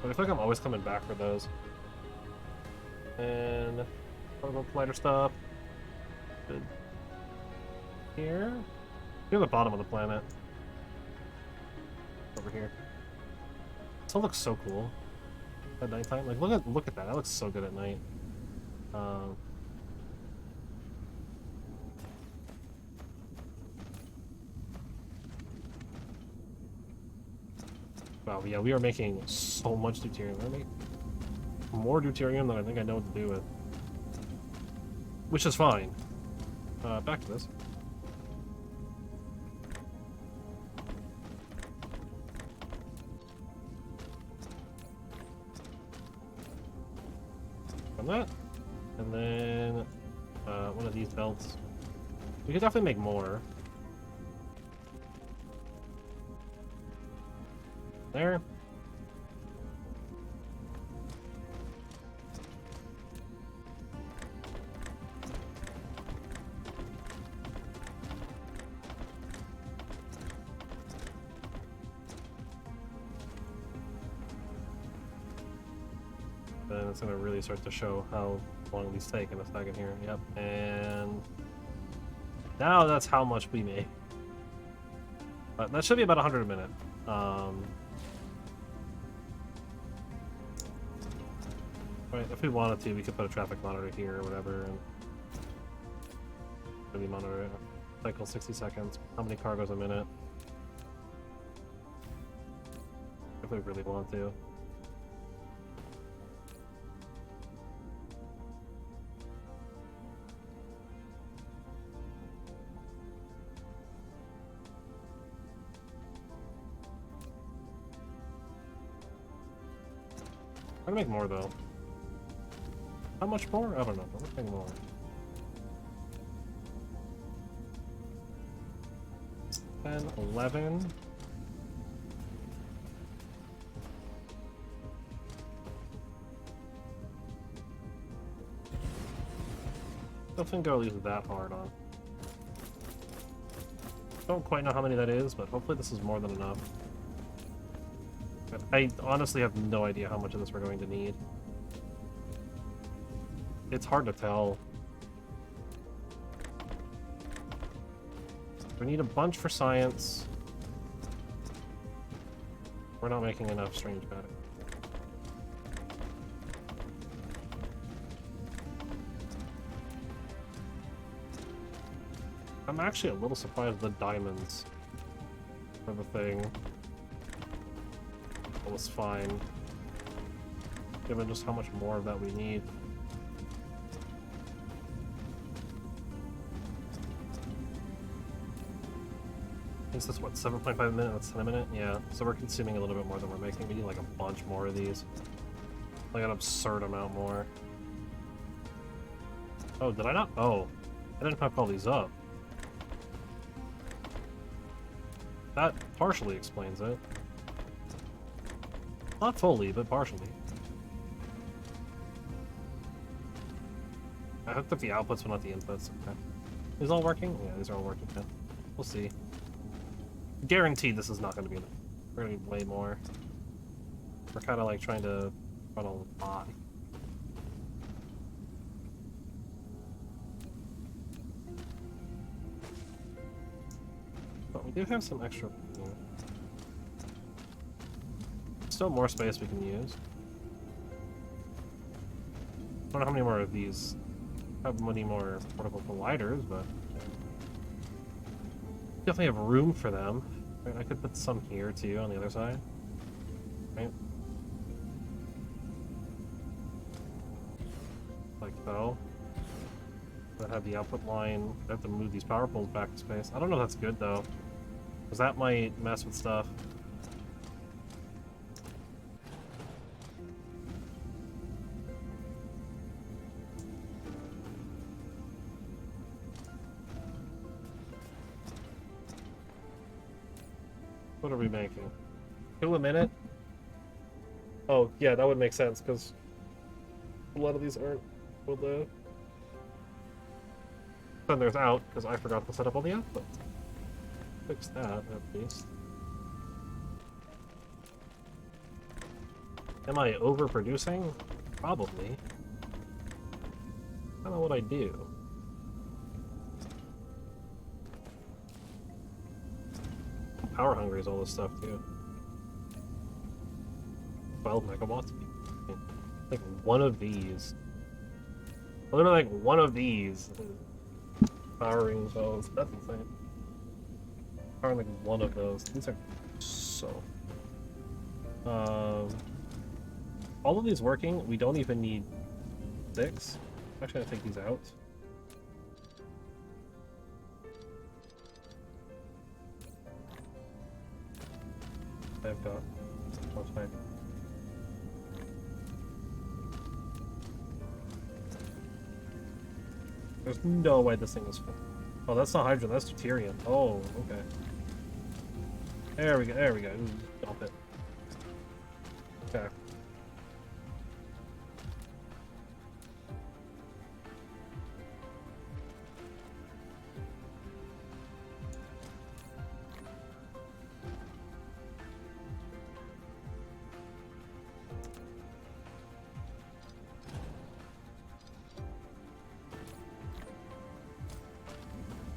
But I feel like I'm always coming back for those. And a little lighter stuff. Good. Here. Near the bottom of the planet. Over here. This all looks so cool at nighttime. Like look at that. That looks so good at night. Oh yeah, we are making so much deuterium. We're making more deuterium than I think I know what to do with. Which is fine. Back to this. From that. And then one of these belts. We could definitely make more. There. Then it's gonna really start to show how long these take in a second here. Yep, and now that's how much we make. But that should be about 100 a minute. Right, if we wanted to, we could put a traffic monitor here or whatever, and maybe monitor it. Cycle 60 seconds. How many cargoes a minute? If we really want to. I'm gonna make more though. How much more? I don't know. Let's make more. 10, 11. Don't think I'll use it that hard on. Don't quite know how many that is, but hopefully this is more than enough. I honestly have no idea how much of this we're going to need. It's hard to tell. We need a bunch for science. We're not making enough strange matter. I'm actually a little surprised the diamonds for the thing. It was fine, given just how much more of that we need. Is this what, 7.5 minutes, 10 a minute? Yeah, so we're consuming a little bit more than we're making. We need like a bunch more of these. Like an absurd amount more. Oh, did I not? Oh, I didn't hook all these up. That partially explains it. Not fully, but partially. I hooked up the outputs, but not the inputs. Okay. These all working? Yeah, these are all working. Yeah. We'll see. Guaranteed this is not going to be enough. We're going to need way more. We're kind of like trying to run a lot. But we do have some extra. Still more space we can use. I don't know how many more of these have many more portable colliders, but definitely have room for them. Right, I could put some here too on the other side. Right? Like so. That have the output line. I have to move these power poles back to space. I don't know if that's good though, because that might mess with stuff. What are we making? 2 a minute? Oh, yeah, that would make sense, because a lot of these aren't will live. Then there's out, because I forgot to set up all the outputs. Fix that, at least. Am I overproducing? Probably. I don't know what I do. Power hungry is all this stuff too. 12 megawatts. Like one of these. Literally like one of these. Powering those. That's insane. Powering like one of those. These are so. All of these working, we don't even need 6. Actually, I'll take these out. I've got... That's fine. There's no way this thing is full. Oh, that's not hydrogen, that's deuterium. Oh, okay. There we go, there we go. Dump it. Okay.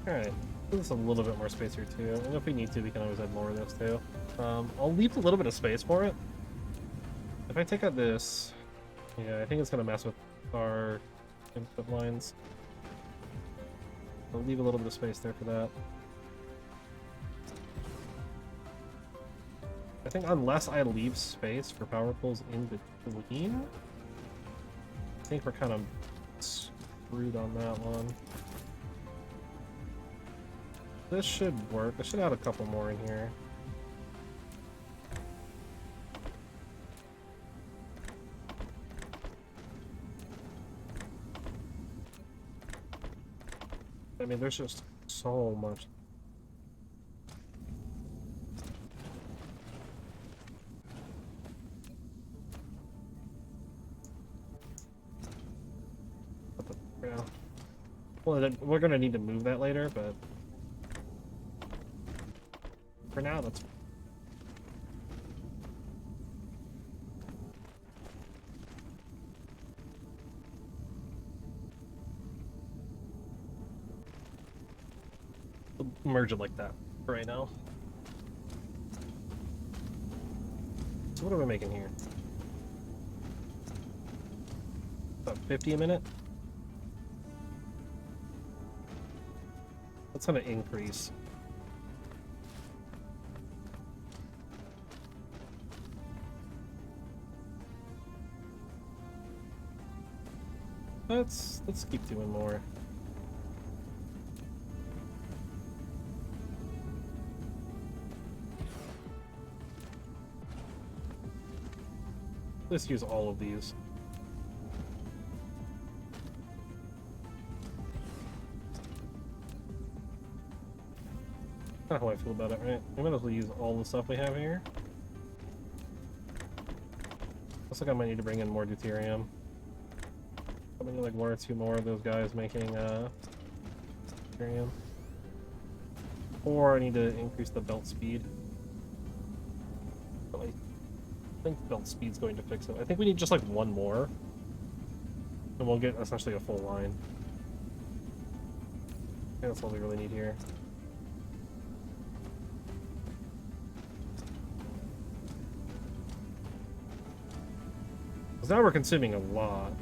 Alright, there's a little bit more space here too, and if we need to, we can always add more of this too. I'll leave a little bit of space for it. If I take out this, yeah, I think it's going to mess with our input lines. I'll leave a little bit of space there for that. I think unless I leave space for power pools in between, I think we're kind of screwed on that one. This should work. I should add a couple more in here. I mean, there's just so much. Yeah. Well, we're gonna need to move that later, but for now, that's. We'll merge it like that for right now. So what are we making here? About 50 a minute? That's gonna increase. Let's keep doing more. Let's use all of these. Not how I feel about it, right? We might as well use all the stuff we have here. Looks like I might need to bring in more deuterium. I'm gonna need like 1 or 2 more of those guys making deuterium. Or I need to increase the belt speed. But I think belt speed's going to fix it. I think we need just like 1 more. And we'll get essentially a full line. I think that's all we really need here. Because now we're consuming a lot.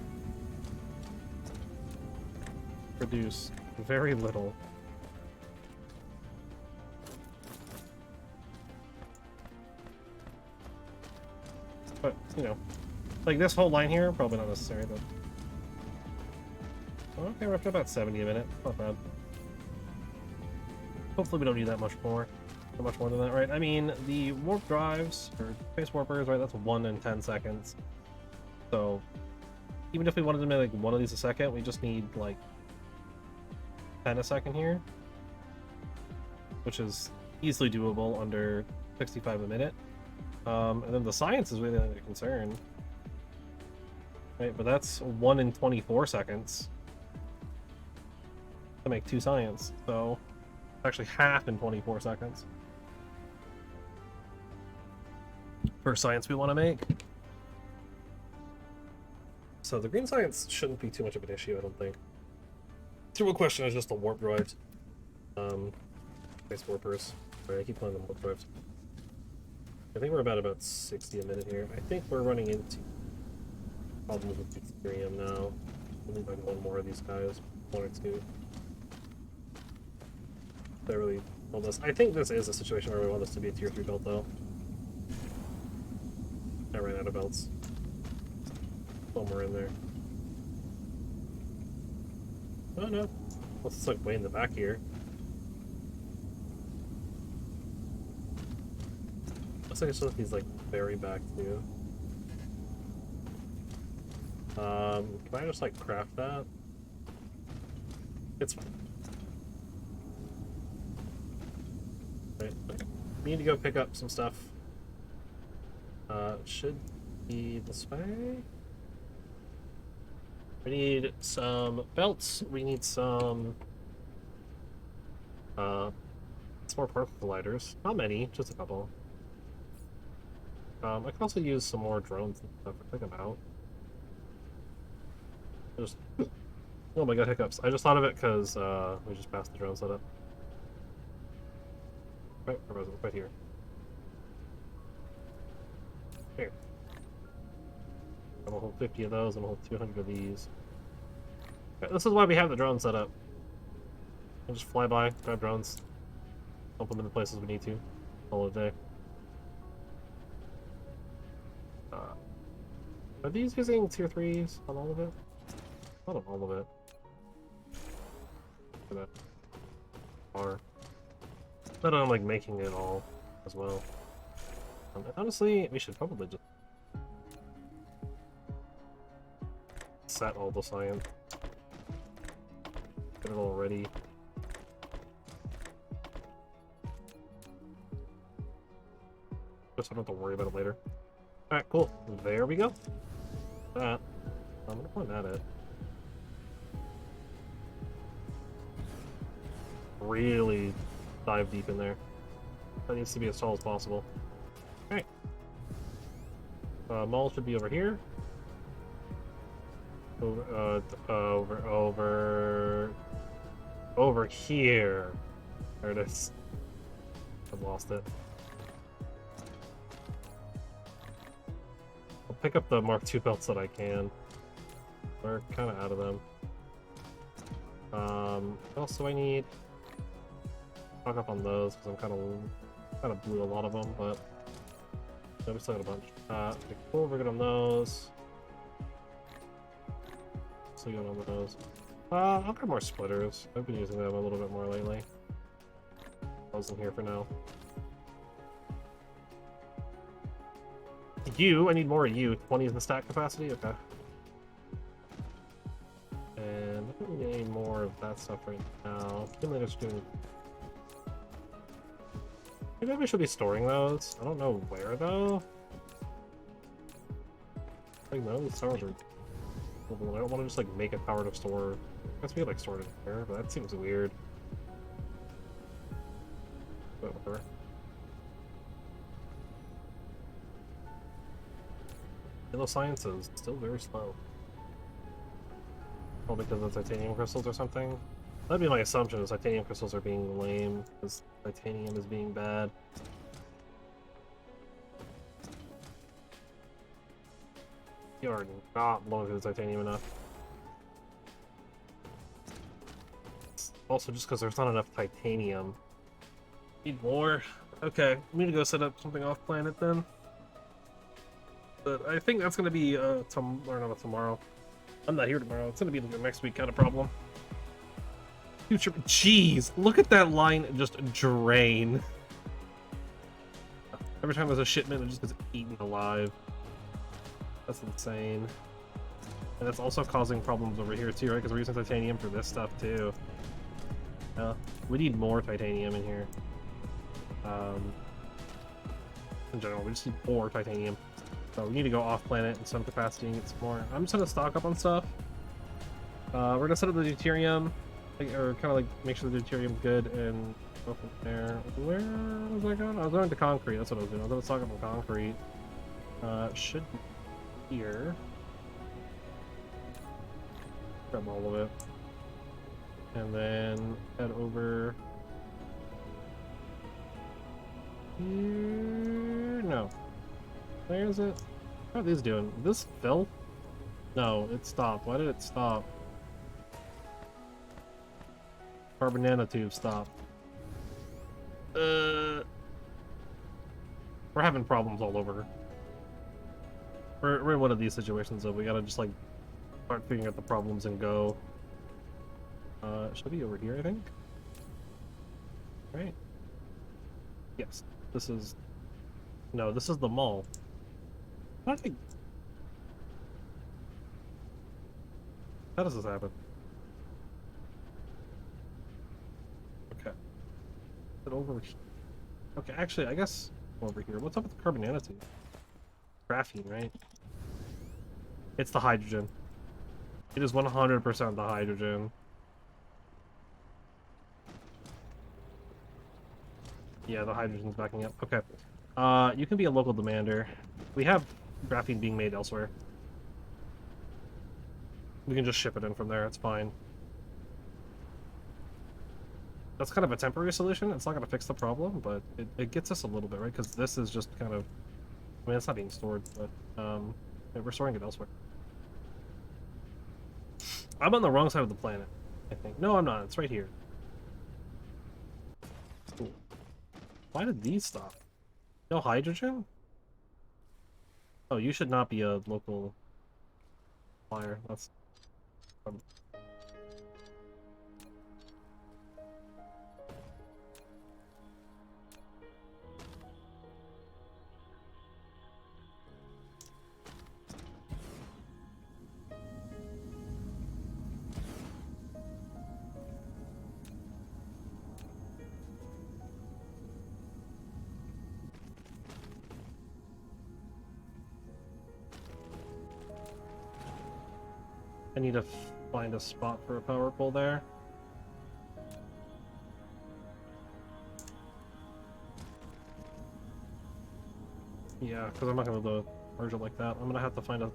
Produce very little. But, you know, like this whole line here, probably not necessary, but... Okay, we're up to about 70 a minute. Not bad. Hopefully we don't need that much more. Not much more than that, right? I mean, the warp drives, or space warpers, right, that's 1 in 10 seconds. So, even if we wanted to make like 1 of these a second, we just need like 10 a second here, which is easily doable under 65 a minute. And then the science is really not a concern, right? But that's 1 in 24 seconds to make 2 science, so actually half in 24 seconds for science we want to make. So the green science shouldn't be too much of an issue, I don't think. The real question is just the warp drives. Space warpers. Sorry, I keep calling them warp drives. I think we're about 60 a minute here. I think we're running into problems with deuterium now. We'll need like 1 more of these guys. 1 or 2. That really told us. I think this is a situation where we want this to be a tier 3 belt though. belts. Somewhere in there. Oh no. Unless it's like way in the back here. Looks like it's just these like very back too. Can I just like craft that? It's fine. Right, okay. We need to go pick up some stuff. Should be this way. We need some belts. We need some more particle lighters. Not many, just a couple. I can also use some more drones and stuff. I think I'm out. Oh my god, hiccups. I just thought of it because we just passed the drone setup. Right, where was it? Right here. Here. I'm gonna hold 50 of those, I'm gonna hold 200 of these. Okay, this is why we have the drone set up. We'll just fly by, grab drones, dump them in the places we need to, all the day. Are these using tier 3s on all of it? Not on all of it. Look at that. Are. But I'm like making it all as well. Honestly, we should probably just set all the science. Get it all ready. Just don't have to worry about it later. Alright, cool. There we go. That. I'm gonna point that at. Really dive deep in there. That needs to be as tall as possible. Alright. Mall should be over here. Over here. There it is. I've lost it. I'll pick up the Mark II belts that I can. We're kind of out of them. What else do I need? Stock up on those because I'm kind of blew a lot of them, but yeah, we still got a bunch. Okay, cool. We're good on those. Still good on those. I'll grab more splitters. I've been using them a little bit more lately. Those in here for now. I need more of you. 20 is the stack capacity? Okay. And I don't need any more of that stuff right now. Accumulator's doing... Maybe we should be storing those. I don't know where, though. Like, none of these stores are... I don't want to just, like, make a tower to store... I guess we could, like, store it in here, but that seems weird. But whatever. Halo science is still very slow. Probably because of titanium crystals or something. That'd be my assumption, is titanium crystals are being lame, because titanium is being bad. You are not blowing through the titanium enough. Also, just because there's not enough titanium. Need more. Okay, we need to go set up something off planet then. But I think that's going to be or not tomorrow. I'm not here tomorrow. It's going to be the next week kind of problem. Future. Jeez, look at that line just drain. Every time there's a shipment, it just gets eaten alive. That's insane. And that's also causing problems over here too, right? Because we're using titanium for this stuff too. We need more titanium in here. In general, we just need more titanium. So we need to go off planet in some capacity and get some more. I'm just gonna stock up on stuff. We're gonna set up the deuterium, or kind of like make sure the deuterium's good and go from there. Where was I going? I was going to concrete. That's what I was doing. I was gonna stock up on concrete. Should be here. Grab all of it, and then head over here. No. Where is it? How are these doing? This fill? No, it stopped. Why did it stop? Carbon nanotube stopped. We're having problems all over. We're in one of these situations though. We gotta just like start figuring out the problems and go. Should be over here, I think. Right? Yes. This is. No, this is the mall. I think. How does this happen? Okay. Is it over here? Okay, actually, I guess over here. What's up with the carbon nanotube? Graphene, right? It's the hydrogen. It is 100% the hydrogen. Yeah, the hydrogen's backing up. Okay. You can be a local demander. We have graphene being made elsewhere. We can just ship it in from there, it's fine. That's kind of a temporary solution. It's not going to fix the problem, but it gets us a little bit, right? Because this is just kind of... I mean, it's not being stored, but yeah, we're storing it elsewhere. I'm on the wrong side of the planet, I think. No, I'm not. It's right here. Cool. Why did these stop? No hydrogen? Oh, you should not be a local flyer. That's... I need to find a spot for a power pole there. Yeah, because I'm not going to be able to merge it like that. I'm going to have to find a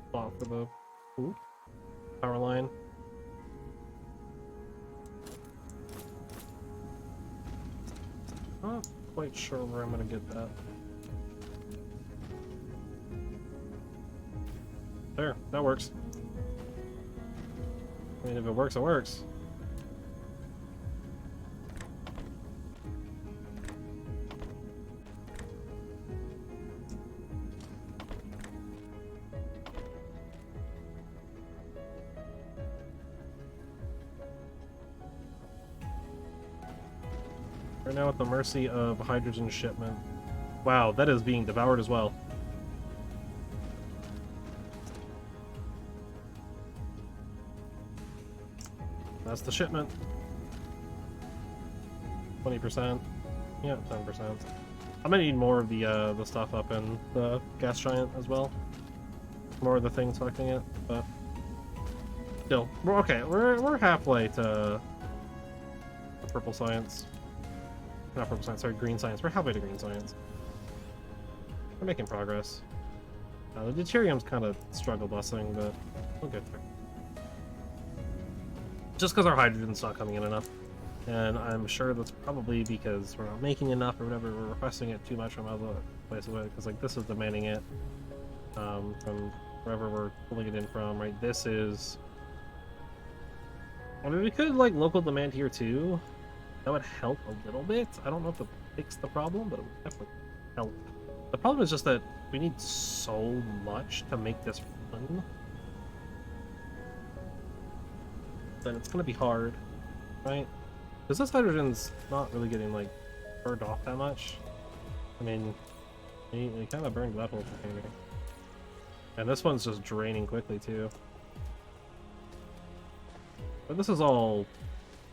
spot for the power line. Not quite sure where I'm going to get that. There, that works. I mean, if it works, it works. We're now at the mercy of hydrogen shipment. Wow, that is being devoured as well. That's the shipment. 20%. Yeah, 10%. I'm gonna need more of the stuff up in the gas giant as well. More of the things collecting it, but still, we're okay. We're halfway to the purple science. Not purple science, sorry, green science. We're halfway to green science. We're making progress. The deuterium's kind of struggle busing, but we'll get there. Just because our hydrogen's not coming in enough. And I'm sure that's probably because we're not making enough or whatever, we're requesting it too much from other places, because like this is demanding it from wherever we're pulling it in from, right? This is... I mean, we could like local demand here too. That would help a little bit. I don't know if it fix the problem, but it would definitely help. The problem is just that we need so much to make this run. Then it's gonna be hard, right? Because this hydrogen's not really getting like burned off that much. I mean, we kind of burned that whole container, and this one's just draining quickly too. But this is all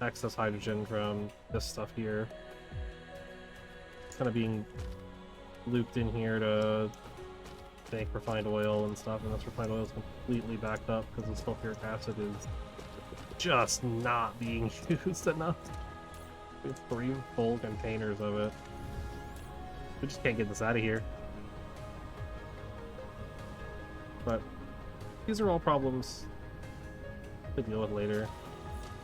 excess hydrogen from this stuff here. It's kind of being looped in here to make refined oil and stuff, and this refined oil is completely backed up because the sulfuric acid is just not being used enough. We have 3 full containers of it. We just can't get this out of here. But these are all problems to deal with later.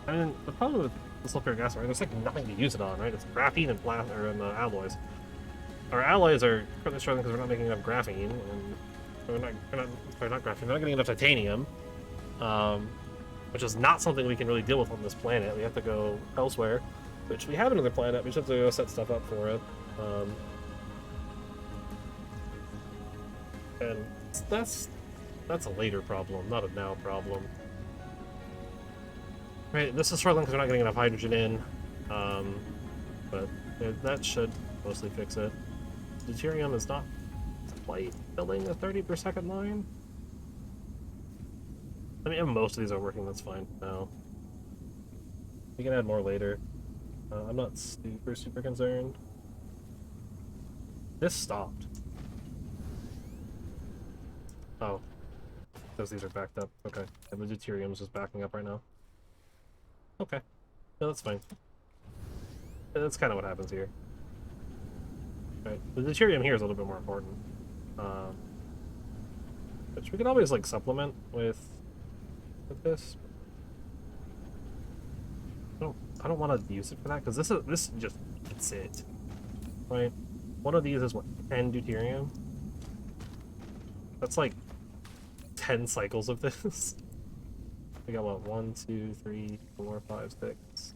I mean, the problem with the sulfuric acid, right, there's like nothing to use it on, right? It's graphene and alloys. Our alloys are currently struggling because we're not making enough graphene, and we're not graphene, we're not getting enough titanium. Which is not something we can really deal with on this planet. We have to go elsewhere, which we have another planet. We just have to go set stuff up for it. And That's a later problem, not a now problem. Right, this is struggling because we're not getting enough hydrogen in, but that should mostly fix it. Deuterium is not quite filling a 30 per second line. I mean, if most of these are working, that's fine now. We can add more later. I'm not super concerned. This stopped. Oh, because these are backed up. Okay, and the deuterium's just backing up right now. Okay, no, that's fine. That's kind of what happens here. Right, the deuterium here is a little bit more important, which we can always like supplement with this. I don't want to use it for that because this just it's it, right? One of these is what 10 deuterium. That's like 10 cycles of this. We got what 1, 2, 3, 4, 5, 6,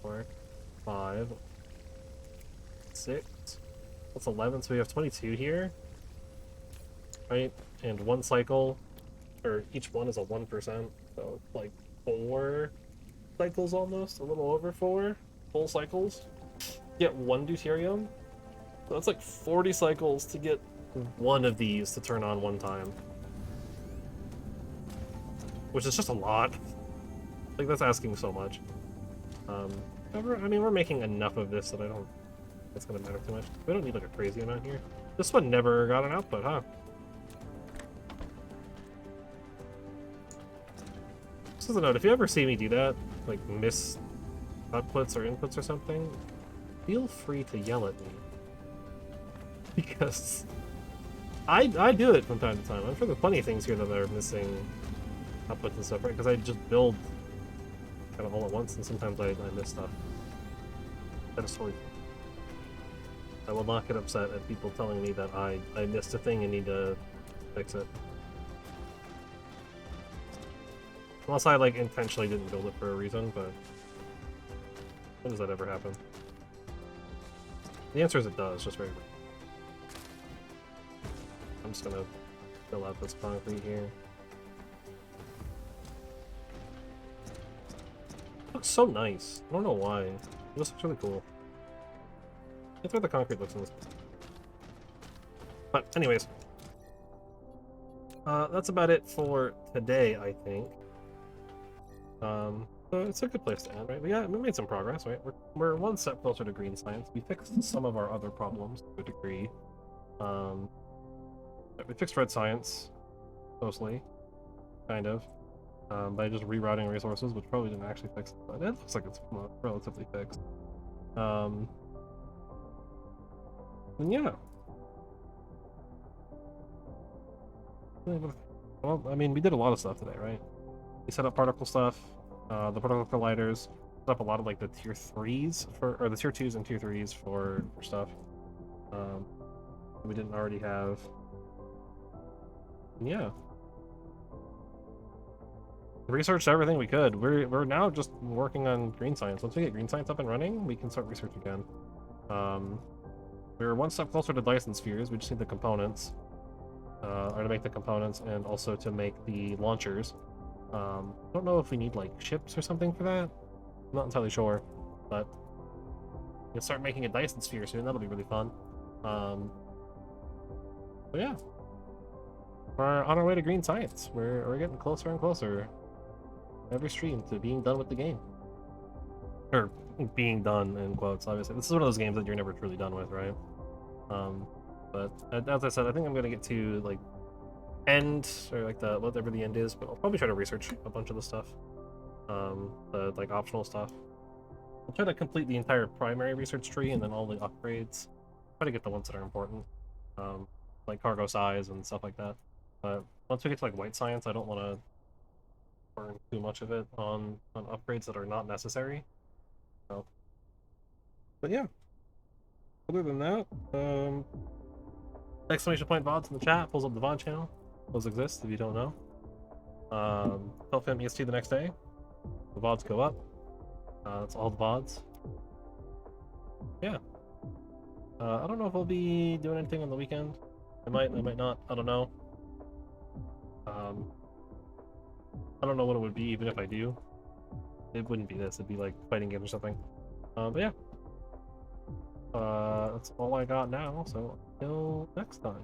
4, 5, 6. That's 11. So we have 22 here, right? And one cycle, or each one is a 1%. So like 4 cycles almost, a little over 4 full cycles. Get 1 deuterium. So that's like 40 cycles to get one of these to turn on one time. Which is just a lot. Like, that's asking so much. However, I mean, we're making enough of this that I don't... It's gonna matter too much. We don't need, like, a crazy amount here. This one never got an output, huh? Just as a note, if you ever see me do that, like, miss outputs or inputs or something, feel free to yell at me. Because... I do it from time to time. I'm sure there's plenty of things here that are missing outputs and stuff, right? Because I just build kind of all at once, and sometimes I miss stuff. That is totally. I will not get upset at people telling me that I missed a thing and need to fix it. Unless I like intentionally didn't build it for a reason, but when does that ever happen? The answer is it does, just very rare. I'm just gonna fill out this concrete here. Looks so nice. I don't know why. It looks really cool. That's where the concrete looks in this. But anyways, that's about it for today, I think. So it's a good place to end, right? We made some progress, right? We're one step closer to green science. We fixed some of our other problems to a degree. We fixed red science, mostly, kind of, by just rerouting resources, which probably didn't actually fix it, but it looks like it's relatively fixed. And yeah. Well, I mean, we did a lot of stuff today, right? We set up particle stuff, the particle colliders, set up a lot of like the tier 3s or the tier 2s and tier 3s for stuff. We didn't already have. Yeah. Researched everything we could. We're now just working on green science. Once we get green science up and running, we can start research again. We're one step closer to Dyson spheres. We just need the components, or to make the components, and also to make the launchers. I don't know if we need like ships or something for that. I'm not entirely sure, but we'll start making a Dyson sphere soon. That'll be really fun. But yeah. We're on our way to green science. We're getting closer and closer every stream to being done with the game. Or being done in quotes, obviously. This is one of those games that you're never truly done with, right? But as I said, I think I'm gonna get to like end or like whatever the end is, but I'll probably try to research a bunch of the stuff. The like optional stuff. I'll try to complete the entire primary research tree and then all the upgrades. Try to get the ones that are important. Like cargo size and stuff like that. But once we get to like white science, I don't want to burn too much of it on upgrades that are not necessary. So, but yeah. Other than that, exclamation point VODs in the chat pulls up the VOD channel. Those exist if you don't know. 12 p.m. EST the next day. The VODs go up. That's all the VODs. Yeah. I don't know if I'll be doing anything on the weekend. I might not. I don't know. Um, I don't know what it would be, even if I do. It wouldn't be this. It'd be like fighting games or something. But yeah. That's all I got now. So until next time.